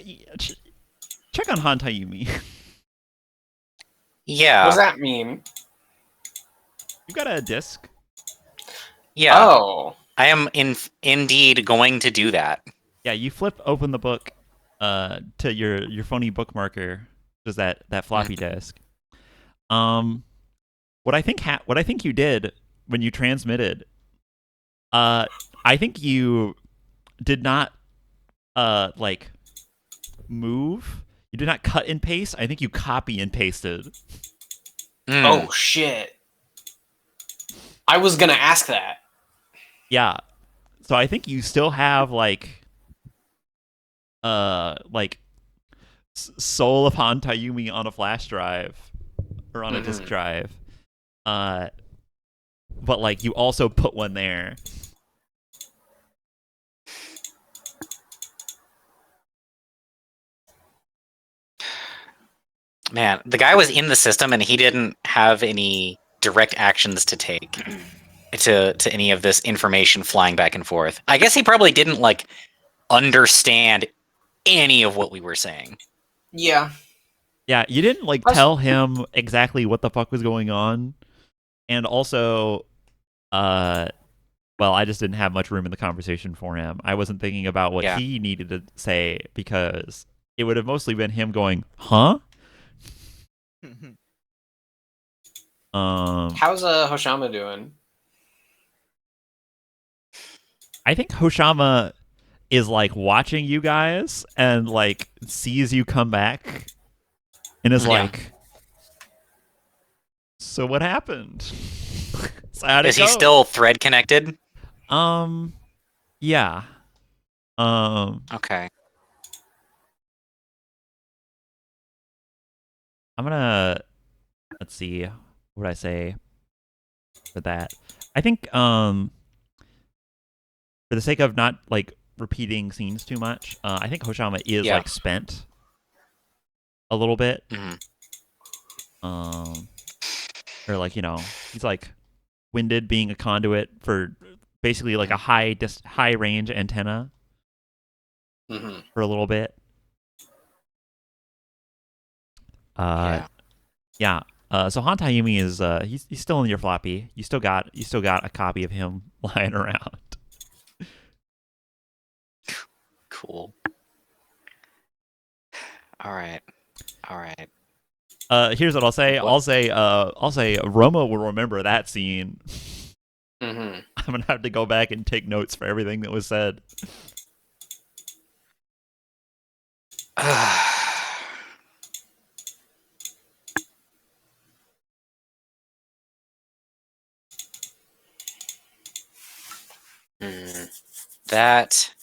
on Hantayumi.
Yeah.
What does that mean?
You got a disc?
Yeah.
Oh.
I am indeed going to do that.
Yeah, you flip open the book to your phony bookmarker, just that floppy disk. What I think you did when you transmitted, I think you did not like move. You did not cut and paste. I think you copy and pasted.
Oh shit. I was gonna ask that.
Yeah. So I think you still have like Soul of Hantayumi on a flash drive or on a disk drive. But like you also put one there.
Man, the guy was in the system and he didn't have any direct actions to take to any of this information flying back and forth. I guess he probably didn't like understand any of what we were saying.
Yeah.
Yeah, you didn't like tell him exactly what the fuck was going on. And also well, I just didn't have much room in the conversation for him. I wasn't thinking about what he needed to say because it would have mostly been him going, "Huh?"
How's Hoshama doing?
I think Hoshama is like watching you guys and like sees you come back and is like, "So what happened?" So how'd it
Is
go?
he still thread connected?
Yeah.
Okay.
I'm gonna let's see. What would I say for that? I think for the sake of not like repeating scenes too much, I think Hoshama is like spent a little bit. Or like, you know, he's like winded being a conduit for basically like a high range antenna for a little bit. Yeah. So Hantayumi is he's still in your floppy. You still got a copy of him lying around.
Cool. All right.
Here's what I'll say. I'll say Roma will remember that scene. I'm gonna have to go back and take notes for everything that was said.
That.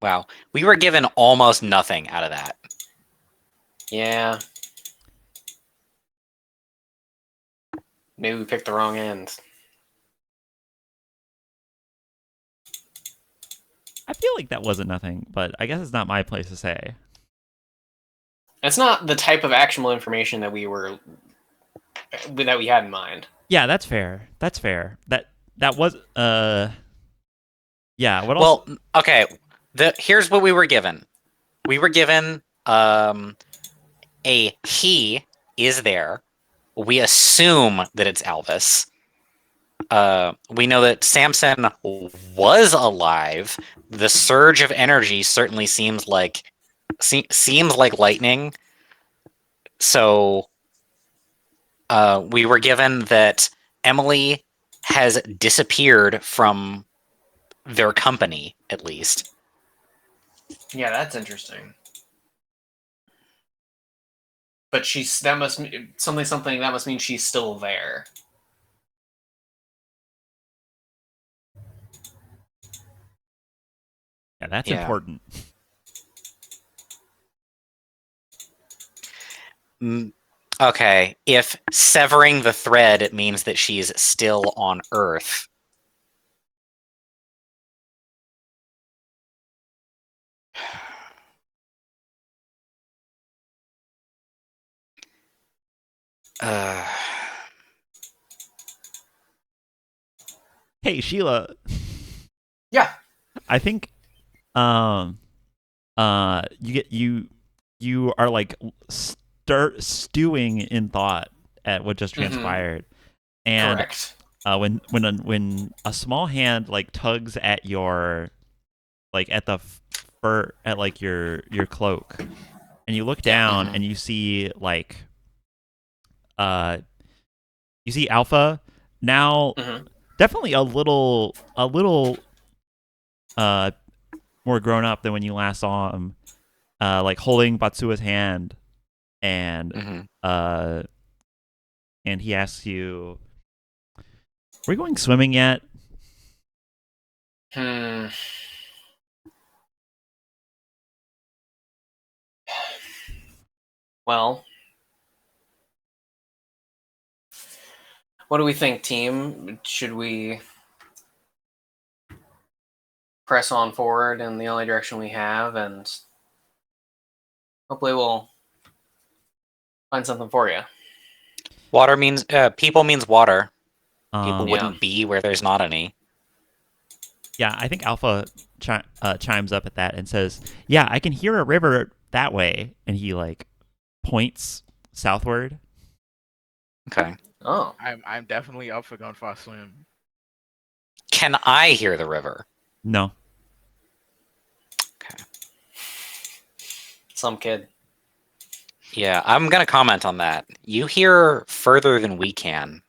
Wow. We were given almost nothing out of that.
Yeah. Maybe we picked the wrong ends.
I feel like that wasn't nothing, but I guess it's not my place to say.
It's not the type of actionable information that we had in mind.
Yeah, that's fair. That's fair. That was yeah. What else?
Well, okay. Here's what we were given. We were given a he is there. We assume that it's Alvis. We know that Samson was alive. The surge of energy certainly seems like lightning. So we were given that Emily has disappeared from their company, at least.
Yeah, that's interesting. But that must something that must mean she's still there.
Yeah, that's
Yeah.
important.
Okay, if severing the thread it means that she's still on Earth. Uh,
Hey, Sheila.
Yeah.
I think you are like stewing in thought at what just transpired. And
Correct.
when a small hand like tugs at your like at the fur at like your cloak, and you look down and you see like you see Alpha now, definitely a little more grown up than when you last saw him, like holding Batsua's hand, and and he asks you, "Are we going swimming yet?"
Well, what do we think, team? Should we press on forward in the only direction we have, and hopefully we'll find something for you?
water means people means water. People
Yeah.
wouldn't be where there's not any.
Yeah, I think Alpha chimes up at that and says, "Yeah, I can hear a river that way," and he like points southward.
Okay.
Oh,
I'm definitely up for going for a swim.
Can I hear the river?
No.
Okay.
some kid.
Yeah, I'm gonna comment on that. You hear further than we can.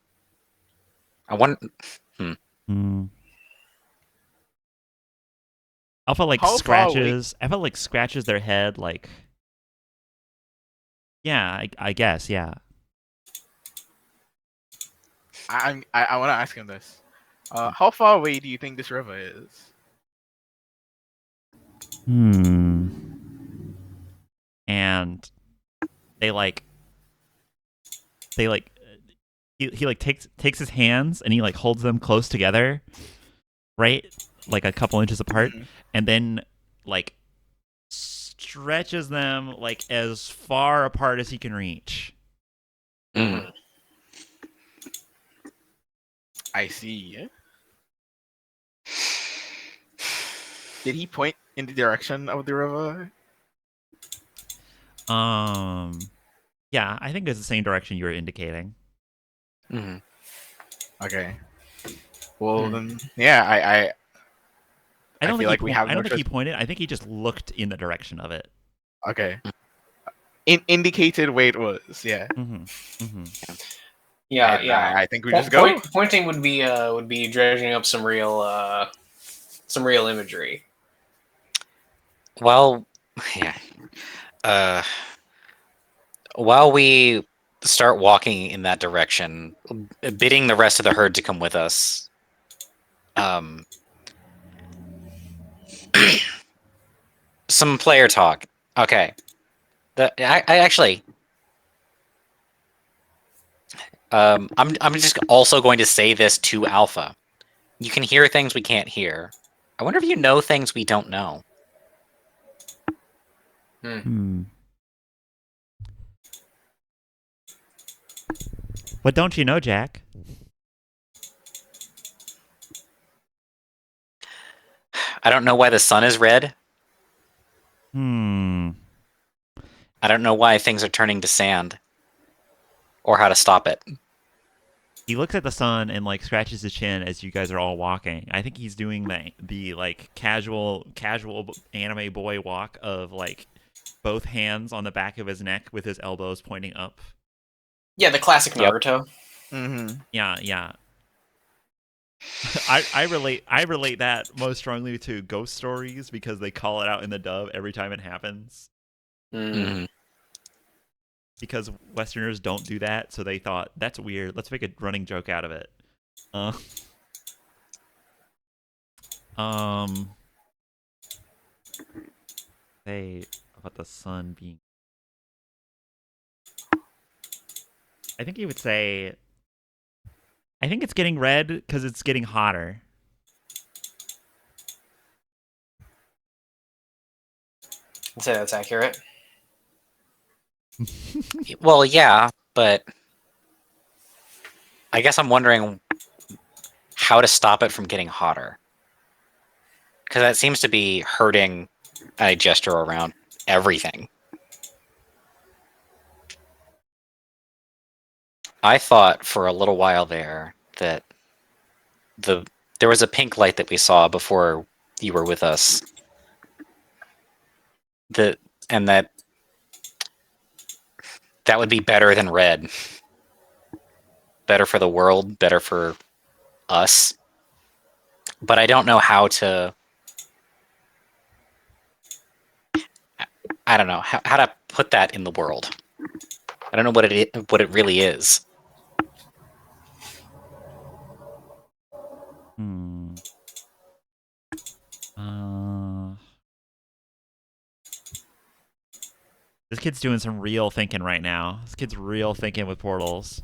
I want.
Hmm. Alpha like
How far away?
scratches their head like. Yeah, I guess. Yeah.
I want to ask him this. How far away do you think this river is?
And they like he like takes his hands and he like holds them close together, right, like a couple inches apart, and then like stretches them like as far apart as he can reach.
I see. Did he point in the direction of the river?
Yeah, I think it's the same direction you were indicating.
Okay. Well then, yeah,
I don't
feel
think
like we have
I
no
don't think he
choice.
pointed. I think he just looked in the direction of it.
Okay. Indicated where it was. Yeah.
Yeah.
I think we just go.
Pointing would be dredging up some real imagery.
Well, yeah. While we start walking in that direction, bidding the rest of the herd to come with us. Some player talk. Okay. I actually. I'm just also going to say this to Alpha. You can hear things we can't hear. I wonder if you know things we don't know.
What don't you know, Jack?
I don't know why the sun is red.
Hmm.
I don't know why things are turning to sand. Or how to stop it.
He looks at the sun and like scratches his chin as you guys are all walking. I think he's doing the like casual anime boy walk of like both hands on the back of his neck with his elbows pointing up.
Yeah, the classic
Yep.
Naruto.
Mm-hmm.
Yeah. I relate that most strongly to ghost stories because they call it out in the dub every time it happens.
Mhm.
Because Westerners don't do that, so they thought that's weird. Let's make a running joke out of it. Say about the sun being. I think he would say. I think it's getting red because it's getting hotter.
I'd say that's accurate.
Well, yeah, but I guess I'm wondering how to stop it from getting hotter. Because that seems to be hurting a gesture around everything. I thought for a little while there that there was a pink light that we saw before you were with us. And that would be better than red. Better for the world, better for us. But I don't know how to. I don't know how to put that in the world. I don't know what it really is.
This kid's doing some real thinking right now. This kid's real thinking with portals.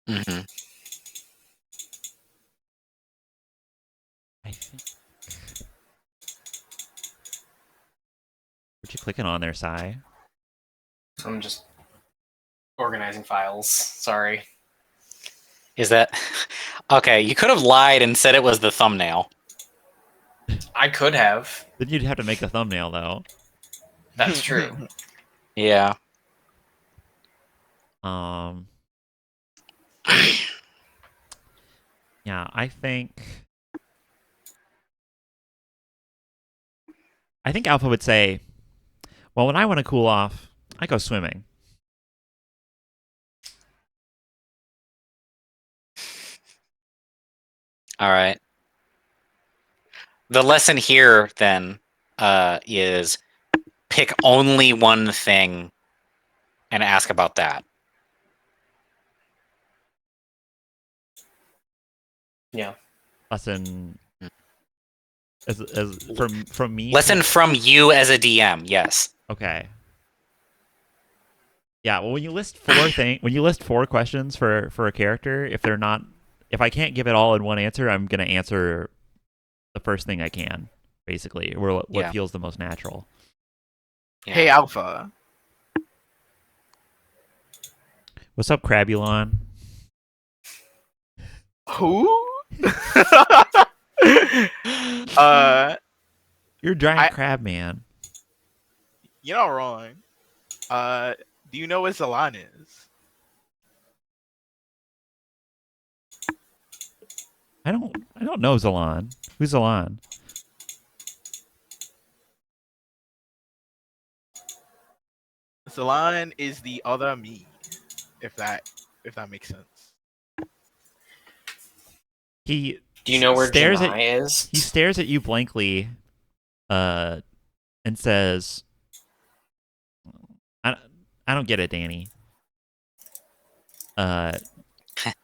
Mm-hmm.
I think. What you clicking on there, Sai?
I'm just organizing files. Sorry.
Is that okay? You could have lied and said it was the thumbnail.
I could have.
Then you'd have to make a thumbnail, though.
That's true.
Yeah.
Yeah, I think Alpha would say, well, when I want to cool off, I go swimming.
All right. The lesson here then is pick only one thing and ask about that.
Yeah.
Lesson as from me.
Lesson from you as a DM. Yes.
Okay. Yeah. Well, when you list four questions for a character, if I can't give it all in one answer, I'm gonna answer the first thing I can, basically, or what feels the most natural.
Yeah.
Hey, Alpha.
What's up, Crabulon?
Who?
You're a giant crab man.
You're not wrong. Do you know what Zalan is?
I don't know Zalan. Who's Zalan?
Zalan is the other me, if that makes sense.
He
Do you know where
stares
Janai is?
He stares at you blankly, and says, "I don't get it, Danny.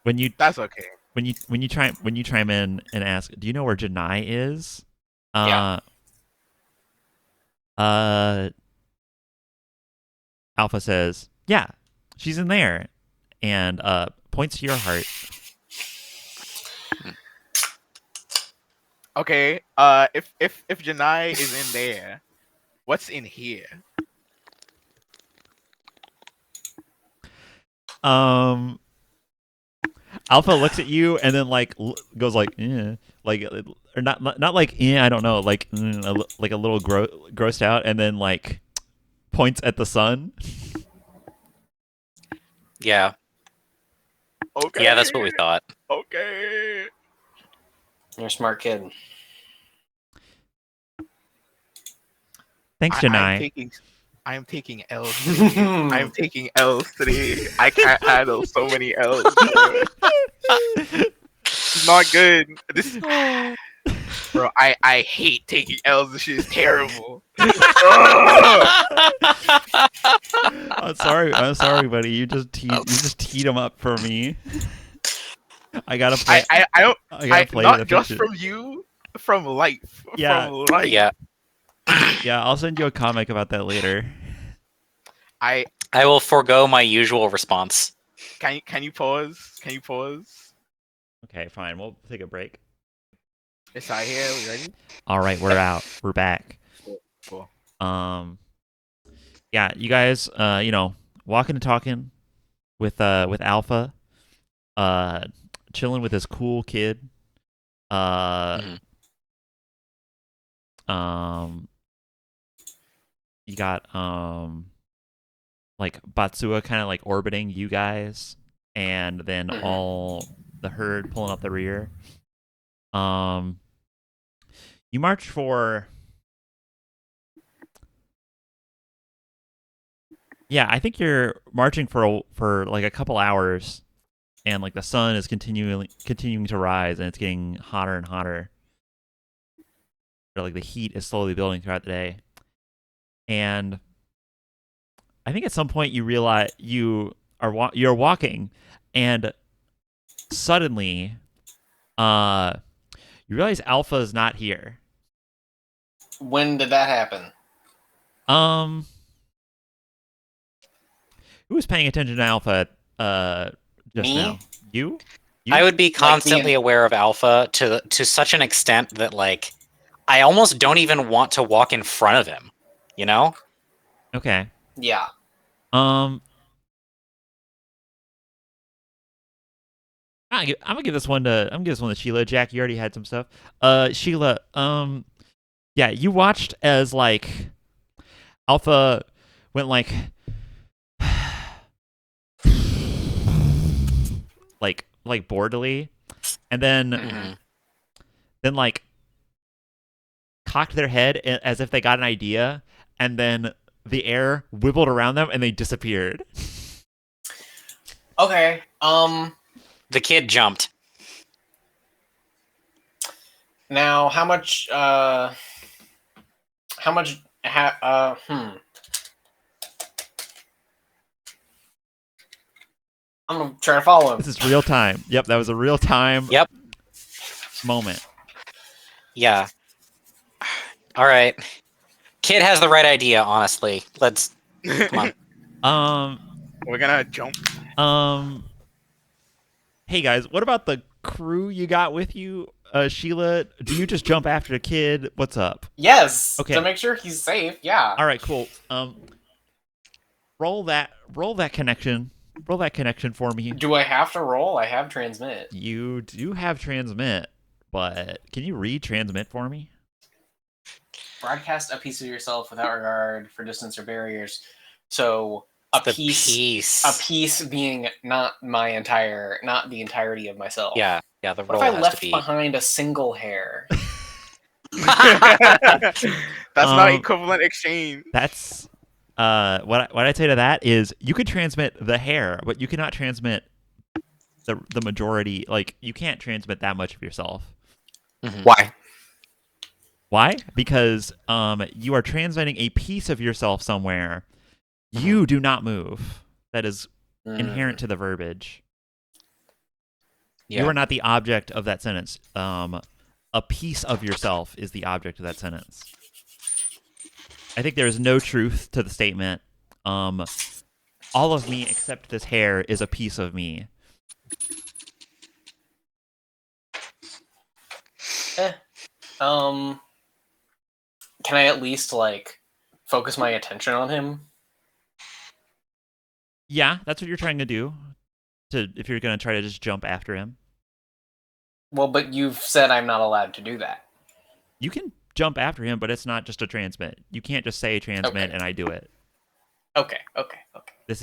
When you
That's okay.
when you chime in and ask, do you know where Janai is?
Yeah.
Alpha says, yeah, she's in there, and points to your heart.
Okay. If Janai is in there, what's in here?
Alpha looks at you and then like goes like, like or not like I don't know, like like a little grossed out, and then like points at the sun.
Yeah.
Okay.
Yeah, that's what we thought.
Okay.
You're a smart kid.
Thanks,
I'm
Janai.
taking L's today. I'm taking L's today. I can't handle so many L's. Bro. It's not good. This, bro. I hate taking L's. This shit is terrible.
I'm sorry, buddy. You just teed him up for me. I gotta play.
I don't.
I gotta play
not
the
just
picture.
from you, from life.
Yeah.
From life.
Yeah.
Yeah, I'll send you a comic about that later.
I
will forego my usual response.
can you pause? Can you pause?
Okay, fine. We'll take a break.
It's out here. We ready?
All right, we're out. We're back.
Cool.
Yeah, you guys, walking and talking with Alpha, chilling with this cool kid. You got like Batsua kind of like orbiting you guys, and then all the herd pulling up the rear. You march for, yeah, I think you're marching for like a couple hours, and like the sun is continuing to rise, and it's getting hotter and hotter. Or like the heat is slowly building throughout the day, and I think at some point you realize you're walking, and suddenly, you realize Alpha is not here.
When did that happen?
Who was paying attention to Alpha just
Me?
now? You?
I would be constantly aware of Alpha to such an extent that like I almost don't even want to walk in front of him. You know?
Okay.
Yeah.
I'm gonna give this one to Sheila. Jack, you already had some stuff. Sheila, yeah, you watched as like Alpha went like like boredly, and then like cocked their head as if they got an idea, and then the air wibbled around them and they disappeared.
Okay.
The kid jumped.
Now, how much? I'm gonna try to follow him.
This is real time. Yep, that was a real time.
Yep.
Moment.
Yeah. All right. Kid has the right idea, honestly. Let's come on.
We're gonna jump.
Hey guys, what about the crew you got with you? Sheila, do you just jump after the kid? What's up?
Yes.
Okay.
To make sure he's safe. Yeah.
All right, cool. Roll that connection. Roll that connection for me.
Do I have to roll? I have transmit.
You do have transmit, but can you retransmit for me?
Broadcast a piece of yourself without regard for distance or barriers. So a piece being not the entirety of myself.
Yeah. The
What
roll
if I
has
left
to be.
behind a single hair?
That's not equivalent exchange.
That's what I'd say to that is you could transmit the hair, but you cannot transmit the majority. Like you can't transmit that much of yourself.
Why?
Why? Because you are transmitting a piece of yourself somewhere. You do not move. That is inherent to the verbiage.
Yeah.
You are not the object of that sentence. A piece of yourself is the object of that sentence. I think there is no truth to the statement. All of me except this hair is a piece of me.
Can I at least like focus my attention on him?
Yeah, that's what you're trying to do. If you're gonna try to just jump after him.
Well, but you've said I'm not allowed to do that.
You can jump after him, but it's not just a transmit. You can't just say transmit
Okay.
and I do it.
Okay. Okay.
This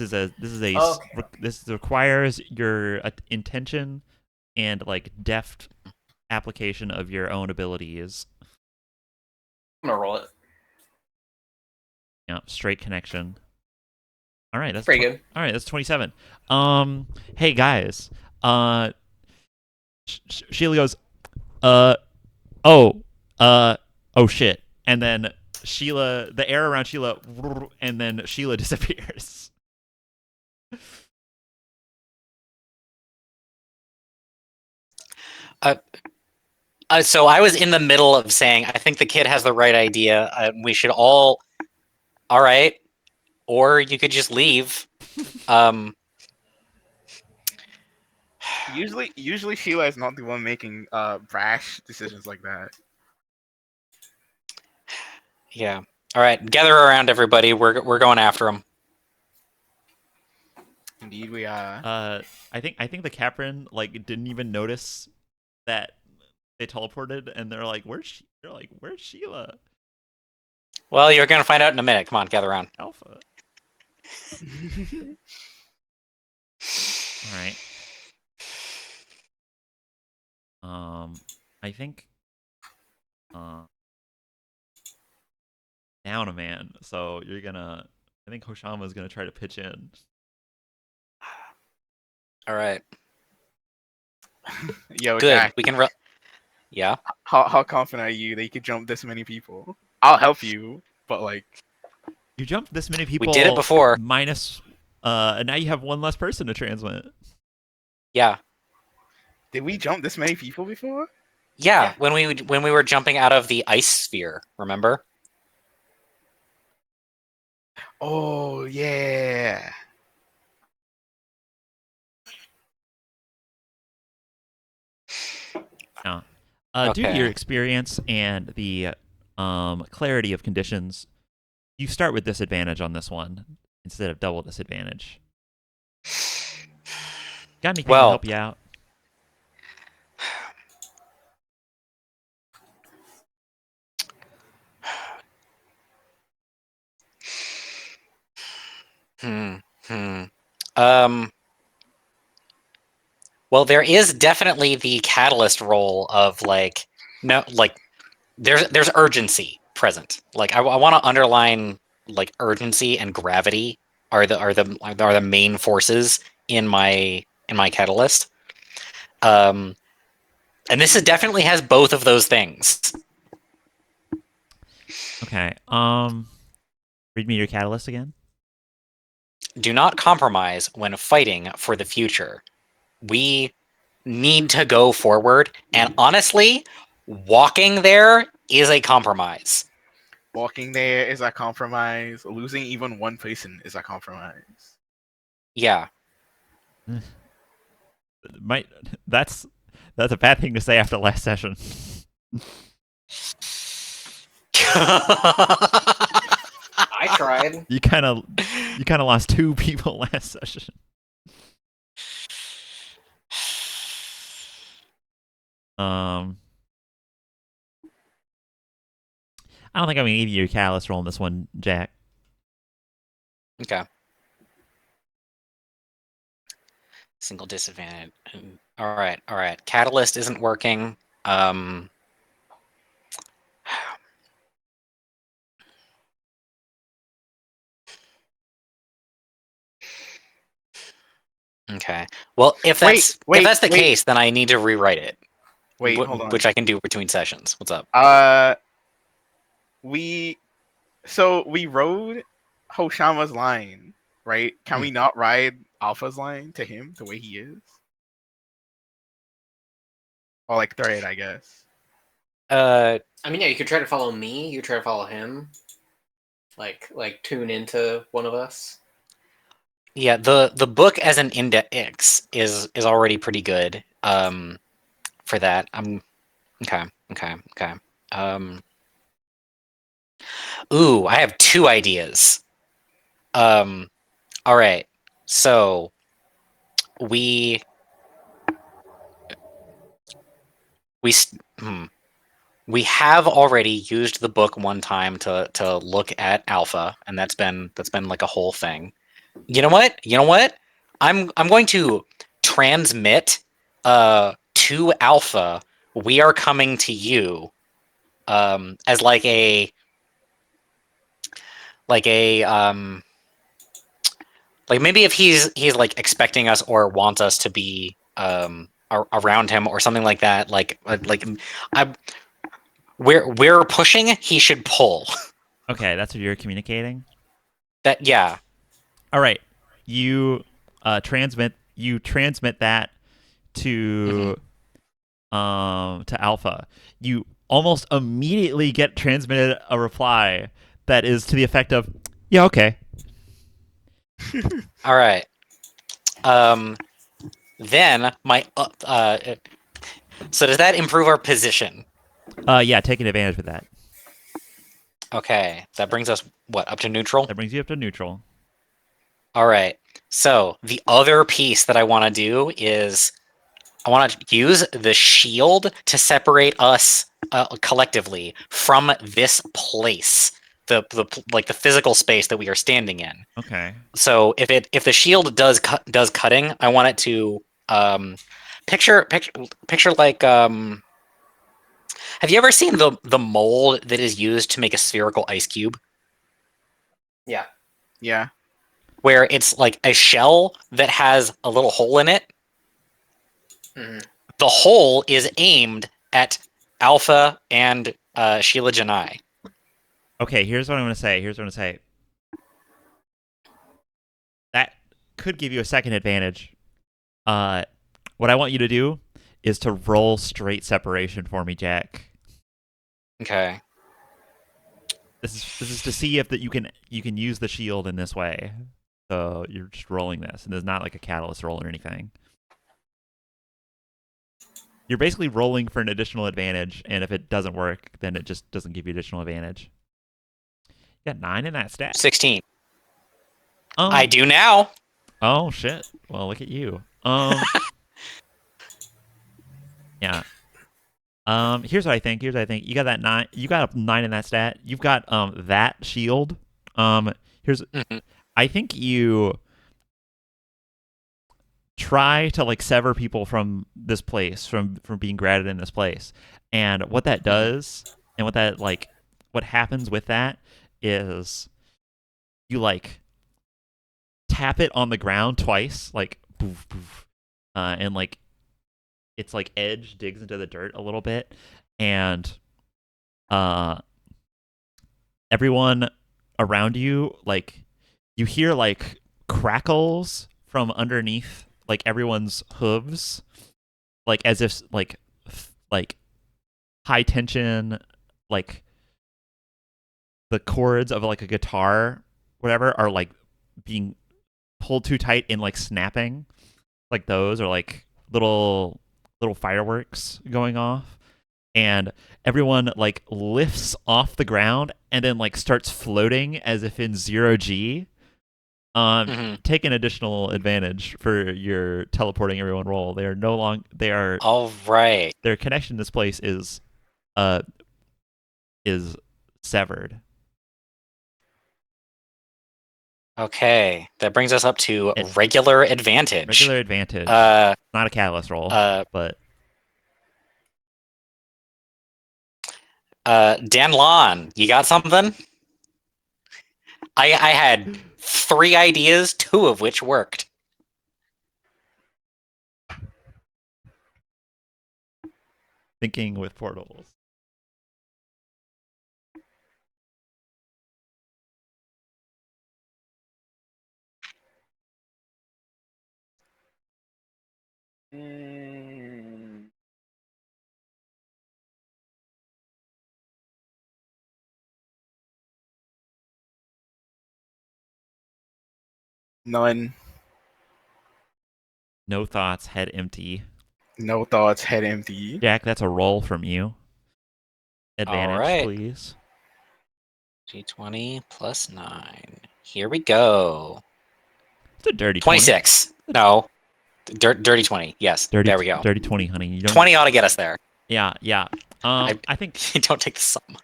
requires your intention and like deft application of your own abilities.
I'm gonna roll it.
Yeah, straight connection. All right, that's
Pretty good.
All right, that's 27. Hey guys. Sheila goes, uh, oh, oh shit, and then the air around Sheila, and then Sheila disappears.
So I was in the middle of saying I think the kid has the right idea. We should all right, or you could just leave.
Usually Sheila is not the one making brash decisions like that.
Yeah. All right, gather around, everybody. We're going after him.
Indeed, we are.
I think the Caprin like didn't even notice that they teleported, and they're like, where's Sheila?
Well, you're gonna find out in a minute. Come on, gather around.
Alpha. All right. I think down a man. So I think Hoshama's gonna try to pitch in.
All right.
Yo,
Good.
Jack,
We can. Yeah.
how confident are you that you could jump this many people? I'll help you, but like,
You jumped this many people.
We did it before.
Minus, and now you have one less person to transmit.
Yeah.
did we jump this many people before?
Yeah. When we were jumping out of the ice sphere, remember?
Oh yeah.
No. Due to your experience and the clarity of conditions, you start with disadvantage on this one instead of double disadvantage. Got anything to help you out?
Well, there is definitely the catalyst role of like there's urgency present. Like I want to underline like urgency and gravity are the main forces in my catalyst. And this definitely has both of those things.
Okay. Read me your catalyst again.
Do not compromise when fighting for the future. We need to go forward, and honestly, walking there is a compromise.
Walking there is a compromise. Losing even one person is a compromise.
Yeah.
That's a bad thing to say after last session.
I tried.
You kind of lost 2 people last session. I don't think I'm gonna give you your catalyst roll on this one, Jack.
Okay. Single disadvantage. All right. Catalyst isn't working. Okay. Well, if that's the case, then I need to rewrite it.
Wait, hold on.
Which I can do between sessions. What's up?
We rode Hoshama's line, right? Can we not ride Alpha's line to him the way he is? Or like thread, I guess.
I mean, yeah, you could try to follow me. You try to follow him. Like tune into one of us.
Yeah, the book as an index is already pretty good. For that, okay. Ooh, I have 2 ideas. All right, so we We have already used the book one time to look at alpha, and that's been like a whole thing. You know what? I'm going to transmit to alpha. We are coming to you as like a like maybe if he's like expecting us or wants us to be around him or something like that. I we're pushing, he should pull.
Okay, that's what you're communicating.
That yeah.
All right, you transmit that to to Alpha. You almost immediately get transmitted a reply that is to the effect of, "Yeah, okay."
All right. Then my so does that improve our position?
Yeah, taking advantage of that.
Okay, that brings us what, up to neutral?
That brings you up to neutral.
All right. So the other piece that I want to do is I want to use the shield to separate us collectively from this place, the physical space that we are standing in.
Okay.
So if the shield does cutting, I want it to picture like have you ever seen the mold that is used to make a spherical ice cube?
Yeah.
Yeah.
Where it's like a shell that has a little hole in it.
Mm-hmm.
The hole is aimed at Alpha and Sheila Janai.
Okay, here's what I'm going to say. That could give you a second advantage. What I want you to do is to roll straight separation for me, Jack.
Okay.
This is to see if that you can use the shield in this way. So you're just rolling this, and there's not like a catalyst roll or anything. You're basically rolling for an additional advantage, and if it doesn't work, then it just doesn't give you additional advantage. You got 9 in that stat.
16. I do now.
Oh shit! Well, look at you. Yeah. Here's what I think. You got that 9. You got a 9 in that stat. You've got that shield. Here's.
Mm-hmm.
I think you try to like sever people from this place, from being grounded in this place, and what that does, and what happens with that is you like tap it on the ground twice, like poof, poof, and like its like edge digs into the dirt a little bit, and everyone around you, like you hear like crackles from underneath like everyone's hooves, like as if like high tension, like the chords of like a guitar, whatever, are like being pulled too tight and like snapping, like those, or like little fireworks going off, and everyone like lifts off the ground and then like starts floating as if in 0G. Take an additional advantage for your teleporting everyone roll. They are
All right.
their connection to this place is severed.
Okay, that brings us up to regular advantage.
Regular advantage. Not a catalyst roll, but
Dan Lon, you got something? I had 3 ideas, 2 of which worked.
thinking with portals.
None.
No thoughts, head empty.
No thoughts, head empty.
Jack, that's a roll from you. Advantage,
right.
please.
D20 plus 9. Here we go.
It's a dirty
26. No. Dirty 20. Yes.
30,
there we go.
Dirty 20, honey. You don't...
20 ought to get us there.
Yeah. I think
Don't take the sum.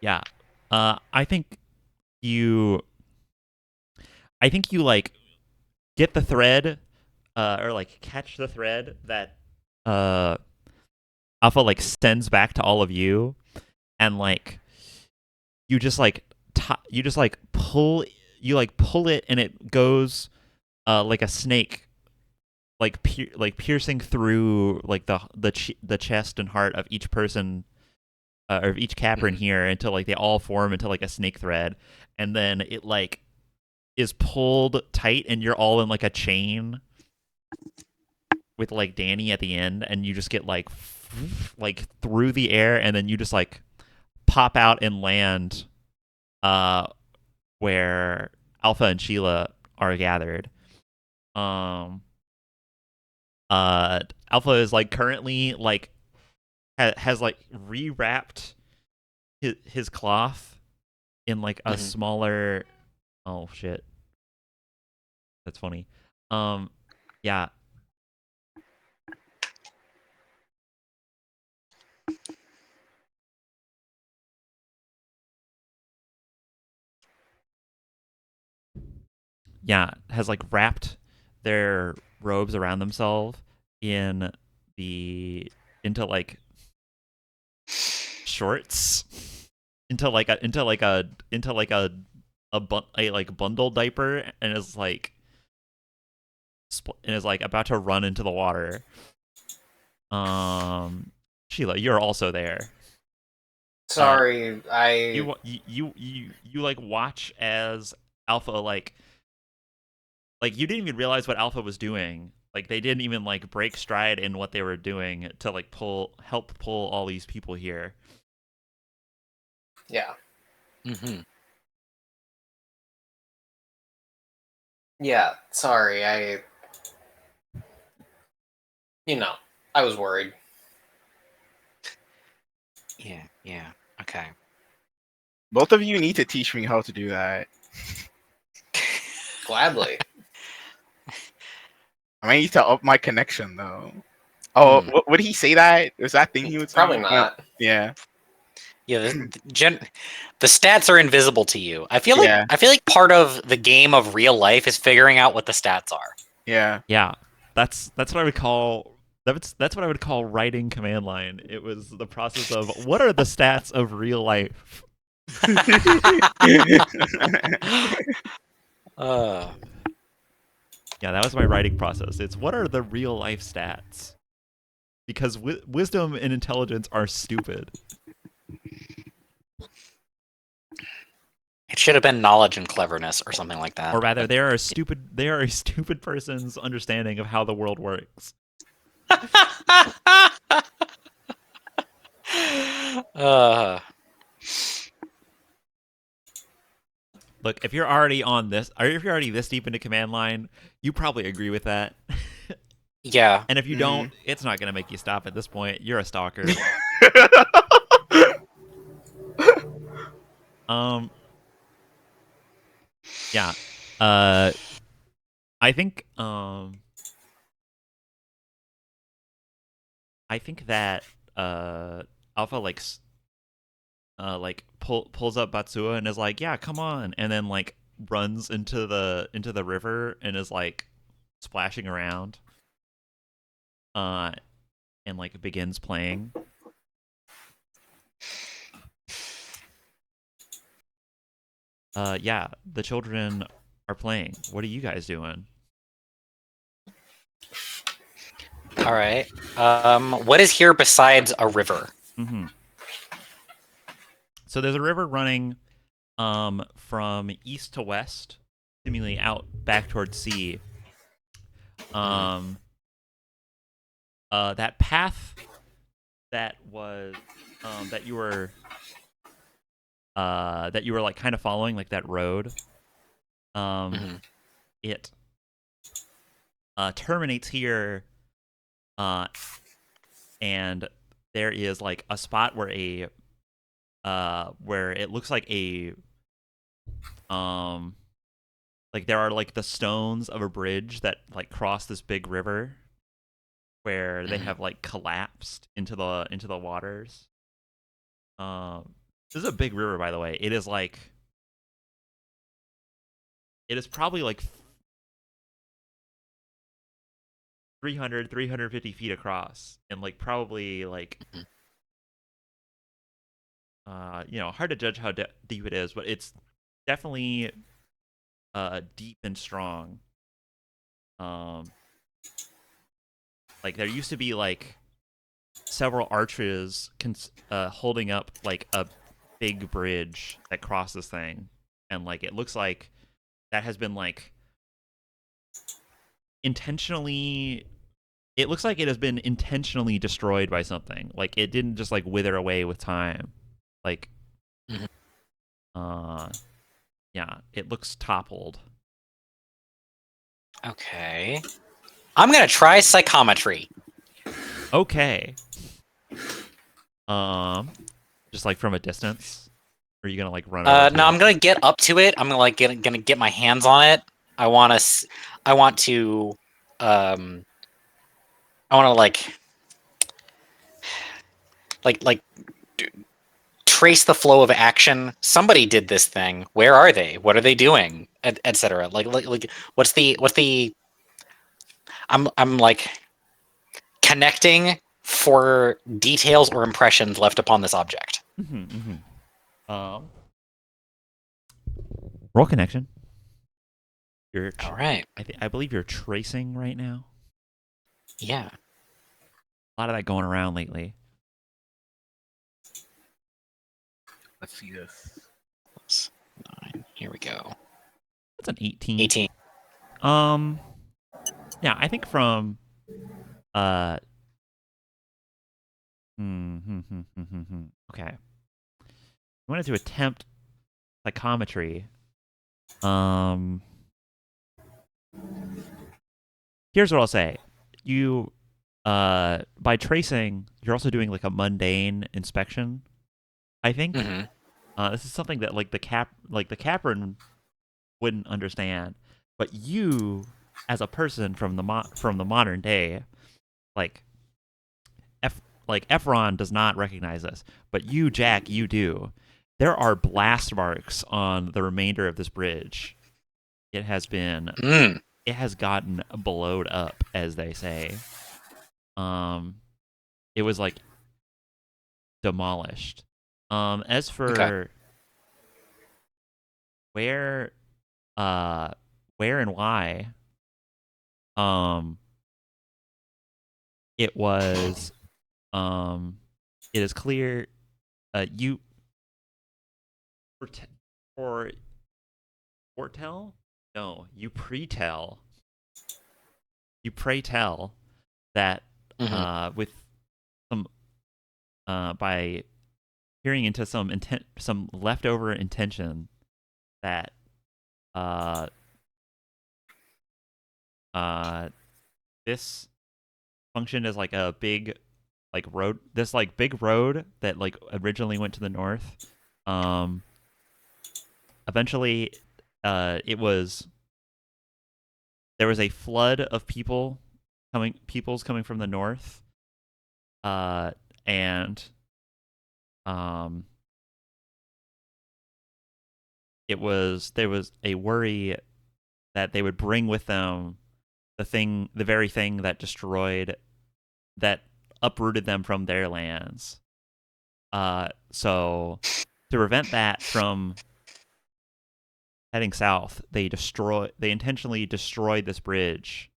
yeah. I think you like get the thread or like catch the thread that uh Alpha like sends back to all of you, and like you just like you just like pull it, and it goes like a snake, like piercing through like the chest and heart of each person or of each capper in here until like they all form into like a snake thread, and then it like is pulled tight, and you're all in like a chain with like Danny at the end, and you just get like through the air, and then you just like pop out and land where Alpha and Sheila are gathered. Alpha is like currently like has like rewrapped his cloth in like a smaller. Oh shit, that's funny. Yeah. Yeah, has like wrapped their robes around themselves in into like shorts, into like a like bundle diaper, and is like about to run into the water. Sheila, you're also there.
Sorry,
You like watch as Alpha like you didn't even realize what Alpha was doing. Like they didn't even like break stride in what they were doing to like help pull all these people here.
Yeah.
Mm-hmm.
Yeah, sorry, I was worried.
Yeah. Okay.
Both of you need to teach me how to do that.
Gladly.
I might need to up my connection though. Oh, would he say that? Was that thing he would say?
Probably not.
Yeah.
Yeah, the stats are invisible to you. I feel
Yeah.
like part of the game of real life is figuring out what the stats are.
Yeah.
Yeah, that's what I would call that's what I would call writing command line. It was the process of what are the stats of real life. Yeah, that was my writing process. It's what are the real life stats? Because wisdom and intelligence are stupid.
It should have been knowledge and cleverness or something like that.
Or rather, they are a stupid person's understanding of how the world works. Look, if you're already on this, or if you're already this deep into command line, you probably agree with that.
Yeah.
And if you don't, it's not going to make you stop at this point. You're a stalker. Yeah. I think that Alpha pulls up Batsua and is like, "Yeah, come on," and then like runs into the river and is like splashing around, and like begins playing. Yeah, the children are playing. What are you guys doing?
All right. What is here besides a river?
Mm-hmm. So there's a river running from east to west, seemingly out back towards sea. That path that was that you were like kind of following, like that road. It terminates here, and there is like a spot where where it looks like like there are like the stones of a bridge that like cross this big river. where they
Mhm.
have like collapsed into the waters. This is a big river, by the way. It is probably like 350 feet across, and like probably like
Mhm.
hard to judge how deep it is, but it's definitely deep and strong. Um, like there used to be like several arches holding up like a big bridge that crossed this thing, and like it looks like that has been like intentionally. It looks like it has been intentionally destroyed by something. Like it didn't just like wither away with time. Like,
Mhm.
uh, yeah, it looks toppled.
Okay. I'm gonna try psychometry.
Okay. Just like from a distance. Or are you gonna like run over to
No,
it?
I'm gonna get up to it. I'm gonna like gonna get my hands on it. I want to. I want to. Um. I want to like trace the flow of action. Somebody did this thing. Where are they? What are they doing? Etc. Like what's the I'm like connecting for details or impressions left upon this object.
Um, roll connection.
All right.
I believe you're tracing right now.
Yeah.
A lot of that going around lately.
Let's see this.
Plus 9. Here we go.
That's an 18.
18.
Yeah, I think from uh okay. I wanted to attempt psychometry. Um Here's what I'll say. You by tracing, you're also doing like a mundane inspection, I think.
Mm-hmm.
This is something that like the Capron wouldn't understand, but you as a person from the modern day, like Efron does not recognize this, but you, Jack, you do. There are blast marks on the remainder of this bridge. It has been
Mm.
it has gotten blowed up, as they say. Um, it was like demolished. As
Okay.
for where, uh, where and why, um, it was, it is clear. You for foretell? No, you pre-tell. You pray tell that
Mm-hmm.
with some by peering into some leftover intention that uh uh this functioned as like a big like road this like big road that like originally went to the north. Um Eventually it was there was a flood of peoples coming from the north. And um there was a worry that they would bring with them the very thing that uprooted them from their lands. So to prevent that from heading south, they intentionally destroyed this bridge,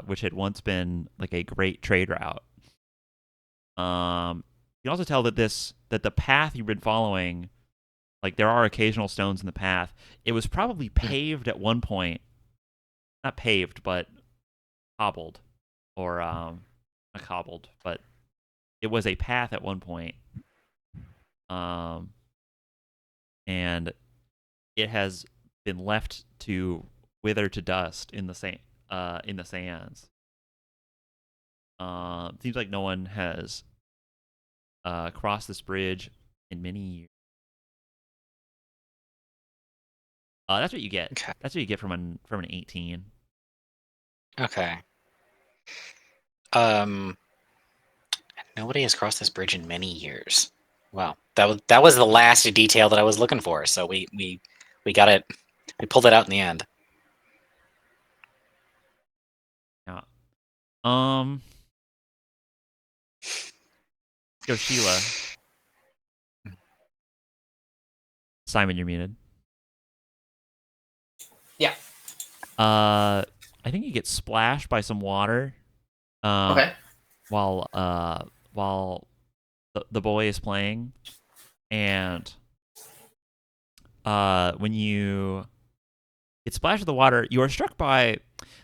which had once been like a great trade route. You can also tell that the path you've been following, like there are occasional stones in the path. It was probably paved at one point, not paved, but cobbled, or not cobbled, but it was a path at one point. Um, and it has been left to wither to dust in the sands. Seems like no one has crossed this bridge in many years. That's what you get.
Okay.
That's what you get from an 18.
Okay. Nobody has crossed this bridge in many years. Wow, that was the last detail that I was looking for. So we got it. We pulled it out in the end.
Yeah. Go Sheila. Simon, you're muted.
Yeah.
I think you get splashed by some water.
Okay.
While the boy is playing, and when you get splashed with the water, you are struck by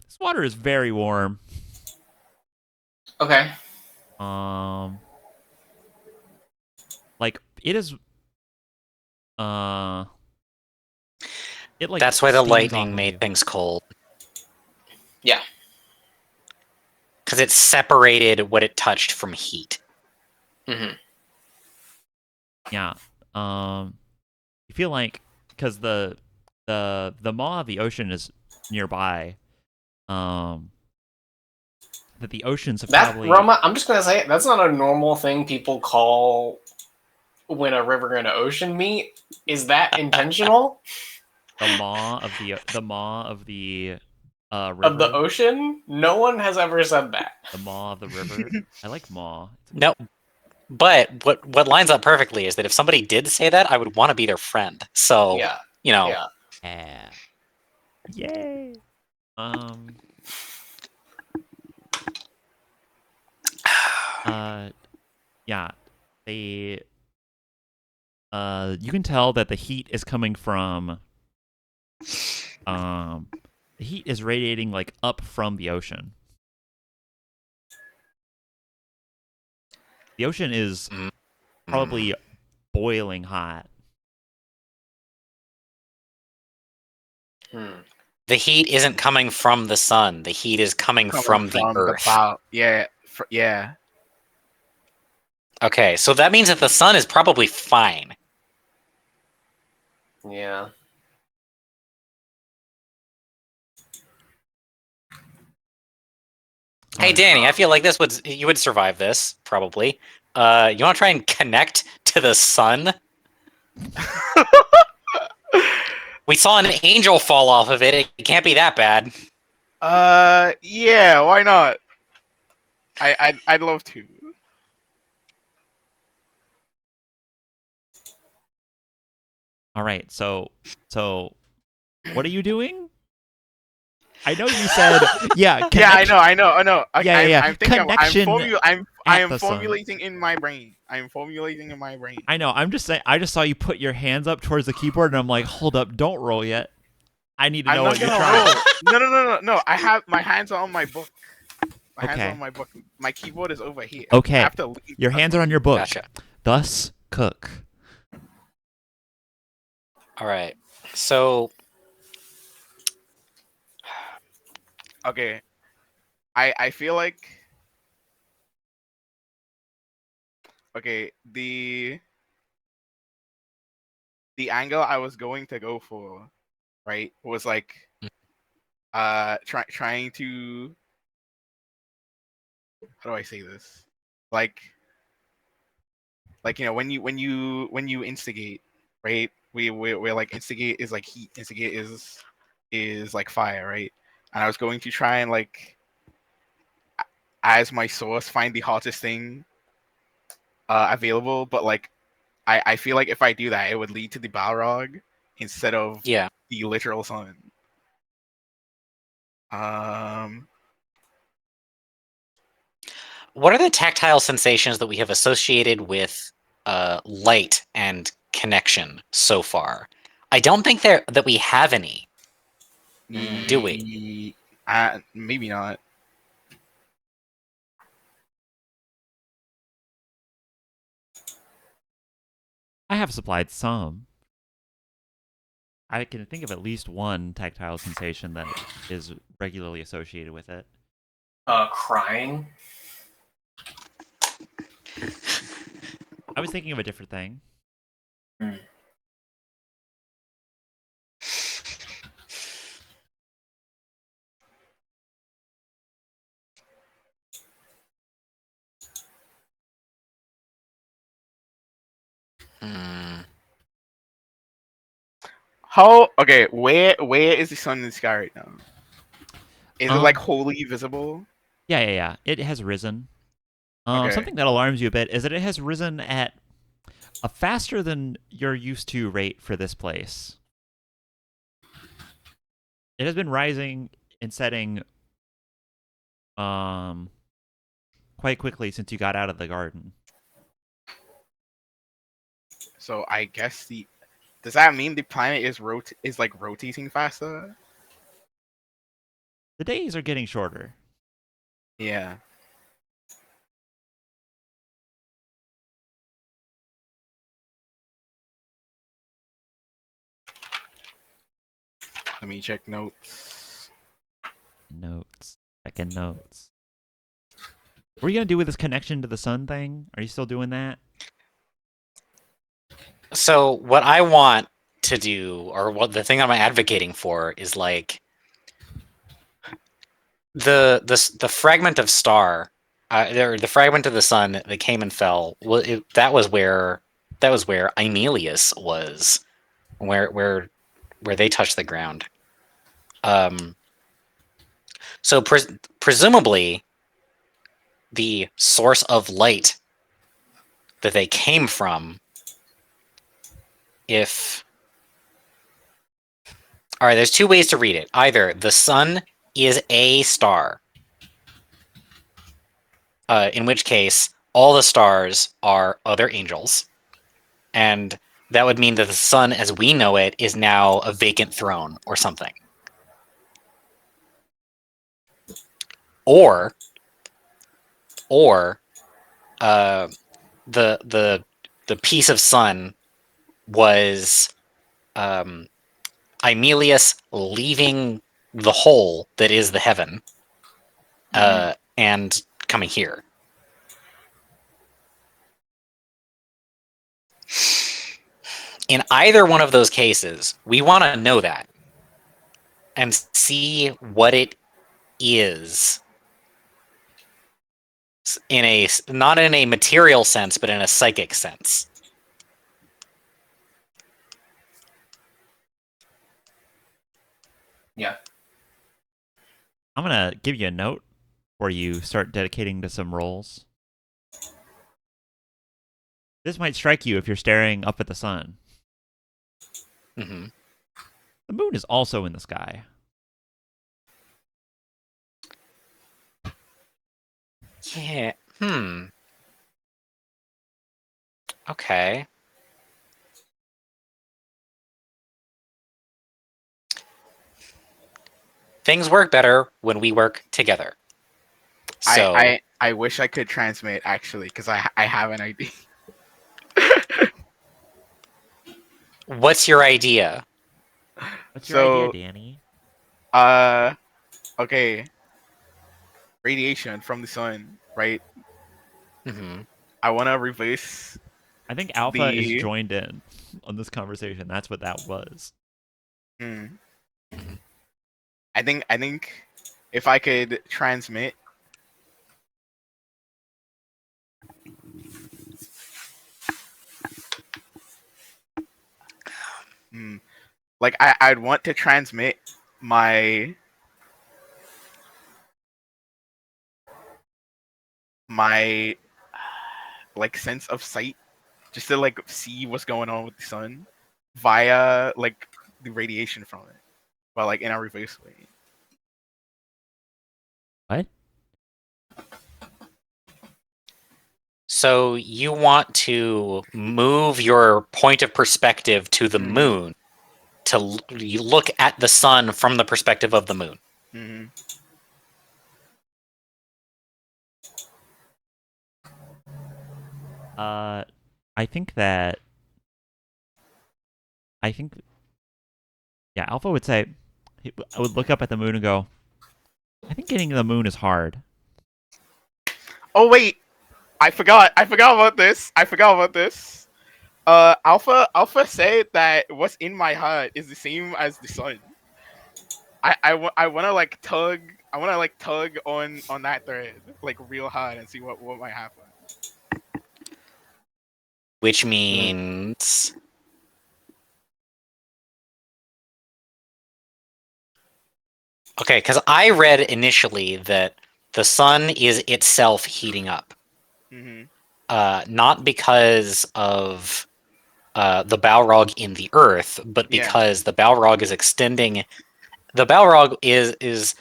this water is very warm.
Okay.
Like it is. It like
That's why the
steams
lightning
off of
made
you.
things cold.
Yeah.
Because it separated what it touched from heat.
Mm-hmm.
Yeah. You feel like because the maw of the ocean is nearby. That the oceans have
That
probably
Roma, I'm just gonna say it, that's not a normal thing people call when a river and an ocean meet. Is that intentional?
the maw of the river.
Of the ocean? No one has ever said that.
The maw of the river. I like maw.
No, but what lines up perfectly is that if somebody did say that, I would want to be their friend. So
Yeah.
you know,
Yeah.
Yeah. Yay. Yeah. They. You can tell that the heat is coming from. The heat is radiating like up from the ocean. The ocean is probably boiling hot.
the heat isn't coming from the sun. The heat is coming from the earth.
Yeah. Yeah.
Okay, so that means that the sun is probably fine.
Yeah.
Hey, Danny, I feel like you would survive this probably. You want to try and connect to the sun? We saw an angel fall off of it. It can't be that bad.
Yeah. Why not? I'd love to.
All right. So what are you doing? I know you said yeah.
Yeah, I know.
Yeah.
I'm thinking.
Connection
I
at
am
the sun.
formulating in my brain.
I know. I'm just saying. I just saw you put your hands up towards the keyboard, and I'm like, hold up, don't roll yet. I need to
I'm
know
not
what you're
gonna
trying.
roll. No. I have my hands are on my book. My hands
Okay.
are on my book. My keyboard is over here.
Okay.
I have to lean
Your hands are on your book.
Gotcha.
Thus, cook.
All right. So,
Okay. I feel like. Okay. The angle I was going to go for, right, was like, trying to. How do I say this? Like when you instigate, right? We're like instigate is like heat, instigate is like fire, right? And I was going to try and like as my source find the hottest thing available, but like I feel like if I do that, it would lead to the Balrog instead of
yeah.
the literal sun. Um,
What are the tactile sensations that we have associated with light and connection so far? I don't think that we have any. Do we?
Maybe not.
I have supplied some. I can think of at least one tactile sensation that is regularly associated with it.
Crying.
I was thinking of a different thing.
Hmm.
How? Okay, where is the sun in the sky right now? Is it like
Um,
wholly visible?
yeah. It has risen.
Okay.
Something that alarms you a bit is that it has risen at a faster than you're used to rate for this place. It has been rising and setting um quite quickly since you got out of the garden.
So I guess the does that mean the planet is like rotating faster?
The days are getting shorter.
Yeah. Let me check notes.
Notes. Second notes. What are you gonna do with this connection to the sun thing? Are you still doing that?
So what I want to do, or what the thing I'm advocating for, is like the fragment of star, or the fragment of the sun that came and fell. Well, that was where Aemilius was, where they touched the ground. Um, so presumably the source of light that they came from, if all right, there's two ways to read it. Either the sun is a star, in which case all the stars are other angels, and that would mean that the sun as we know it is now a vacant throne or something. Or or uh, the piece of sun was Aemilius leaving the hole that is the heaven, and coming here. In either one of those cases, we want to know that and see what it is, in a not in a material sense, but in a psychic sense.
Yeah.
I'm gonna give you a note before you start dedicating to some roles. This might strike you if you're staring up at the sun.
Mm-hmm.
The moon is also in the sky.
Yeah. Okay. Things work better when we work together. So,
I wish I could transmit actually because I have an idea.
what's your idea?
What's your idea,
So
Danny?
uh okay, radiation from the sun, right?
Mm-hmm.
I want to reverse
I think Alpha is
the
joined in on this conversation. That's what that was.
hmm, I think if I could transmit like I'd want to transmit my my like sense of sight just to like see what's going on with the sun via like the radiation from it, but like in a reverse way.
What?
So you want to move your point of perspective to the
Mm-hmm.
moon to you look at the sun from the perspective of the moon.
Mm-hmm.
I think that I think yeah, Alpha would say I would look up at the moon and go, I think getting to the moon is hard.
Oh wait, I forgot about this. I forgot about this. Alpha said that what's in my heart is the same as the sun. I want to like tug. I want to like tug on that thread like real hard and see what might happen.
which means okay, because I read initially that the sun is itself heating up, not because of the Balrog in the earth, but
Yeah.
because the Balrog is extending. The Balrog is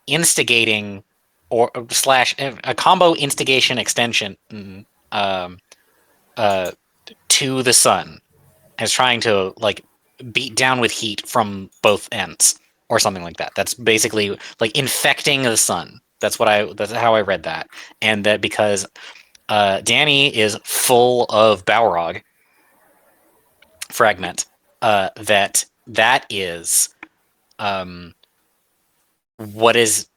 instigating or slash a combo instigation extension um, to the sun, is trying to like beat down with heat from both ends or something like that. That's basically like infecting the sun. That's how I read that, and that because Danny is full of Balrog fragment, that is what is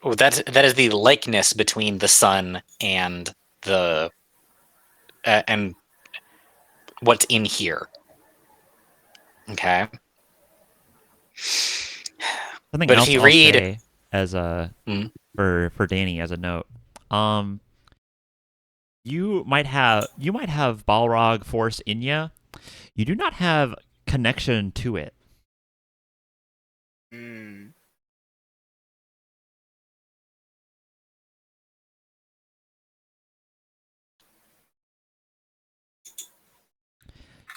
that is the likeness between the sun and the and what's in here. Okay.
Something
But if
else
you
I'll
read,
say as a for Danny as a note, you might have Balrog force in you. You do not have connection to it.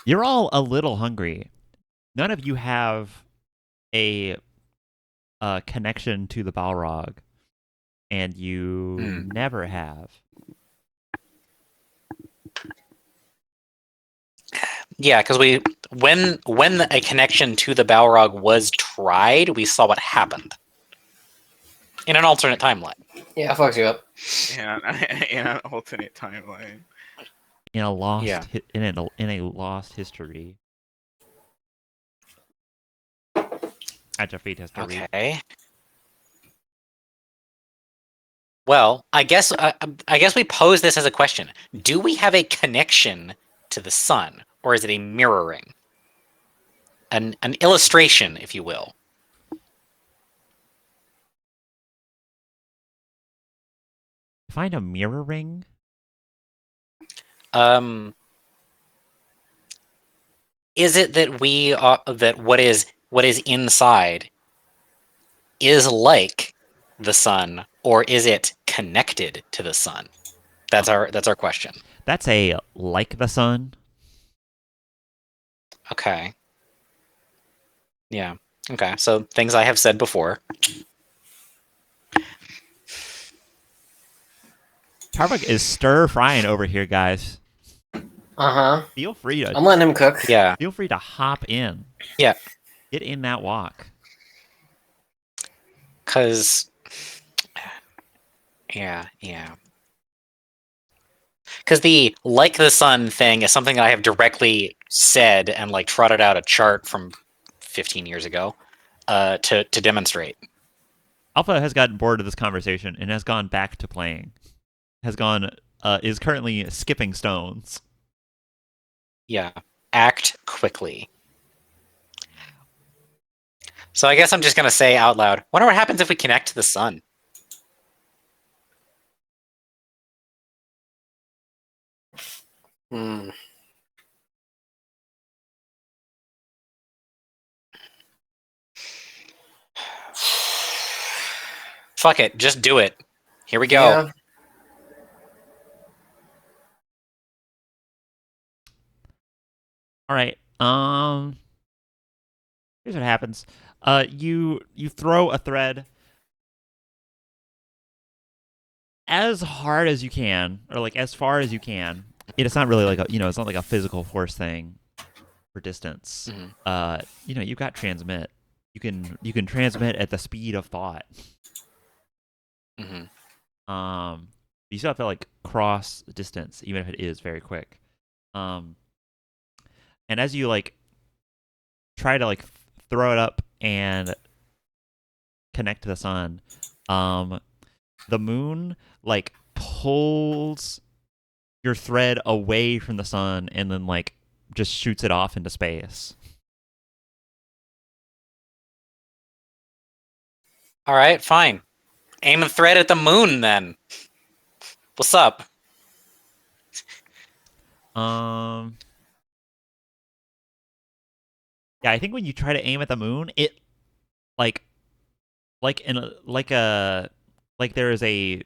You're all a little hungry. None of you have a connection to the Balrog, and you never have.
yeah, because when a connection to the Balrog was tried, we saw what happened in an alternate timeline.
Yeah, it fucks you up.
In an alternate timeline.
In a lost
Yeah.
in a lost history. At your feet history.
Okay. Well, I guess we pose this as a question: do we have a connection to the sun, or is it a mirroring, an illustration, if you will?
Find a mirroring.
Is it that we are that what is inside is like the sun, or is it connected to the sun? That's our question.
That's a like the sun.
Okay. Yeah. Okay. So things I have said before.
Tarbuck is stir frying over here, guys. Feel free to.
I'm letting him cook.
Yeah.
Feel free to hop in.
Yeah.
Get in that walk.
Because. Yeah. Because the like the sun thing is something I have directly said and like trotted out a chart from 15 years ago to demonstrate.
Alpha has gotten bored of this conversation and has gone back to playing. Is currently skipping stones.
Yeah. Act quickly. So I guess I'm just going to say out loud, wonder what happens if we connect to the sun? Fuck it, just do it. Here we go.
Yeah.
All right. Here's what happens. You throw a thread as hard as you can, or like as far as you can. It's not really like it's not like a physical force thing for distance. You've got transmit. You can transmit at the speed of thought. You still have to like cross distance, even if it is very quick. And as you like try to like throw it up and connect to the sun, the moon like pulls your thread away from the sun and then like just shoots it off into space.
All right, fine. Aim a thread at the moon then. What's up?
Yeah, I think when you try to aim at the moon, it like in a, like there is a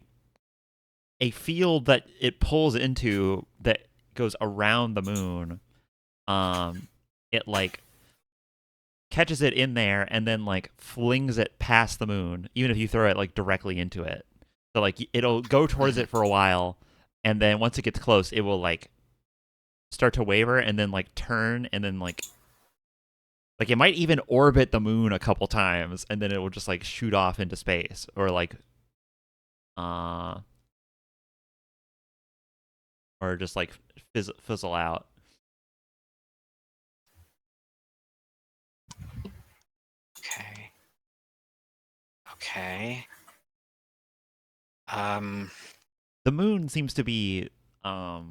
field that it pulls into that goes around the moon. It like catches it in there and then like flings it past the moon, even if you throw it like directly into it. So like it'll go towards it for a while, and then once it gets close, it will like start to waver and then like turn and then like it might even orbit the moon a couple times and then it will just like shoot off into space uh or just like fizzle out.
Okay. Okay.
The moon seems to be uh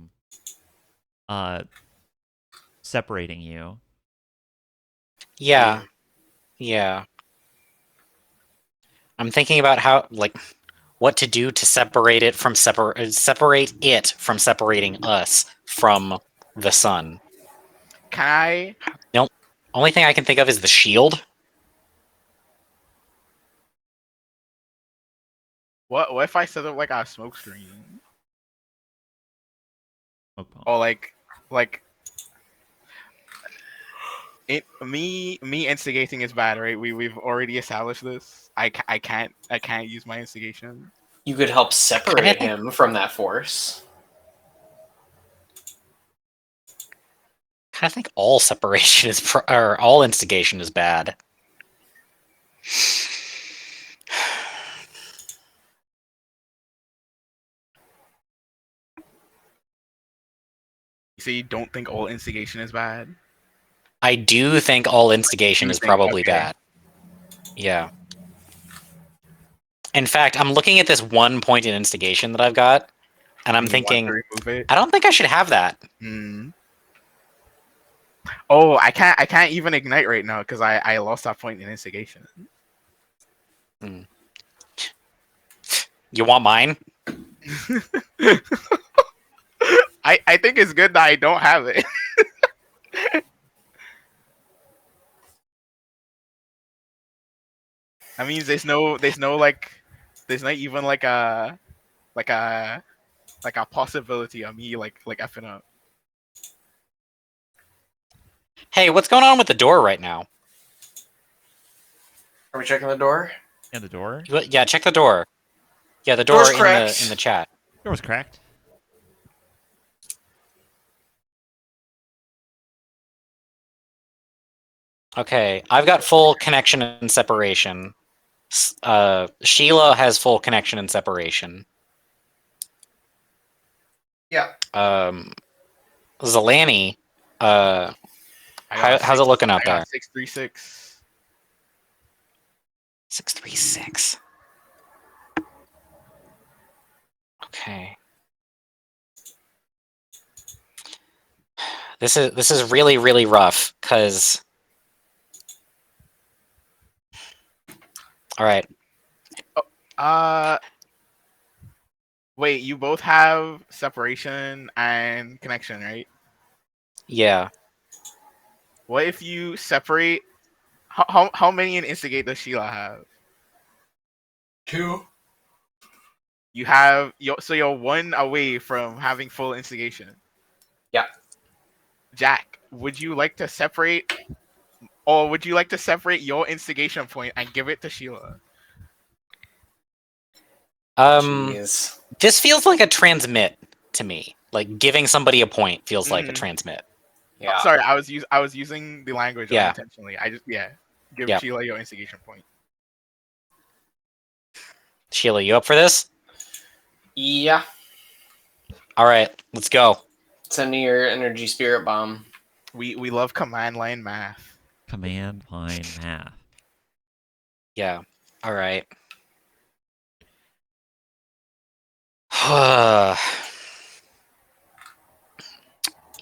separating you.
Yeah. Yeah. I'm thinking about how, like, what to do to separate it from separate it from separating us from the sun.
Can I?
Nope. Only thing I can think of is the shield.
What if I set up like a smoke screen?
Smoke bomb.
Or like me instigating is bad, right? We've already established this. I can't use my instigation.
You could help separate
think-
him from that force.
I think all separation is or all instigation is bad.
So you don't think all instigation is bad?
I do think all instigation is probably
okay.
bad. Yeah. In fact, I'm looking at this one point in instigation that I've got, and I'm
You want
thinking,
to remove it?
I don't think I should have that.
Hmm. Oh, I can't even ignite right now because I lost that point in instigation.
You want mine?
I think it's good that I don't have it. That means there's not even like a possibility of me like effing up.
Hey, what's going on with the door right now?
Are we checking the door?
And the door?
Yeah, check the door. Yeah, the door
Door's cracked.
in the chat.
Door was cracked.
Okay, I've got full connection and separation. Sheila has full connection and separation.
Yeah.
Zalani, how's it looking up there?
636.
636. Okay. This is really, really rough, because... Alright.
Wait, you both have separation and connection, right?
Yeah.
What if you separate? How many in instigate does Sheila have?
2.
You have so you're one away from having full instigation.
Yeah.
Jack, would you like to separate, or would you like to separate your instigation point and give it to Sheila?
Jeez.
This feels like a transmit to me. Like giving somebody a point feels like a transmit.
Yeah.
Sorry, I was using the language
Yeah.
unintentionally. Give
Yeah.
Sheila your instigation point.
Sheila, you up for this?
Yeah.
All right, let's go.
Send me your energy spirit bomb.
We love command line math.
Command line math.
Yeah. All right.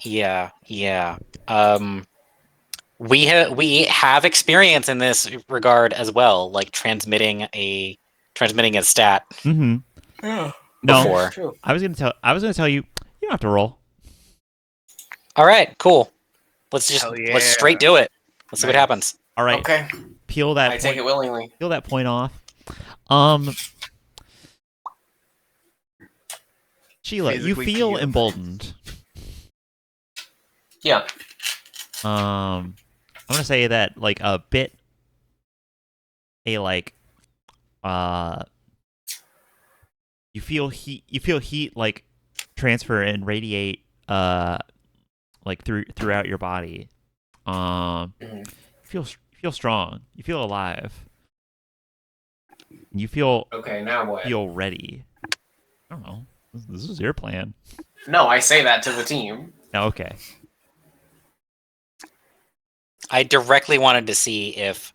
Yeah. We have experience in this regard as well, like transmitting a stat
Mm-hmm.
Yeah.
No,
before.
True.
I was gonna tell you. You don't have to roll.
All right, cool. Let's
Hell
let's straight
yeah.
do it. Let's see what
Nice.
happens.
All right,
Okay,
peel that
I take
point.
it willingly.
Peel that point off. Sheila, you
Physically
feel
peeled.
emboldened.
Yeah.
I'm gonna say that like a bit, you feel heat. You feel heat like transfer and radiate like throughout your body.
Mhm.
You feel strong. You feel alive. You feel
Okay, now what?
ready. I don't know. This is your plan.
No, I say that to the team.
Oh, okay.
I directly wanted to see if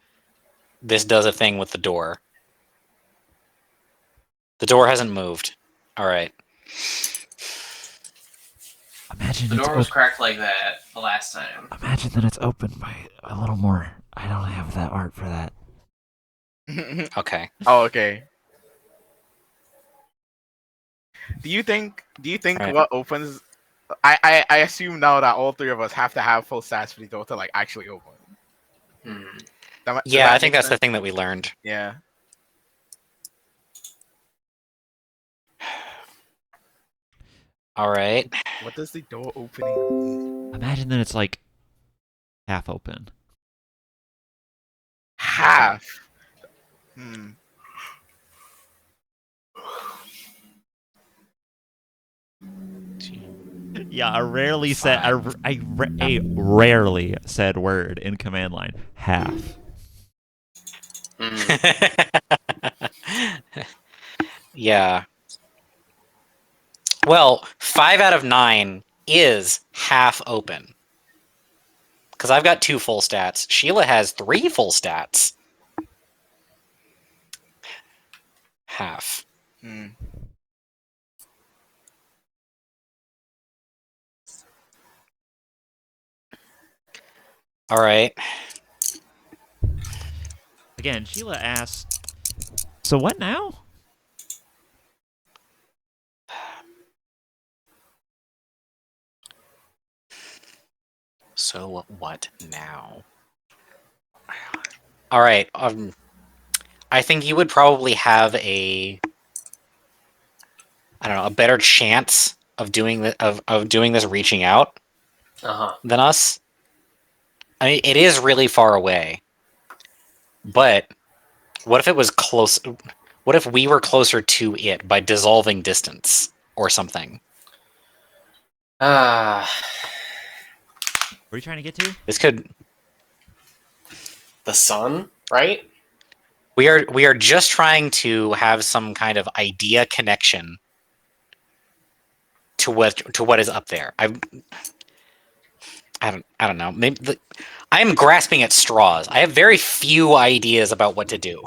this does a thing with the door. The door hasn't moved. All right.
Imagine
The
it's
door was
open.
cracked like that the last time.
Imagine that it's open by a little more. I don't have that art for that.
Okay.
Oh, okay. Do you think
Right.
what opens? I assume now that all three of us have to have full stats for the door to like actually open.
Hmm.
Does
Yeah,
that
I think
make
that's the
sense?
thing that we learned.
Yeah.
All right.
What does the door opening mean?
Imagine that it's like half open.
Half. Hmm.
Yeah, a rarely said word in command line. Half.
Yeah. Well, 5 out of 9 is half open. Because I've got 2 full stats. Sheila has 3 full stats. Half.
Hmm.
All right.
Again, Sheila asks, so what now?
So what now? All right. I think you would probably have a better chance of doing doing this reaching out
Uh-huh.
than us. I mean, it is really far away. But what if it was close? What if we were closer to it by dissolving distance or something?
Ah,
Where are you trying to get to?
This could.
the sun, right?
We are just trying to have some kind of idea connection to what is up there. I don't know. Maybe I am grasping at straws. I have very few ideas about what to do.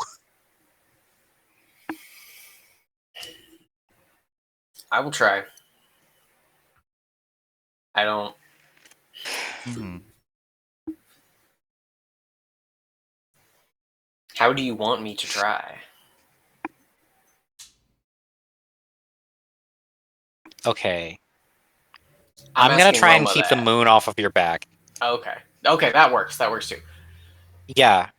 I will try. I don't.
Mm-hmm.
How do you want me to try?
Okay.
I'm
I'm gonna
asking
try and
Roma
keep the
that.
moon off of your back.
Okay. Okay, that works. That works too.
Yeah.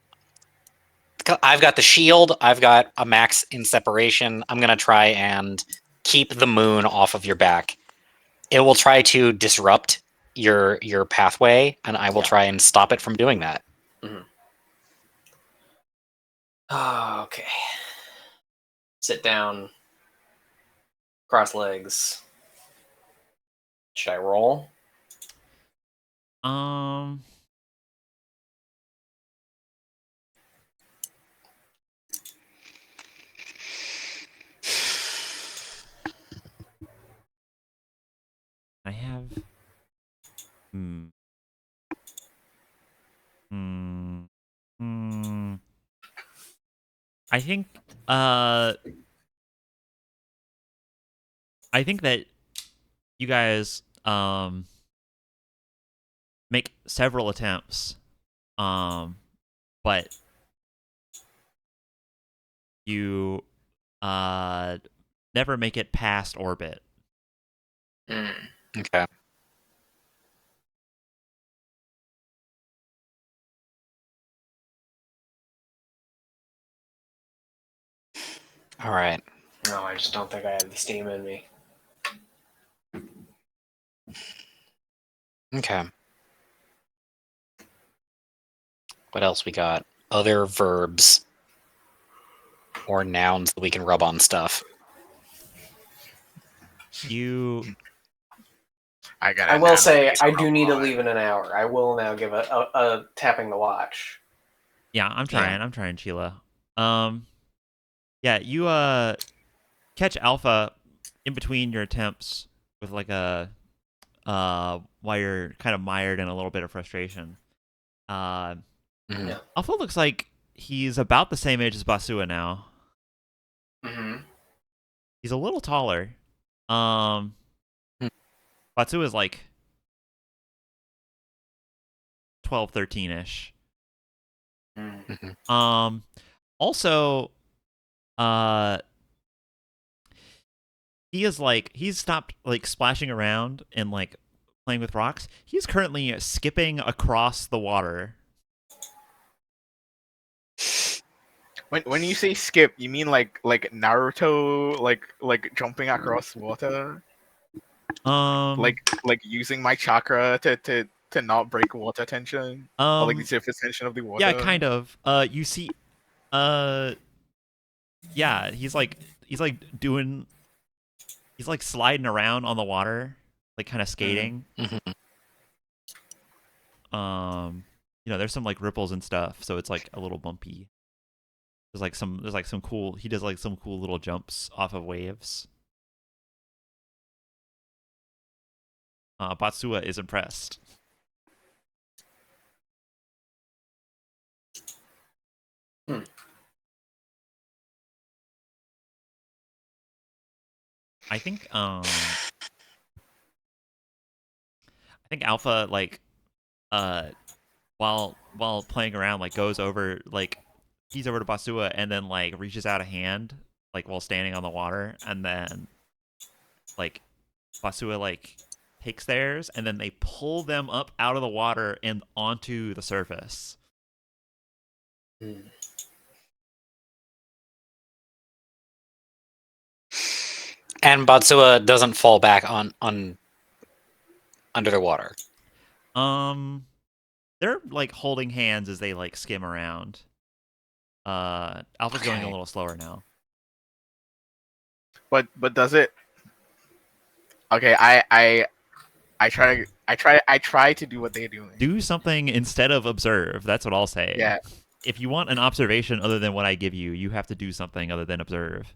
I've got the shield. I've got a max in separation. I'm gonna try and keep the moon off of your back. It will try to disrupt your pathway, and I will
Yeah.
try and stop it from doing that.
Oh, okay. Sit down. Cross legs. Should I roll?
Um. I have. Hmm. Hmm. Hmm. I think. I think that you guys make several attempts, but you never make it past orbit.
Mm.
Okay. All right.
No, I just don't think I have the steam in me.
Okay. What else we got? Other verbs or nouns that we can rub on stuff.
You
I got.
I will say I do need to leave in an hour. I will now give a tapping the watch.
Yeah, I'm trying. I'm trying, Sheila. Yeah, you catch Alpha in between your attempts with like a while you're kind of mired in a little bit of frustration.
Mhm.
Yeah.
Alpha looks like he's about the same age as Basua now.
Mm-hmm.
He's a little taller. Basua is like 12, 13-ish.
Mm.
Also, he's stopped like splashing around and like playing with rocks. He's currently skipping across the water.
When you say skip, you mean like Naruto, like jumping across water, like using my chakra to not break water tension, or like the surface tension of the water.
Yeah, kind of. You see, yeah, he's like doing, he's like sliding around on the water, like kind of skating.
Mhm.
You know, there's some like ripples and stuff, so it's like a little bumpy. There's like some cool. He does like some cool little jumps off of waves. Batsua is impressed. I think Alpha like while playing around like goes over like he's over to Basua and then like reaches out a hand like while standing on the water, and then like Basua like takes theirs and then they pull them up out of the water and onto the surface.
And Batsua doesn't fall back on under the water.
They're like holding hands as they like skim around. Alpha's going a little slower now.
But does it? Okay, I try to do what they're doing.
Do something instead of observe. That's what I'll say.
Yeah.
If you want an observation other than what I give you, you have to do something other than observe.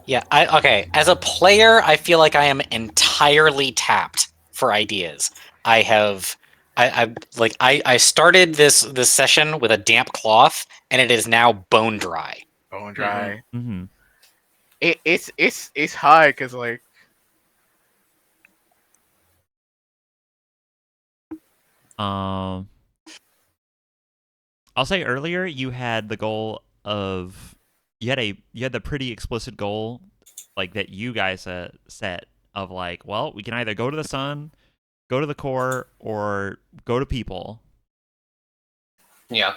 Yeah, okay. As a player, I feel like I am entirely tapped for ideas. I started this session with a damp cloth, and it is now bone dry.
Bone dry.
Mm-hmm.
It's hard because like
I'll say earlier you had the goal of you had the pretty explicit goal like that you guys set of like, well, we can either go to the sun, go to the core, or go to people.
Yeah.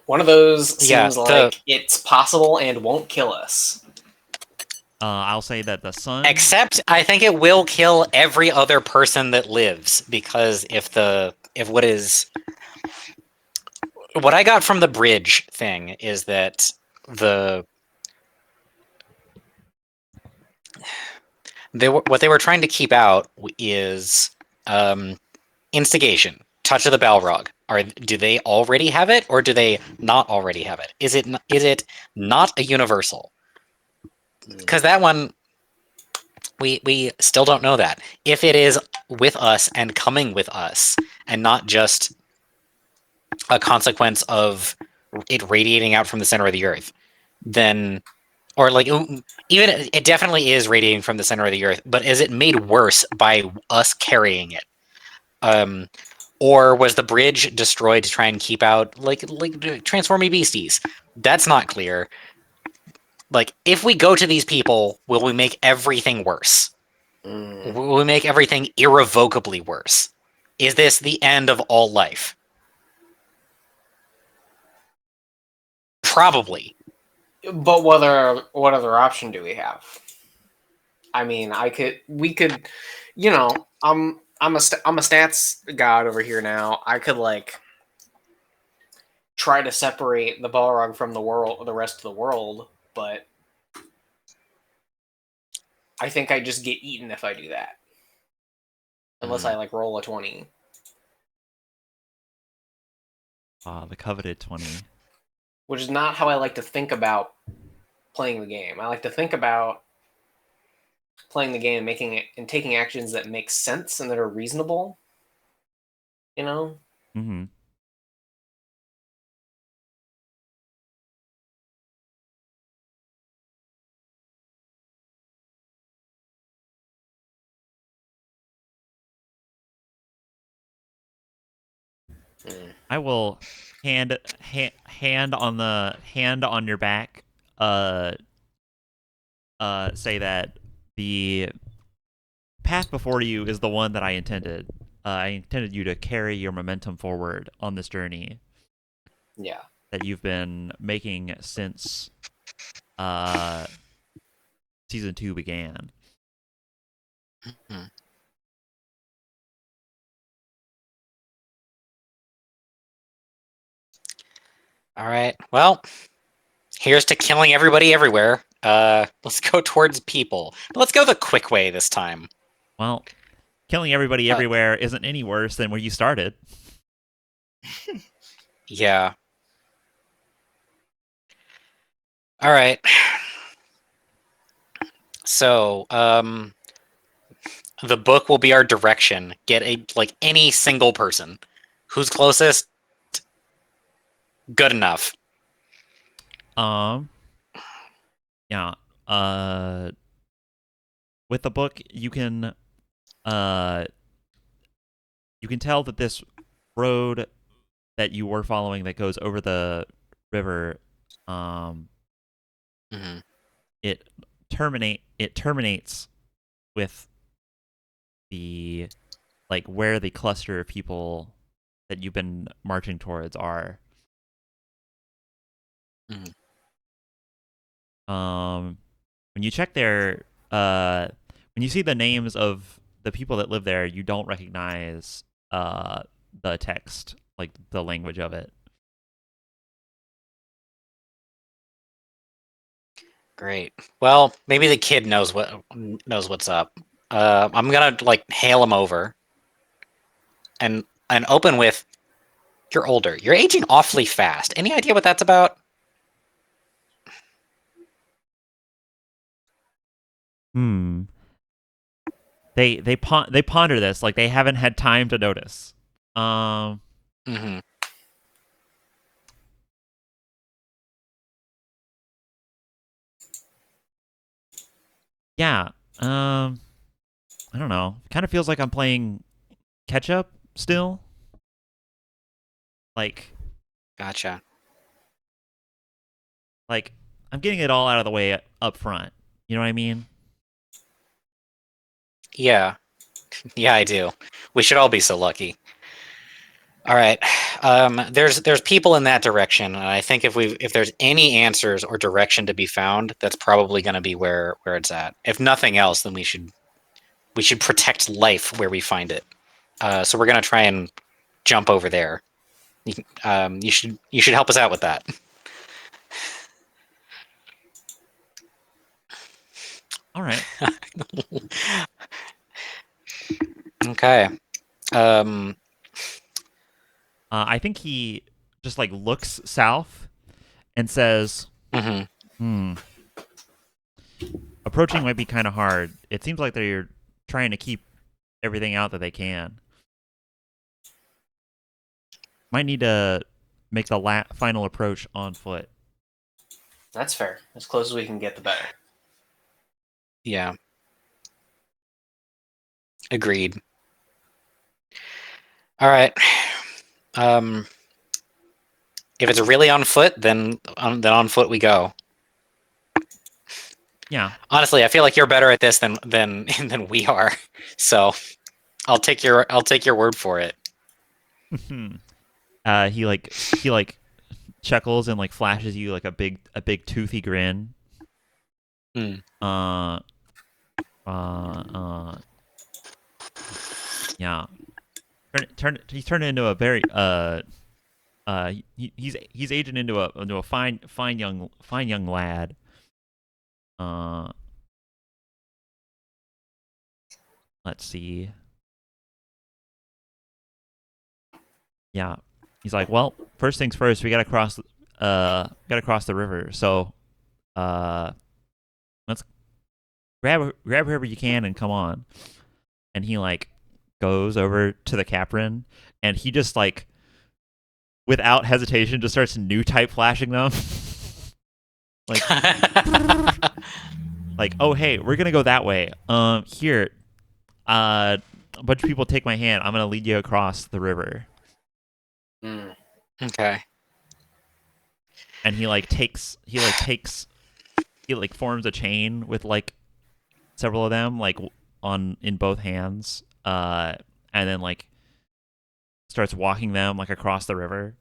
One of those seems like it's possible and won't kill us.
I'll say that the sun.
Except, I think it will kill every other person that lives, because what I got from the bridge thing is that what they were trying to keep out is instigation, touch of the Balrog. Do they already have it, or do they not already have it? Is it not a universal? Because that one, we still don't know that. If it is with us and coming with us, and not just a consequence of it radiating out from the center of the Earth, then, or like even it definitely is radiating from the center of the Earth, but is it made worse by us carrying it? Or was the bridge destroyed to try and keep out like transforming beasties? That's not clear. Like, if we go to these people, will we make everything worse? Will we make everything irrevocably worse? Is this the end of all life? Probably.
But what other option do we have? I mean, we could, you know, I'm a stats god over here now. I could like try to separate the Balrog from the rest of the world, but I think I just get eaten if I do that. Unless I like roll a 20.
The coveted 20.
Which is not how I like to think about playing the game. I like to think about playing the game and making it and taking actions that make sense and that are reasonable. You know?
Mm-hmm. I will hand on your back say that the path before you is the one that I intended. I intended you to carry your momentum forward on this journey.
Yeah.
That you've been making since season 2 began.
All right. Well, here's to killing everybody everywhere. Let's go towards people. But let's go the quick way this time.
Well, killing everybody everywhere isn't any worse than where you started.
Yeah. All right. So, the book will be our direction. Get any single person. Who's closest? Good enough.
Yeah. With the book, you can tell that this road that you were following that goes over the river, it terminates with the where the cluster of people that you've been marching towards are. When you check there, when you see the names of the people that live there, you don't recognize the text, like the language of it.
Great. Well, maybe the kid knows what's up. I'm gonna hail him over, and open with, "You're older. You're aging awfully fast. Any idea what that's about?"
They ponder this like they haven't had time to notice. Yeah. I don't know. Kind of feels like I'm playing catch up still.
Gotcha.
I'm getting it all out of the way up front. You know what I mean?
Yeah. Yeah, I do. We should all be so lucky. All right. There's people in that direction, and I think if there's any answers or direction to be found, that's probably going to be where it's at. If nothing else, then we should protect life where we find it. So we're going to try and jump over there. You should help us out with that.
All right.
Okay.
I think he just looks south and says, approaching might be kind of hard. It seems like they're trying to keep everything out that they can. Might need to make the final approach on foot.
That's fair. As close as we can get, the better.
Yeah. Agreed. All right. If it's really on foot, then on foot we go.
Yeah.
Honestly, I feel like you're better at this than than we are. So I'll take your word for it.
He chuckles and like flashes you like a big toothy grin.
Hmm.
Uh, yeah. He's turned into a very he's aging into a fine young lad. Uh, let's see. Yeah, he's like, well, first things first, we gotta cross the river. So, let's grab whoever you can and come on. And he like goes over to the Caprin, and he just like without hesitation just starts new type flashing them. like like, oh hey, we're gonna go that way. Here, a bunch of people take my hand. I'm gonna lead you across the river.
Mm.
Okay.
And he forms a chain with like several of them like on in both hands. And then like starts walking them like across the river.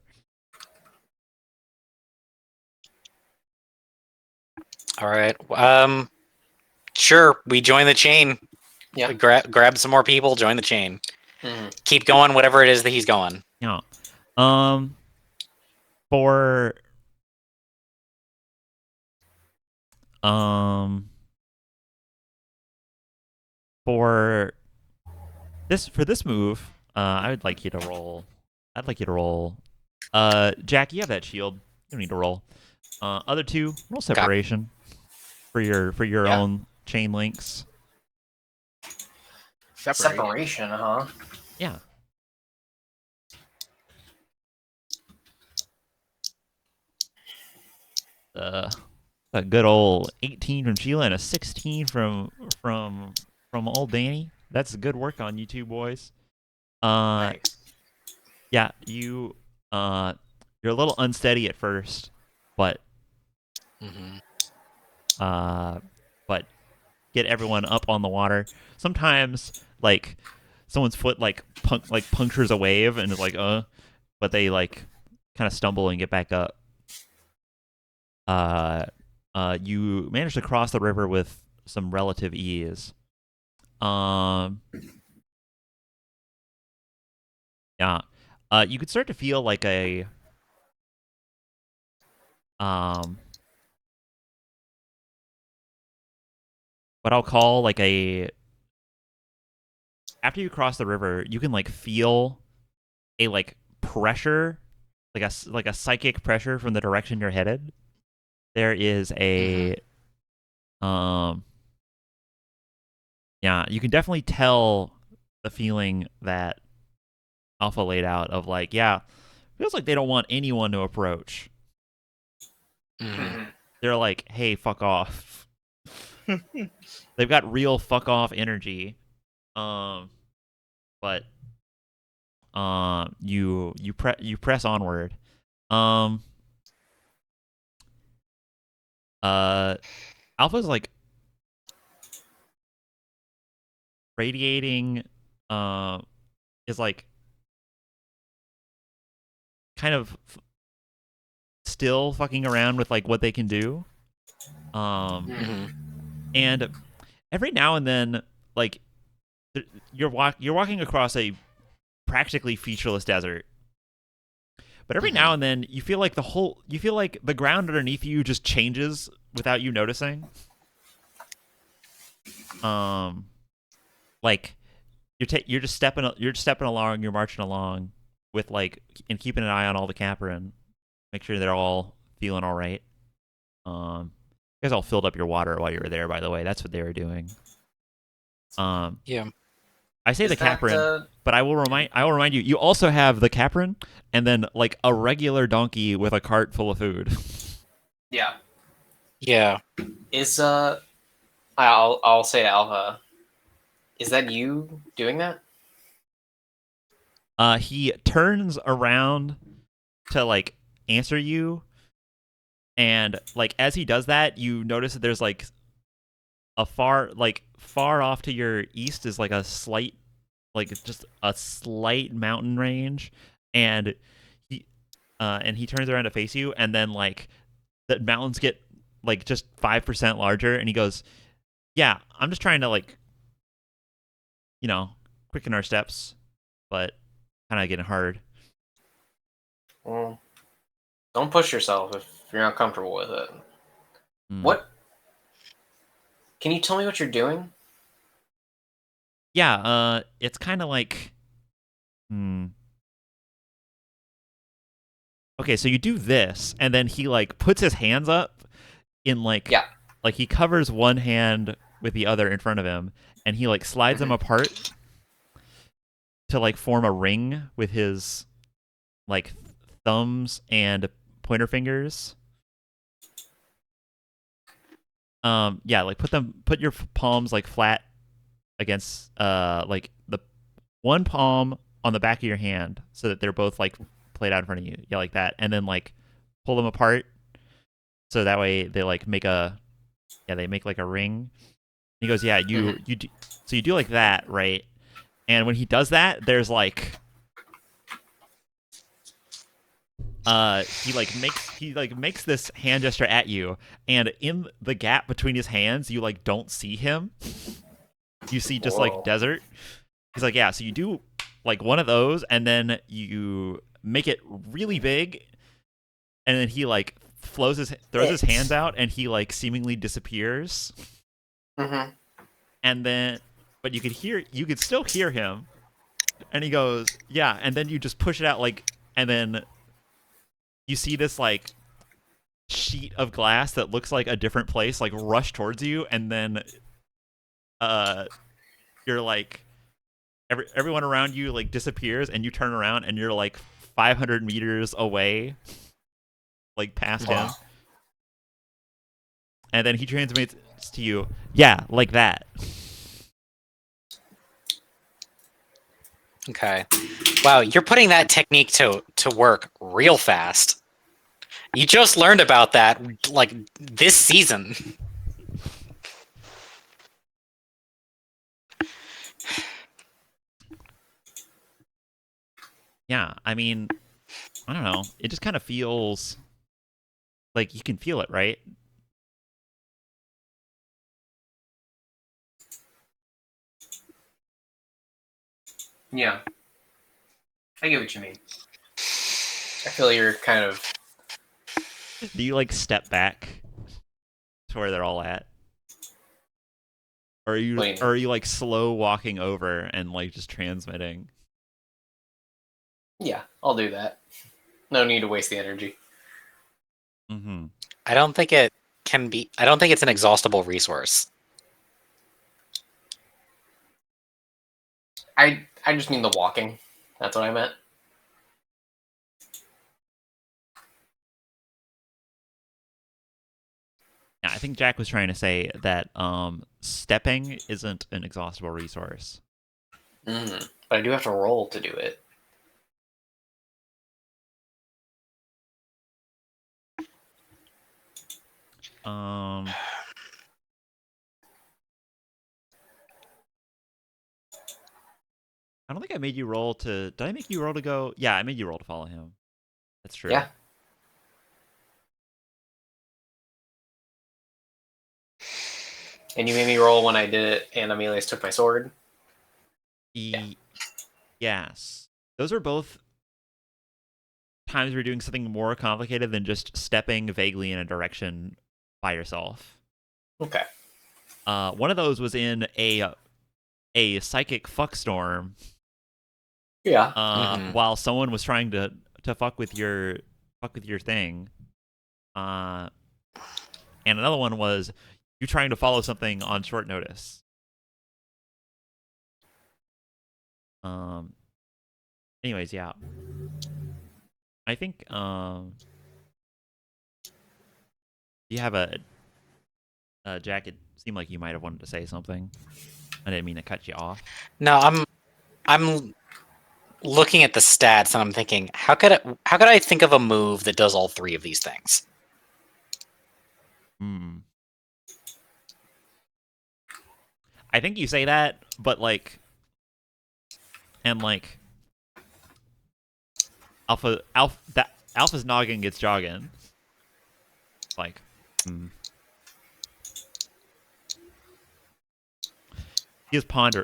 All right. Sure. We join the chain.
Yeah.
Grab some more people. Join the chain.
Mm-hmm.
Keep going. Whatever it is that he's going.
Yeah. For for this move, I would like you to roll. I'd like you to roll. Jack, you have that shield. You don't need to roll. Other two, roll separation for your
Yeah.
own chain links.
Separation, huh?
Yeah. A good old 18 from Sheila and a 16 from old Danny. That's good work on you two boys.
Nice.
Yeah, you're a little unsteady at first, but
Mm-hmm.
but get everyone up on the water. Sometimes like someone's foot like punctures a wave and is like but they like kind of stumble and get back up. You manage to cross the river with some relative ease. Yeah. You could start to feel like a what I'll call like a after you cross the river, you can like feel a like pressure, like a psychic pressure from the direction you're headed. There is a yeah, you can definitely tell the feeling that Alpha laid out of like, yeah, feels like they don't want anyone to approach.
Mm-hmm.
They're like, hey, fuck off. They've got real fuck off energy. But you press onward. Alpha's like radiating is like kind of still fucking around with like what they can do.
Mm-hmm.
And every now and then like you're walking across a practically featureless desert. But every now and then you feel like the ground underneath you just changes without you noticing. Like you're just stepping along, you're marching along with like and keeping an eye on all the Caprin, make sure they're all feeling all right. You guys all filled up your water while you were there, by the way. That's what they were doing.
Yeah.
I say
Is
the
that,
Caprin, but I will remind you. You also have the Caprin, and then like a regular donkey with a cart full of food.
Yeah.
Yeah.
Is I'll say to Alpha, is that you doing that?
He turns around to like answer you, and like as he does that, you notice that there's like far off to your east is like a slight, like just a slight mountain range, and he turns around to face you, and then like the mountains get like just 5% larger, and he goes, "Yeah, I'm just trying to like, quicken our steps, but kind of getting hard."
Well, don't push yourself if you're not comfortable with it.
Mm.
What? Can you tell me what you're doing?
Yeah, it's kind of like, okay, so you do this, and then he like puts his hands up in like, like he covers one hand with the other in front of him, and he like slides them apart to like form a ring with his like thumbs and pointer fingers. Yeah, like put your palms like flat against like the one palm on the back of your hand so that they're both like played out in front of you. Yeah, like that. And then like pull them apart so that way they like make like a ring. He goes, "Yeah, you do, so you do like that, right?" And when he does that, there's like he makes this hand gesture at you, and in the gap between his hands you like don't see him. You see just like desert. He's like, "Yeah, so you do like one of those, and then you make it really big, and then he like throws his hands out, and he like seemingly disappears." And then but you could still hear him, and he goes, "Yeah," and then you just push it out like, and then you see this like sheet of glass that looks like a different place like rush towards you, and then you're like everyone around you like disappears, and you turn around and you're like 500 meters away, like past him, and then he transmits to you, "Yeah, like that."
Okay. Wow, you're putting that technique to work real fast. You just learned about that like this season.
Yeah, I mean, I don't know. It just kind of feels like you can feel it, right?
Yeah. I get what you mean. I feel you're kind of...
Do you like step back to where they're all at? Or are you like slow walking over and like just transmitting?
Yeah, I'll do that. No need to waste the energy.
I don't think it can be. I don't think it's an exhaustible resource.
I just mean the walking. That's what I meant.
Yeah, I think Jack was trying to say that stepping isn't an exhaustible resource.
But I do have to roll to do it.
I don't think I made you roll to... Did I make you roll to go? Yeah, I made you roll to follow him. That's true.
Yeah. And you made me roll when I did it, and Amelius took my sword.
Yes. Those are both times we're doing something more complicated than just stepping vaguely in a direction by yourself.
Okay.
One of those was in a psychic fuckstorm.
Yeah.
While someone was trying to fuck with your thing. And another one was you trying to follow something on short notice. Anyways, yeah. I think you have a Jack, it seemed like you might have wanted to say something. I didn't mean to cut you off.
No, I'm looking at the stats and I'm thinking, how could I think of a move that does all three of these things?
I think you say that, but like, and like, Alpha's noggin gets jogging. Like, hmm.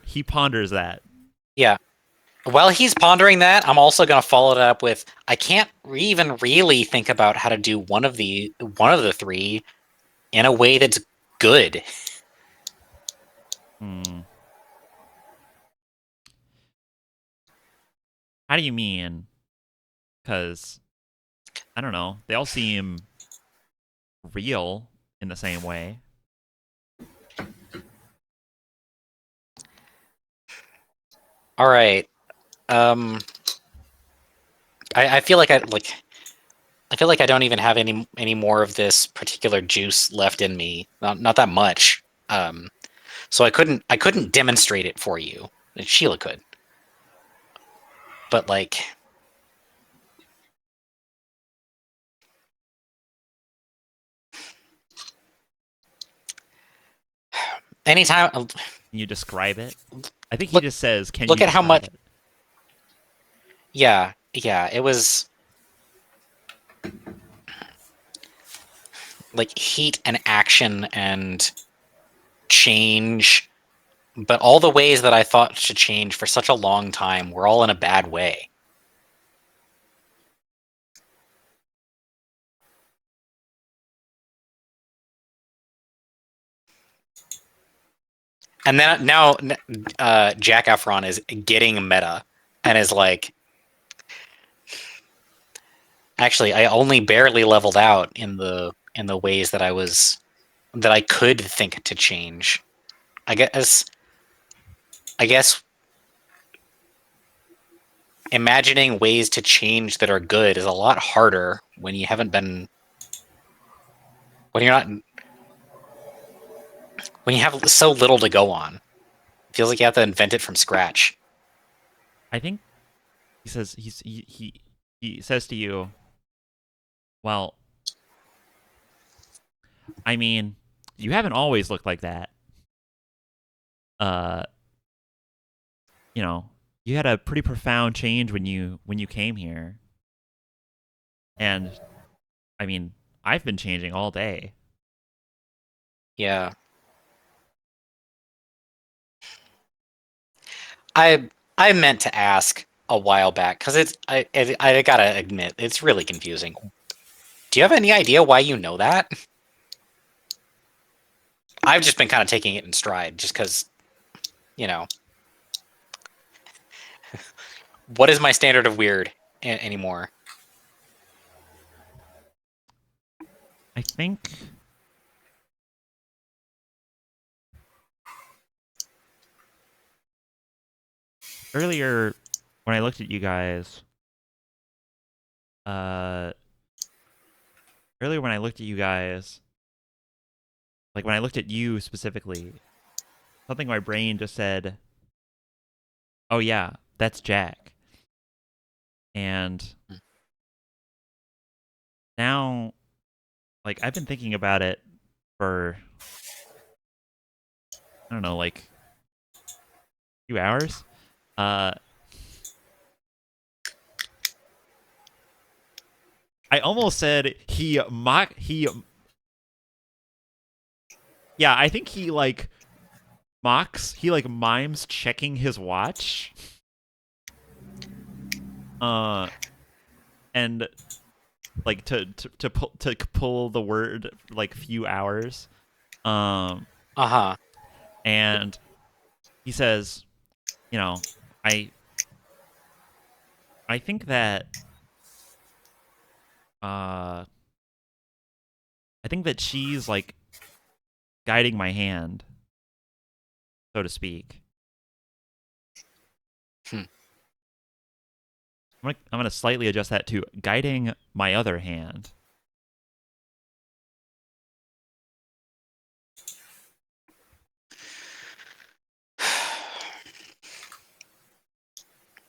He ponders that.
Yeah. While he's pondering that, I'm also going to follow it up with I can't even really think about how to do one of the three in a way that's good.
Hmm. How do you mean? Because I don't know. They all seem real in the same way.
All right. I feel like I feel like I don't even have any more of this particular juice left in me. Not that much. So I couldn't demonstrate it for you. Sheila could. But like anytime
Can you describe it? I think he
Look-
just says, "Can
look
you
at how
describe
much-
it?"
yeah, it was like heat and action and change, but all the ways that I thought to change for such a long time were all in a bad way. And then now Jack Efron is getting meta and is like, actually, I only barely leveled out in the ways that I could think to change. I guess imagining ways to change that are good is a lot harder when you haven't been when you're not when you have so little to go on. It feels like you have to invent it from scratch.
I think he says he says to you, "Well, I mean, you haven't always looked like that. Uh, you know, you had a pretty profound change when you came here, and I mean, I've been changing all day."
Yeah. I meant to ask a while back because I gotta admit it's really confusing. Do you have any idea why you know that? I've just been kind of taking it in stride, just because you know what is my standard of weird anymore?
I think earlier when I looked at you guys, uh, earlier when I looked at you guys, like when I looked at you specifically, something in my brain just said, "Oh yeah, that's Jack." And now, like I've been thinking about it for I don't know, like a few hours. Uh, I almost said he. Yeah, I think he like mocks. He like mimes checking his watch. Uh, and like to pull the word like few hours. Um,
Uh-huh.
and he says, you know, I I think that uh I think that she's like guiding my hand, so to speak.
Hmm.
I'm gonna slightly adjust that to guiding my other hand.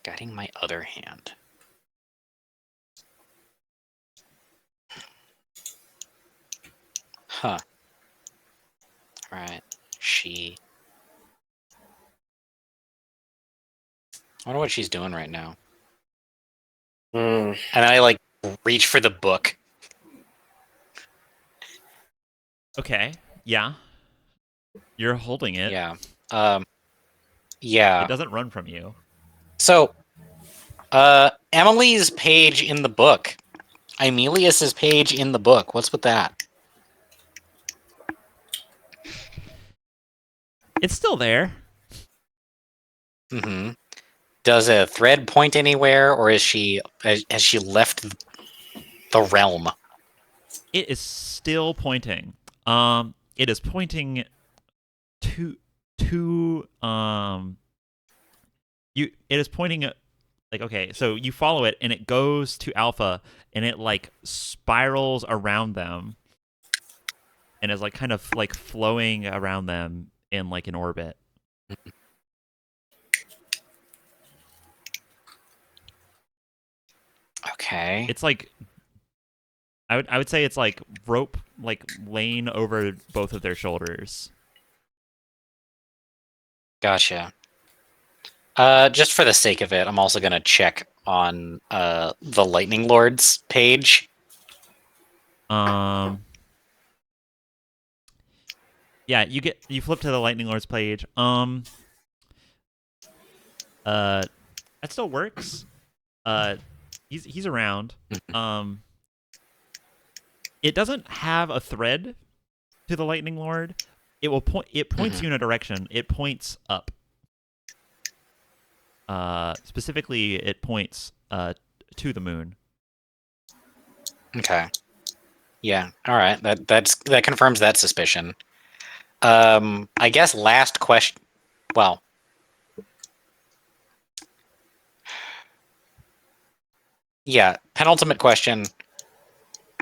Guiding my other hand. Huh. All right. She wonder what she's doing right now.
Hmm.
And I like reach for the book.
Okay. Yeah. You're holding it.
Yeah. Yeah.
It doesn't run from you.
So, Emily's page in the book. Emilius's page in the book. What's with that?
It's still there.
Mm-hmm. Does a thread point anywhere, or has she left the realm?
It is still pointing. It is pointing to you. It is pointing at, like, okay, so you follow it and it goes to Alpha and it like spirals around them and is like kind of like flowing around them in like an orbit.
Okay.
It's like I would say it's like rope like laying over both of their shoulders.
Gotcha. Just for the sake of it, I'm also gonna check on the Lightning Lord's page.
Yeah, you flip to the Lightning Lord's page. That still works. He's around. It doesn't have a thread to the Lightning Lord. It will point. It points you in a direction. It points up. Specifically, it points to the moon.
Okay. Yeah. All right. That confirms that suspicion. I guess last question. Well. Yeah. Penultimate question.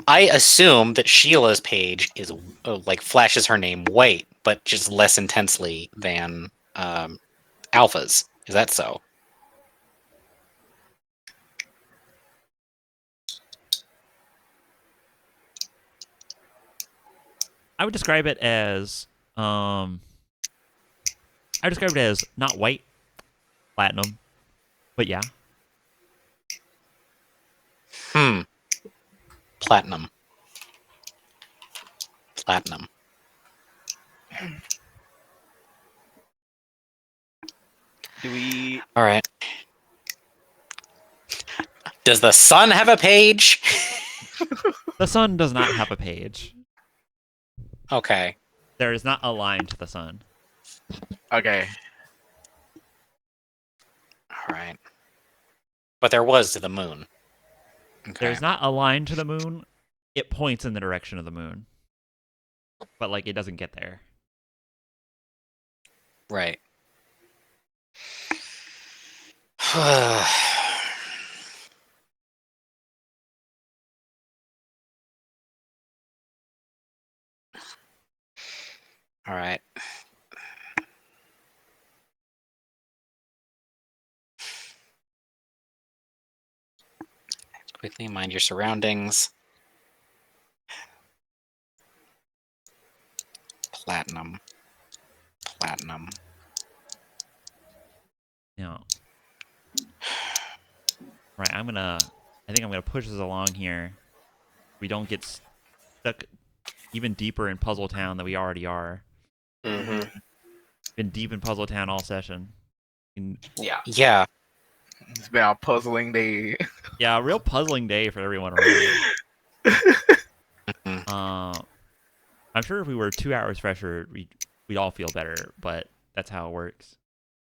I assume that Sheila's page is like flashes her name white, but just less intensely than Alpha's. Is that so?
I would describe it as not white, platinum, but yeah.
Platinum.
Do we?
All right. Does the sun have a page?
The sun does not have a page.
Okay.
There is not a line to the sun.
Okay.
All right. But there was to the moon. Okay.
There's not a line to the moon. It points in the direction of the moon. But like it doesn't get there.
Right. All right. Quickly mind your surroundings. Platinum.
Now, right, I think I'm gonna push this along here. We don't get stuck even deeper in Puzzle Town than we already are.
Mm-hmm.
Been deep in Puzzle Town all session.
Yeah.
Yeah.
It's been a puzzling day.
Yeah, a real puzzling day for everyone around. I'm sure if we were 2 hours fresher, we'd all feel better, but that's how it works.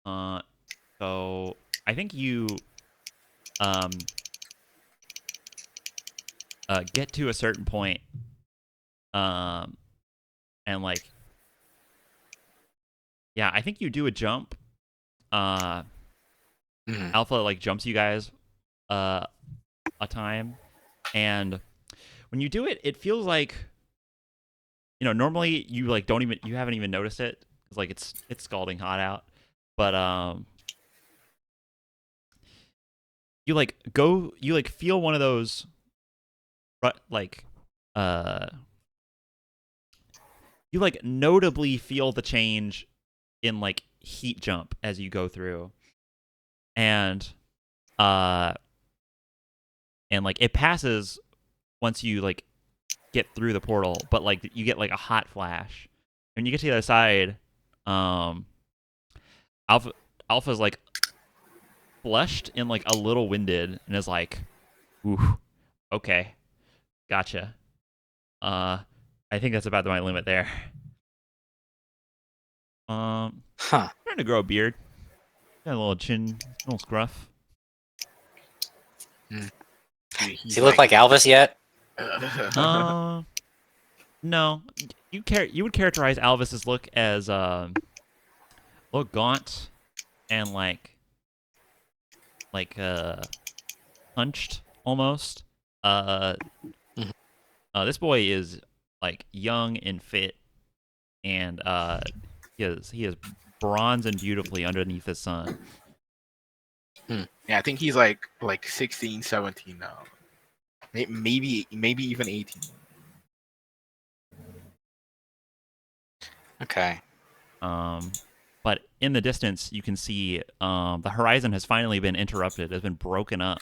So I think you get to a certain point, and like, yeah, I think you do a jump. Alpha like jumps you guys a time, and when you do it, it feels like, you know, normally you like you haven't even noticed it because like it's scalding hot out, but you feel one of those like you like notably feel the change in like heat jump as you go through, and uh, and like it passes once you like get through the portal, but like you get like a hot flash. When you get to the other side, um, Alpha's like flushed and like a little winded, and is like, "Ooh, okay, gotcha." I think that's about my limit there.
Huh.
Trying to grow a beard, got a little chin, a little scruff.
Dude,
Does
he's
he look like Alvis yet?
No, you would characterize Alvis's look as a little gaunt and hunched almost. Uh,
Mhm.
this boy is like young and fit, and he is bronze and beautifully underneath the sun.
Yeah, I think he's like 16, 17 now. Maybe even 18.
Okay.
But in the distance, you can see the horizon has finally been interrupted. Has been broken up.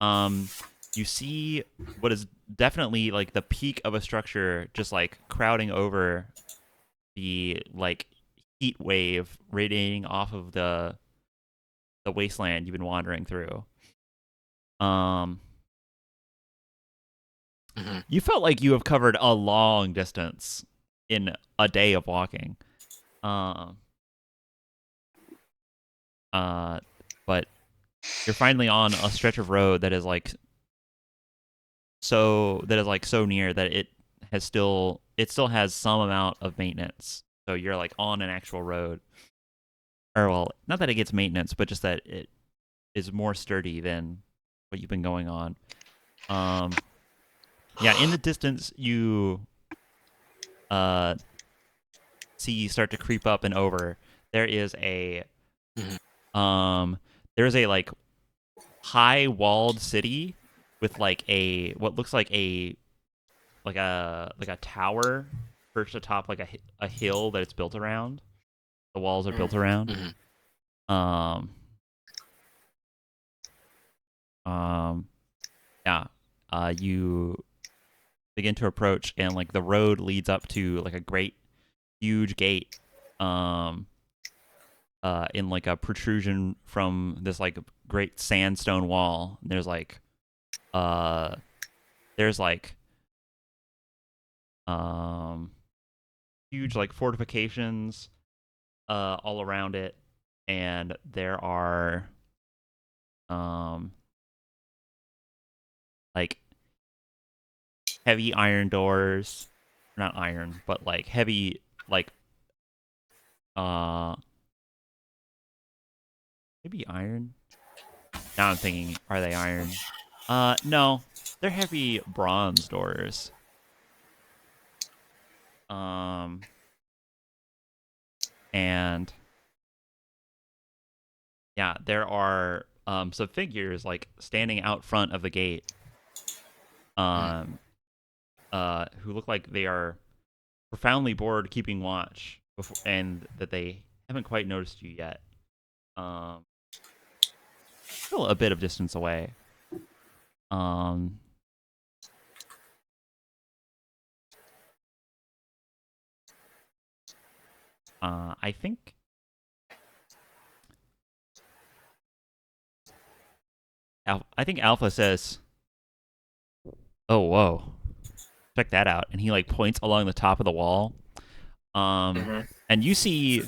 You see what is definitely like the peak of a structure, just like crowding over the like heat wave radiating off of the wasteland you've been wandering through. You felt like you have covered a long distance in a day of walking. But you're finally on a stretch of road that is like so near that it still has some amount of maintenance. So you're like on an actual road. Or well, not that it gets maintenance, but just that it is more sturdy than what you've been going on. Yeah, in the distance you see start to creep up and over. There is a like high walled city with like a what looks like a tower perched atop like a hill that it's built around. The walls are built around. Um, yeah. You begin to approach, and like the road leads up to like a great, huge gate. In like a protrusion from this like great sandstone wall. There's like huge like fortifications all around it, and there are like heavy iron doors, not iron, but like heavy like uh maybe iron. Now I'm thinking, are they iron? No, they're heavy bronze doors. And yeah, there are some figures like standing out front of the gate. Who look like they are profoundly bored keeping watch before, and that they haven't quite noticed you yet. Still a bit of distance away. I think Alpha says, "Oh, whoa, check that out," and he like points along the top of the wall. And you see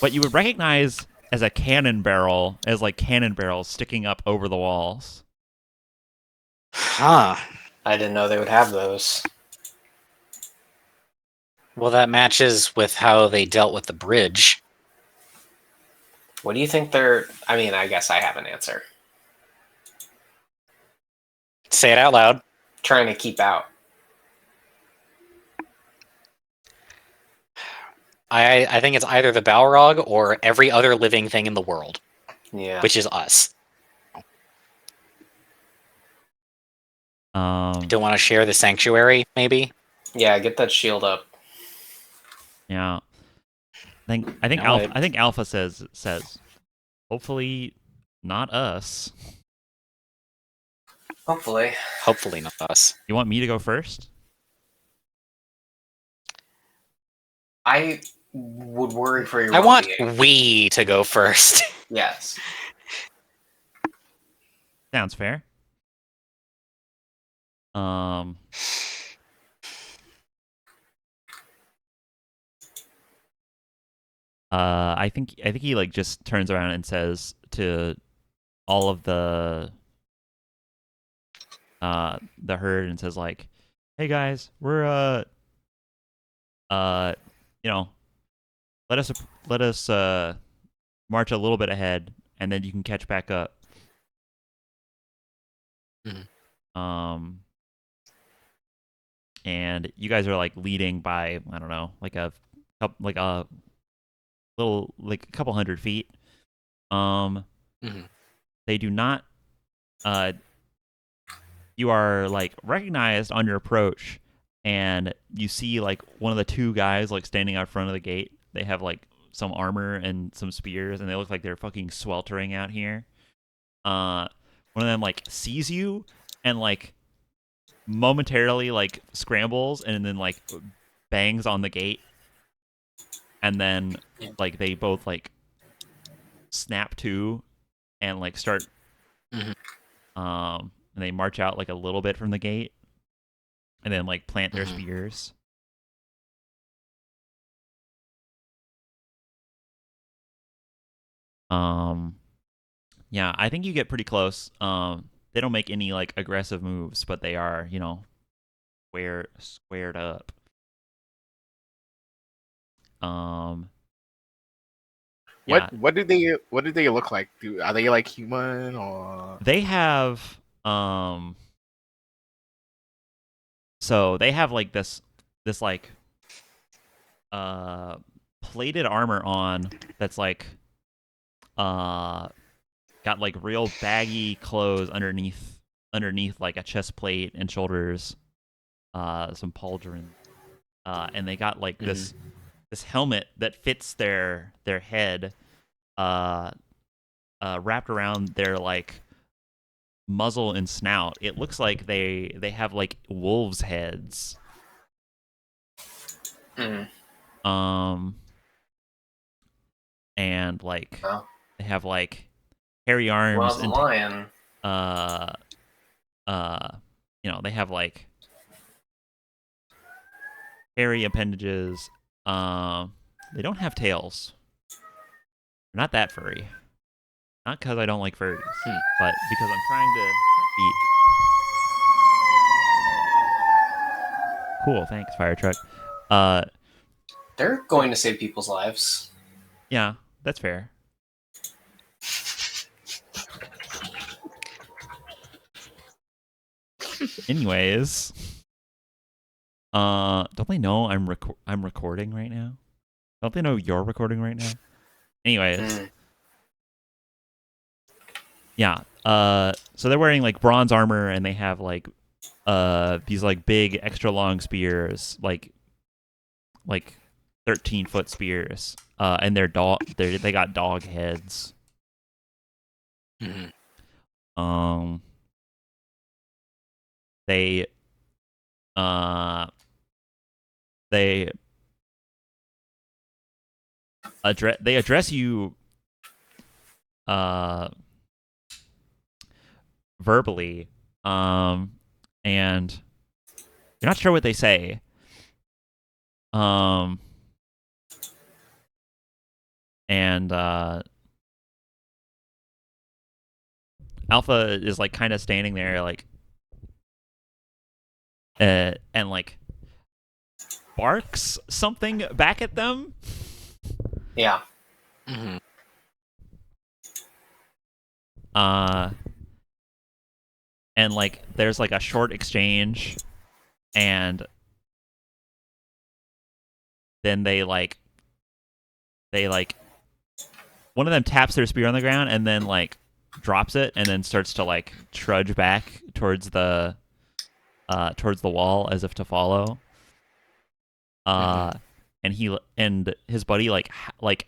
what you would recognize as a cannon barrel, as like cannon barrels sticking up over the walls.
Huh.
I didn't know they would have those.
Well, that matches with how they dealt with the bridge.
What do you think they're... I mean, I guess I have an answer.
Say it out loud.
Trying to keep out.
I think it's either the Balrog or every other living thing in the world,
Yeah.
which is us. Don't want to share the sanctuary, maybe?
Yeah, get that shield up.
Yeah. I think
No,
Alpha says hopefully Not us.
Hopefully.
Hopefully not us.
You want me to go first?
I would worry for your
I want
well-being.
we to go first.
Yes.
Sounds fair. I think he like just turns around and says to all of the herd and says like, "Hey guys, we're you know, let us march a little bit ahead, and then you can catch back up."
Mhm.
And you guys are like leading by, I don't know, like a little, like a couple 100 feet.
Mhm.
They do not. You are like recognized on your approach, and you see like one of the two guys like standing out front of the gate. They have like some armor and some spears, and they look like they're fucking sweltering out here. One of them like sees you and like momentarily like scrambles and then like bangs on the gate, and then like they both like snap to and like start
Mhm.
and they march out like a little bit from the gate and then like plant their
Mhm.
spears. Yeah, I think you get pretty close. They don't make any like aggressive moves, but they are, squared up. Yeah,
What do they look like? Are they like human or?
they have so they have like this like plated armor on that's like got like real baggy clothes underneath like a chest plate and shoulders, some pauldron, and they got like this helmet that fits their head, uh, wrapped around their like muzzle and snout. It looks like they have like wolves' heads.
Mm.
And like
Well,
they have like hairy
well,
arms
as a
and
lion,
uh they have like hairy appendages. They don't have tails. They're not that furry. Not because I don't like furries, but because I'm trying to be cool. Thanks, fire truck.
they're going to save people's lives.
Yeah, that's fair. Anyways, don't they know I'm recording right now? Don't they know you're recording right now? Anyways,
Mm.
yeah. So they're wearing like bronze armor, and they have like these like big extra long spears, like 13-foot spears. And they got dog heads.
Mhm.
They they address you uh verbally, and you're not sure what they say. um and Alpha is like kind of standing there like and like barks something back at them.
Yeah.
Mhm.
uh and like there's like a short exchange, and then they one of them taps their spear on the ground and then like drops it and then starts to like trudge back towards the wall as if to follow. And his buddy like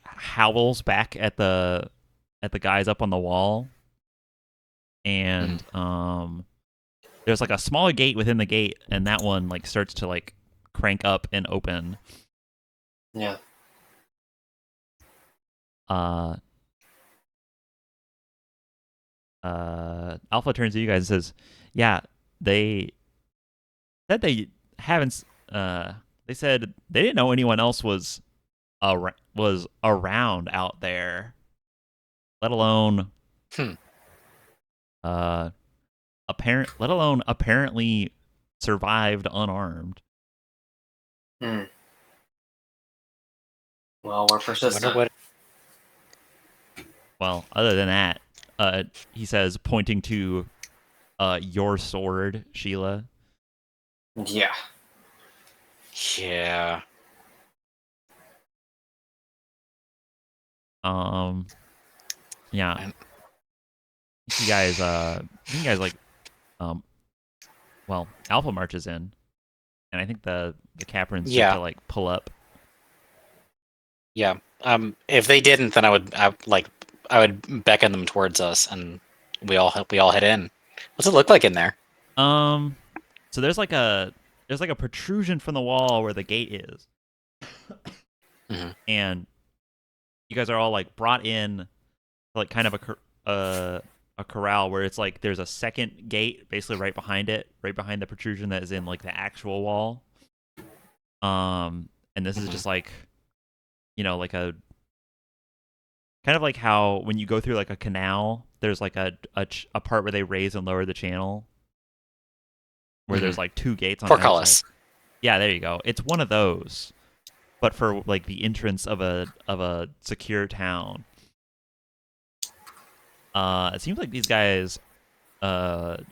howls back at the guys up on the wall, and there's like a smaller gate within the gate, and that one like starts to like crank up and open.
Yeah.
Alpha turns to you guys and says, "Yeah, they said they haven't. They said they didn't know anyone else was around out there, let alone let alone apparently survived unarmed."
Hmm. Well, we're persistent.
Wonder what.
Well, other than that, he says, pointing to your sword, Sheila.
Yeah.
Yeah.
Yeah. You guys like well, Alpha marches in, and I think the Caprins start to like pull up.
Yeah. If they didn't, then I would beckon them towards us, and we all head in. What's it look like in there?
So there's like a protrusion from the wall where the gate is, and you guys are all like brought in, like kind of a corral where it's like there's a second gate basically right behind the protrusion that is in like the actual wall. And this is just like, like a kind of like how when you go through like a canal, there's like a part where they raise and lower the channel, where there's like two gates on the
Portcullis.
outside. Yeah, there you go. It's one of those, but for like the entrance of a secure town. It seems like these guys have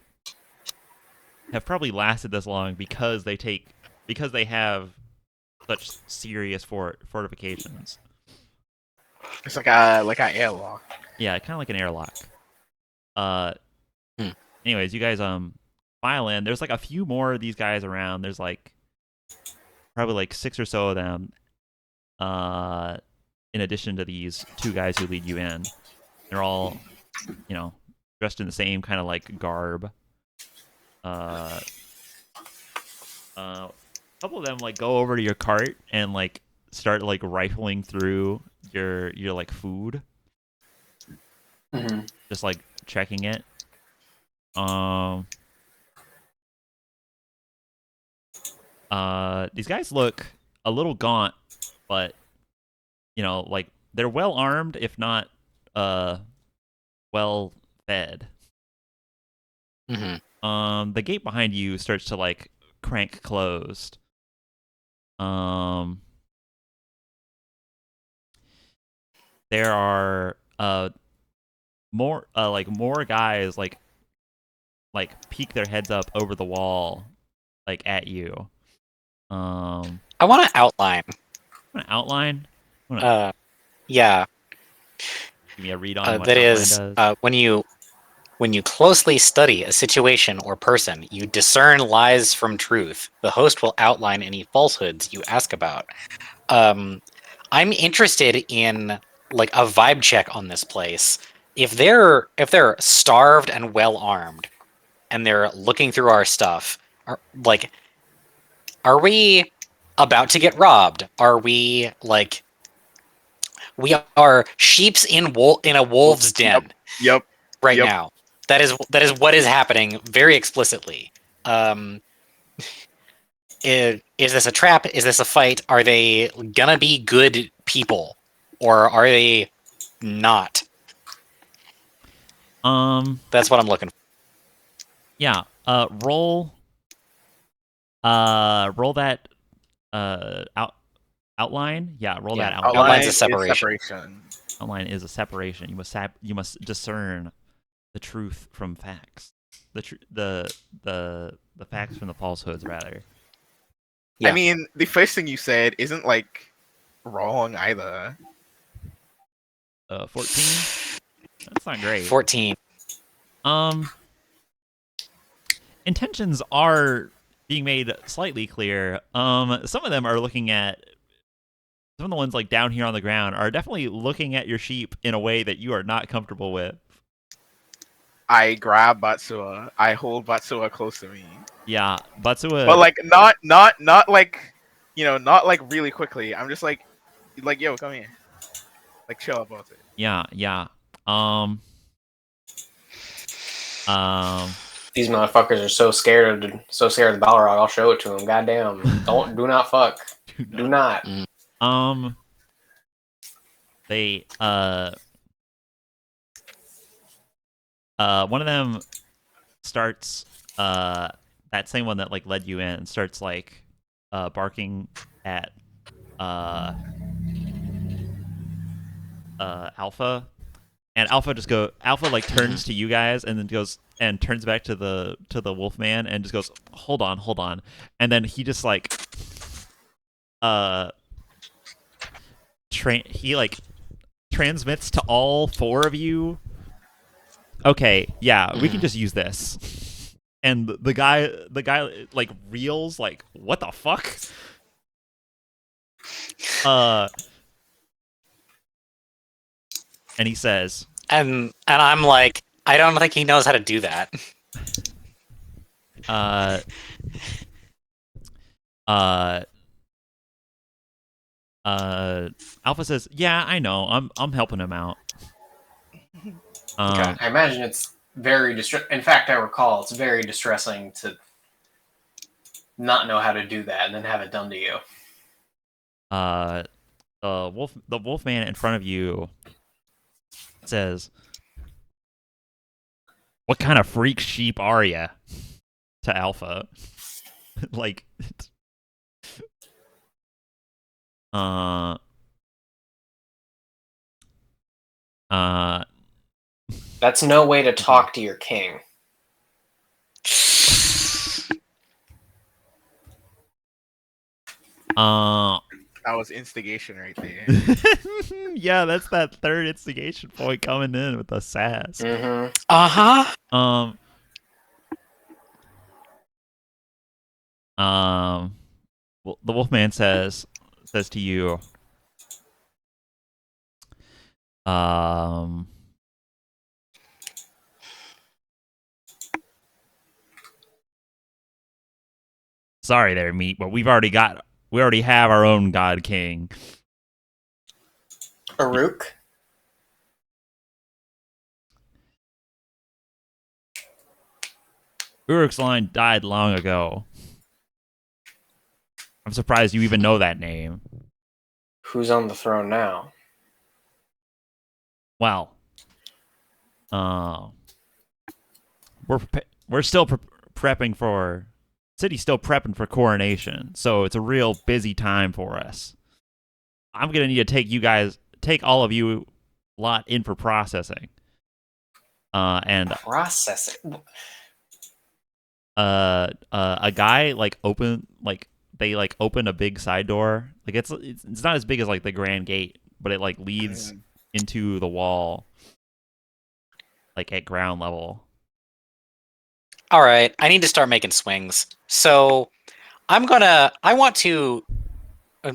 probably lasted this long because they have such serious fortifications.
It's like an airlock.
Yeah, kind of like an airlock. Anyways, you guys file in. There's like a few more of these guys around. There's like probably like 6 or so of them. In addition to these two guys who lead you in, they're all, dressed in the same kind of like garb. A couple of them like go over to your cart and like start like rifling through your like food, just like checking it. These guys look a little gaunt, but like they're well armed, if not well fed. The gate behind you starts to like crank closed. There are more guys like peek their heads up over the wall, like at you.
I want to outline.
Want to outline?
Yeah.
Give me a read on what
that
outline
is
does.
when you closely study a situation or person, you discern lies from truth. The host will outline any falsehoods you ask about. I'm interested in like a vibe check on this place. If they're starved and well armed, and they're looking through our stuff, are we about to get robbed? Are we like we are sheeps in a wolf's den?
Yep.
Right now. That is what is happening very explicitly. Is this a trap? Is this a fight? Are they gonna be good people, or are they not? That's what I'm looking for.
Yeah. Roll that outline. Yeah, roll that outline.
Outline's a separation.
Outline is a separation. You must discern the truth from facts. The facts from the falsehoods, rather.
Yeah. I mean, the first thing you said isn't like wrong either.
14. That's not great.
14.
Intentions are being made slightly clear. Some of them are looking at. Some of the ones like down here on the ground are definitely looking at your sheep in a way that you are not comfortable with.
I grab Batsua. I hold Batsua close to me,
Yeah, Batsua.
but like not like not like really quickly. I'm just like yo, come here, like chill about it.
Yeah, yeah. Um.
These motherfuckers are so scared of Balrog. I'll show it to them. Goddamn! Do not fuck. Do not.
They one of them starts that same one that like led you in starts like barking at Alpha, and Alpha like turns to you guys and then goes and turns back to the Wolfman and just goes, hold on, and then he just like he like transmits to all four of you. Okay, yeah, we can just use this. And the guy like reels like, what the fuck? And he says,
and I'm like, I don't think he knows how to do that.
Alpha says, yeah, I know, I'm helping him out.
I imagine it's very in fact, I recall it's very distressing to not know how to do that and then have it done to you.
The Wolfman in front of you says, what kind of freak sheep are you? To Alpha. Like,
that's no way to talk to your king.
That was instigation right there.
Yeah, that's that third instigation point coming in with the sass.
Mm-hmm.
Well, the Wolfman says to you, sorry there, meat, but we already have our own God King.
Aruk?
Uruk's line died long ago. I'm surprised you even know that name.
Who's on the throne now?
Well, we're still prepping for city's still prepping for coronation, so it's a real busy time for us. I'm gonna need to take all of you lot in for processing. And
processing.
A guy like open a big side door. Like it's not as big as like the grand gate, but it like leads into the wall, like at ground level.
All right, I need to start making swings. So I want to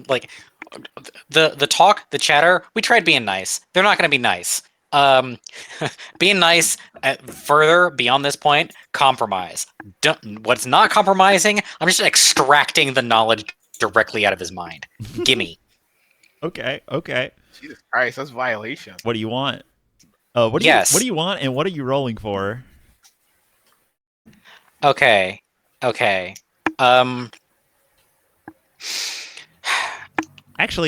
like the talk, the chatter. We tried being nice. They're not going to be nice. Being nice further beyond this point, compromise. What's not compromising? I'm just extracting the knowledge directly out of his mind. Gimme.
Okay.
Jesus Christ, that's violation.
What do you want? What do you want, and what are you rolling for?
Okay.
Actually,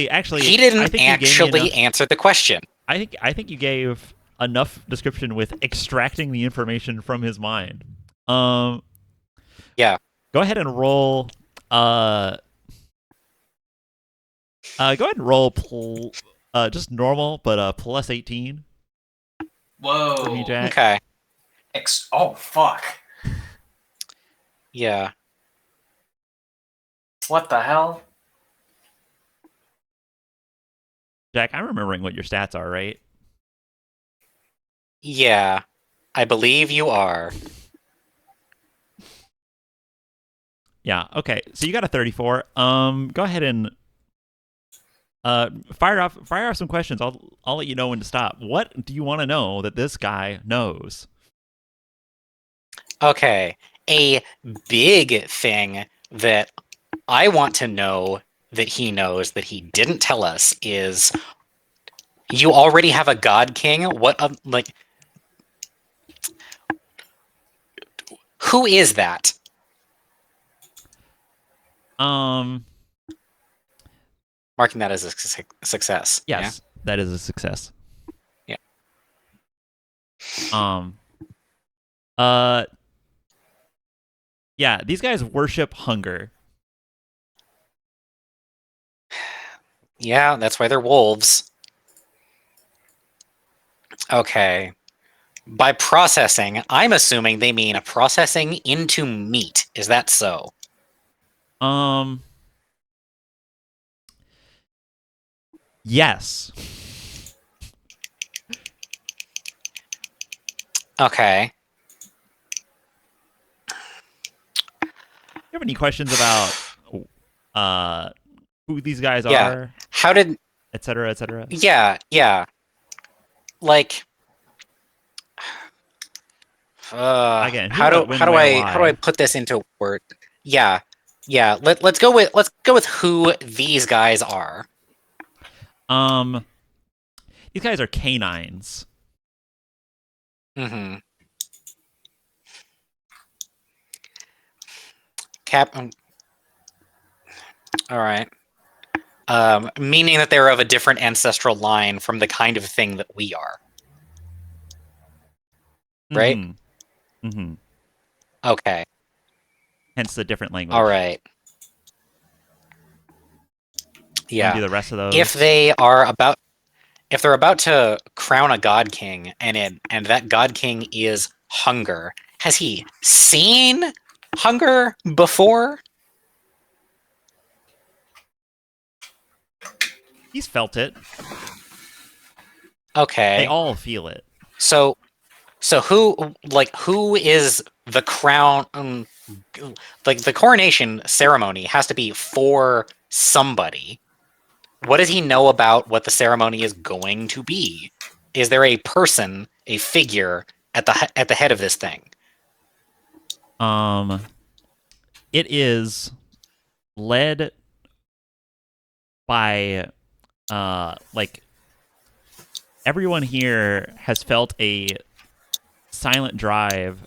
he didn't actually answer the question.
I think you gave enough description with extracting the information from his mind.
Yeah.
Go ahead and roll. Go ahead and roll just normal, but plus 18.
Whoa.
For me, Jack.
Okay.
Oh fuck.
Yeah.
What the hell?
Jack, I'm remembering what your stats are, right?
Yeah. I believe you are.
Yeah, okay. So you got a 34. Go ahead and fire off some questions. I'll let you know when to stop. What do you want to know that this guy knows?
Okay. A big thing that I want to know that he knows that he didn't tell us is you already have a god king. What like who is that? Marking that as a success.
Yes, that is a success.
Yeah.
Yeah, these guys worship hunger.
Yeah, that's why they're wolves. Okay. By processing, I'm assuming they mean processing into meat. Is that so?
Yes.
Okay.
You have any questions about who these guys
Yeah.
are,
How did
etc., etc.?
Yeah. Like
Again, who,
how
what,
do
when,
how do
where,
I
why?
put this into word? Yeah. Yeah, let's go with who these guys are.
These guys are canines.
Mhm. Cap All right. Meaning that they're of a different ancestral line from the kind of thing that we are. Right?
Mm-hmm.
Okay.
Hence the different language.
All right.
You want to
Yeah.
do the rest of those?
If they're about to crown a god king and that god king is hunger, has he seen hunger before?
He's felt it.
Okay.
They all feel it.
So who is the crown like the coronation ceremony has to be for somebody. What does he know about what the ceremony is going to be? Is there a person, a figure at the head of this thing?
It is led by like everyone here has felt a silent drive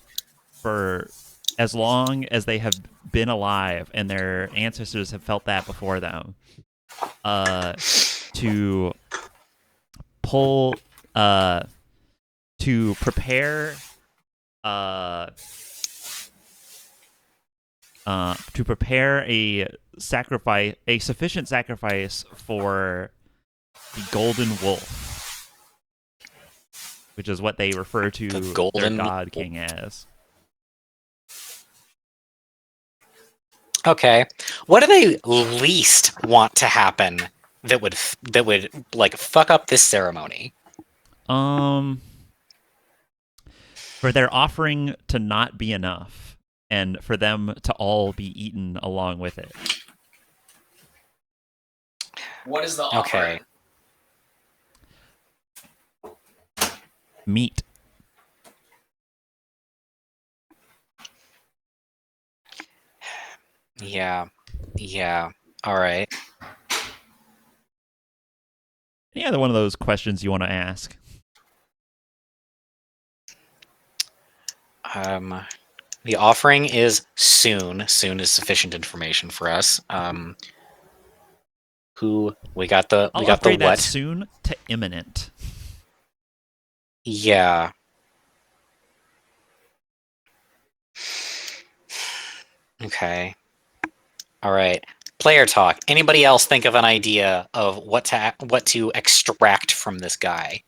for as long as they have been alive, and their ancestors have felt that before them. To pull, to prepare, to prepare a sacrifice, a sufficient sacrifice for the golden wolf, which is what they refer to
The
their
golden
god king as.
Okay. What do they least want to happen that would like fuck up this ceremony?
For their offering to not be enough, and for them to all be eaten along with it.
What is the
Okay.
offering?
Meat.
Yeah. Yeah. All right.
Any other one of those questions you want to ask?
The offering is soon. Soon is sufficient information for us. Who we got the
I'll
we got the
upgrade that
what?
soon to imminent.
Yeah. Okay. All right. Player talk. Anybody else think of an idea of what to extract from this guy?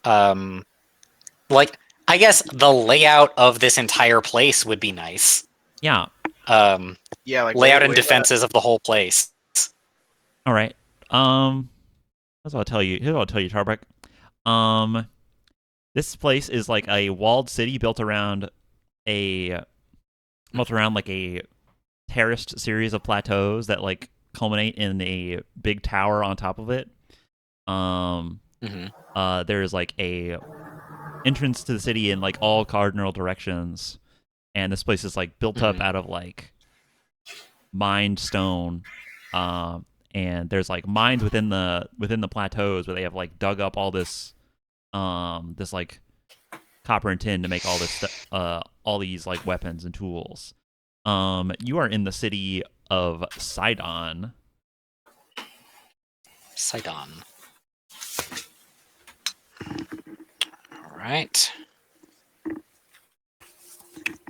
Like I guess the layout of this entire place would be nice.
Yeah.
Yeah, like
Layout and
where
defenses of the whole place.
All right. Here's what I'll tell you. Tarbuck. This place is like a walled city built around like a terraced series of plateaus that like culminate in a big tower on top of it. There's like a entrance to the city in like all cardinal directions. and this place is like built up out of like mined stone, and there's like mines within the plateaus where they have like dug up all this this like copper and tin to make all this all these like weapons and tools. You are in the city of Sidon.
Sidon. All right.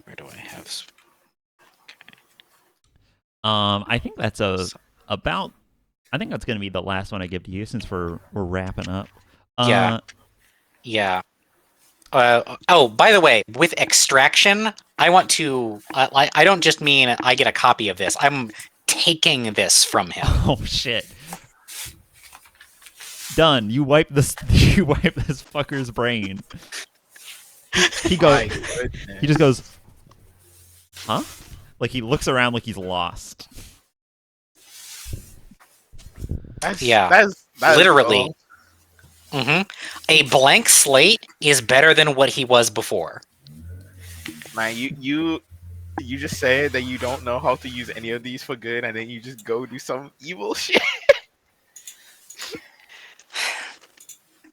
Where do I have?
I think that's about. I think that's going to be the last one I give to you since we're wrapping up.
Yeah. Yeah. Oh, by the way, with extraction, I want to. I don't just mean I get a copy of this. I'm taking this from him.
Oh shit! Done. You wipe this. You wipe this fucker's brain. He goes.
My goodness.
He just goes. Huh? Like he looks around like he's lost.
That's,
Yeah.
that's
Literally. A blank slate is better than what he was before.
Man, you just said that you don't know how to use any of these for good, and then you just go do some evil shit.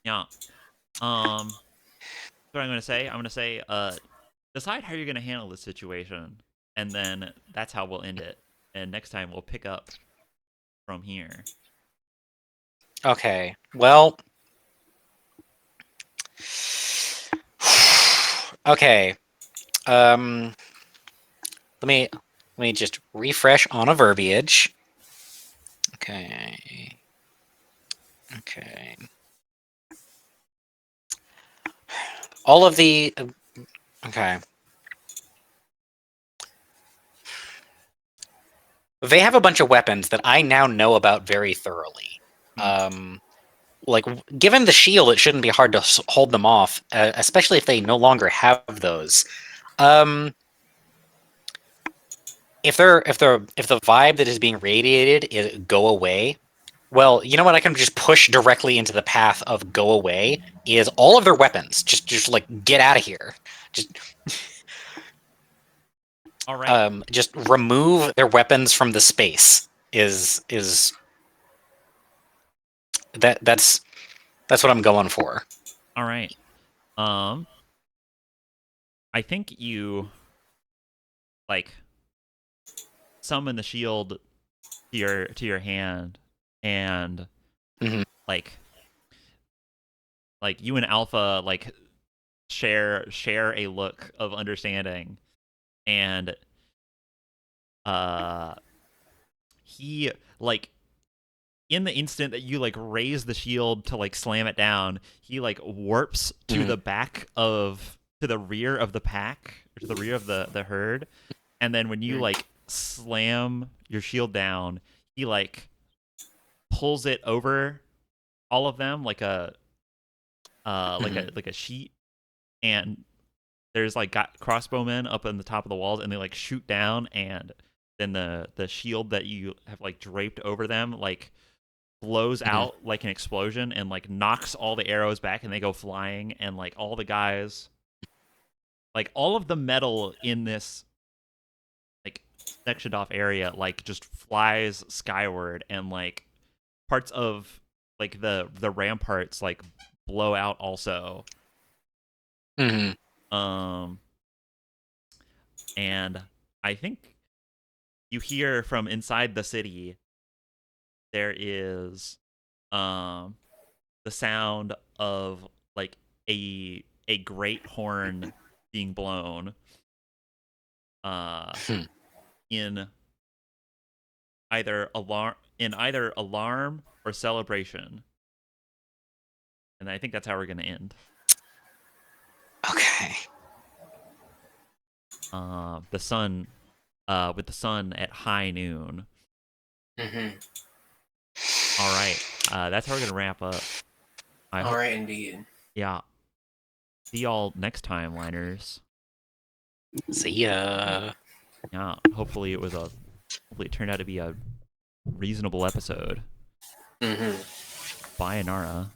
Yeah. What am I going to say? I'm going to say, decide how you're going to handle this situation, and then that's how we'll end it. And next time we'll pick up from here.
Okay. Well. Okay. Let me just refresh on a verbiage. Okay. Okay. All of the okay. They have a bunch of weapons that I now know about very thoroughly. Like, given the shield, it shouldn't be hard to hold them off, especially if they no longer have those. If the vibe that is being radiated is go away, well, you know what? I can just push directly into the path of go away. Is all of their weapons just like get out of here? Just
All right.
just remove their weapons from the space. That's what I'm going for.
All right. I think you like summon the shield to your hand, and like you and Alpha like share a look of understanding, and he like in the instant that you like raise the shield to like slam it down, he like warps to the rear of the pack, or to the rear of the herd, and then when you like slam your shield down, he like pulls it over all of them like a like a sheet, and there's like got crossbowmen up on the top of the walls, and they like shoot down, and then the shield that you have like draped over them like blows out like an explosion and like knocks all the arrows back, and they go flying, and like all the guys, like all of the metal in this like sectioned off area like just flies skyward, and like parts of like the ramparts like blow out also. And I think you hear from inside the city there is the sound of like a great horn being blown in either alarm or celebration. And I think that's how we're going to end.
Okay.
The sun with the sun at high noon. All right. That's how we're going to wrap up.
All right, indeed.
Yeah. See y'all next time, liners.
See ya.
Yeah. Hopefully it turned out to be a reasonable episode. Bye, Anara.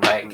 Bye.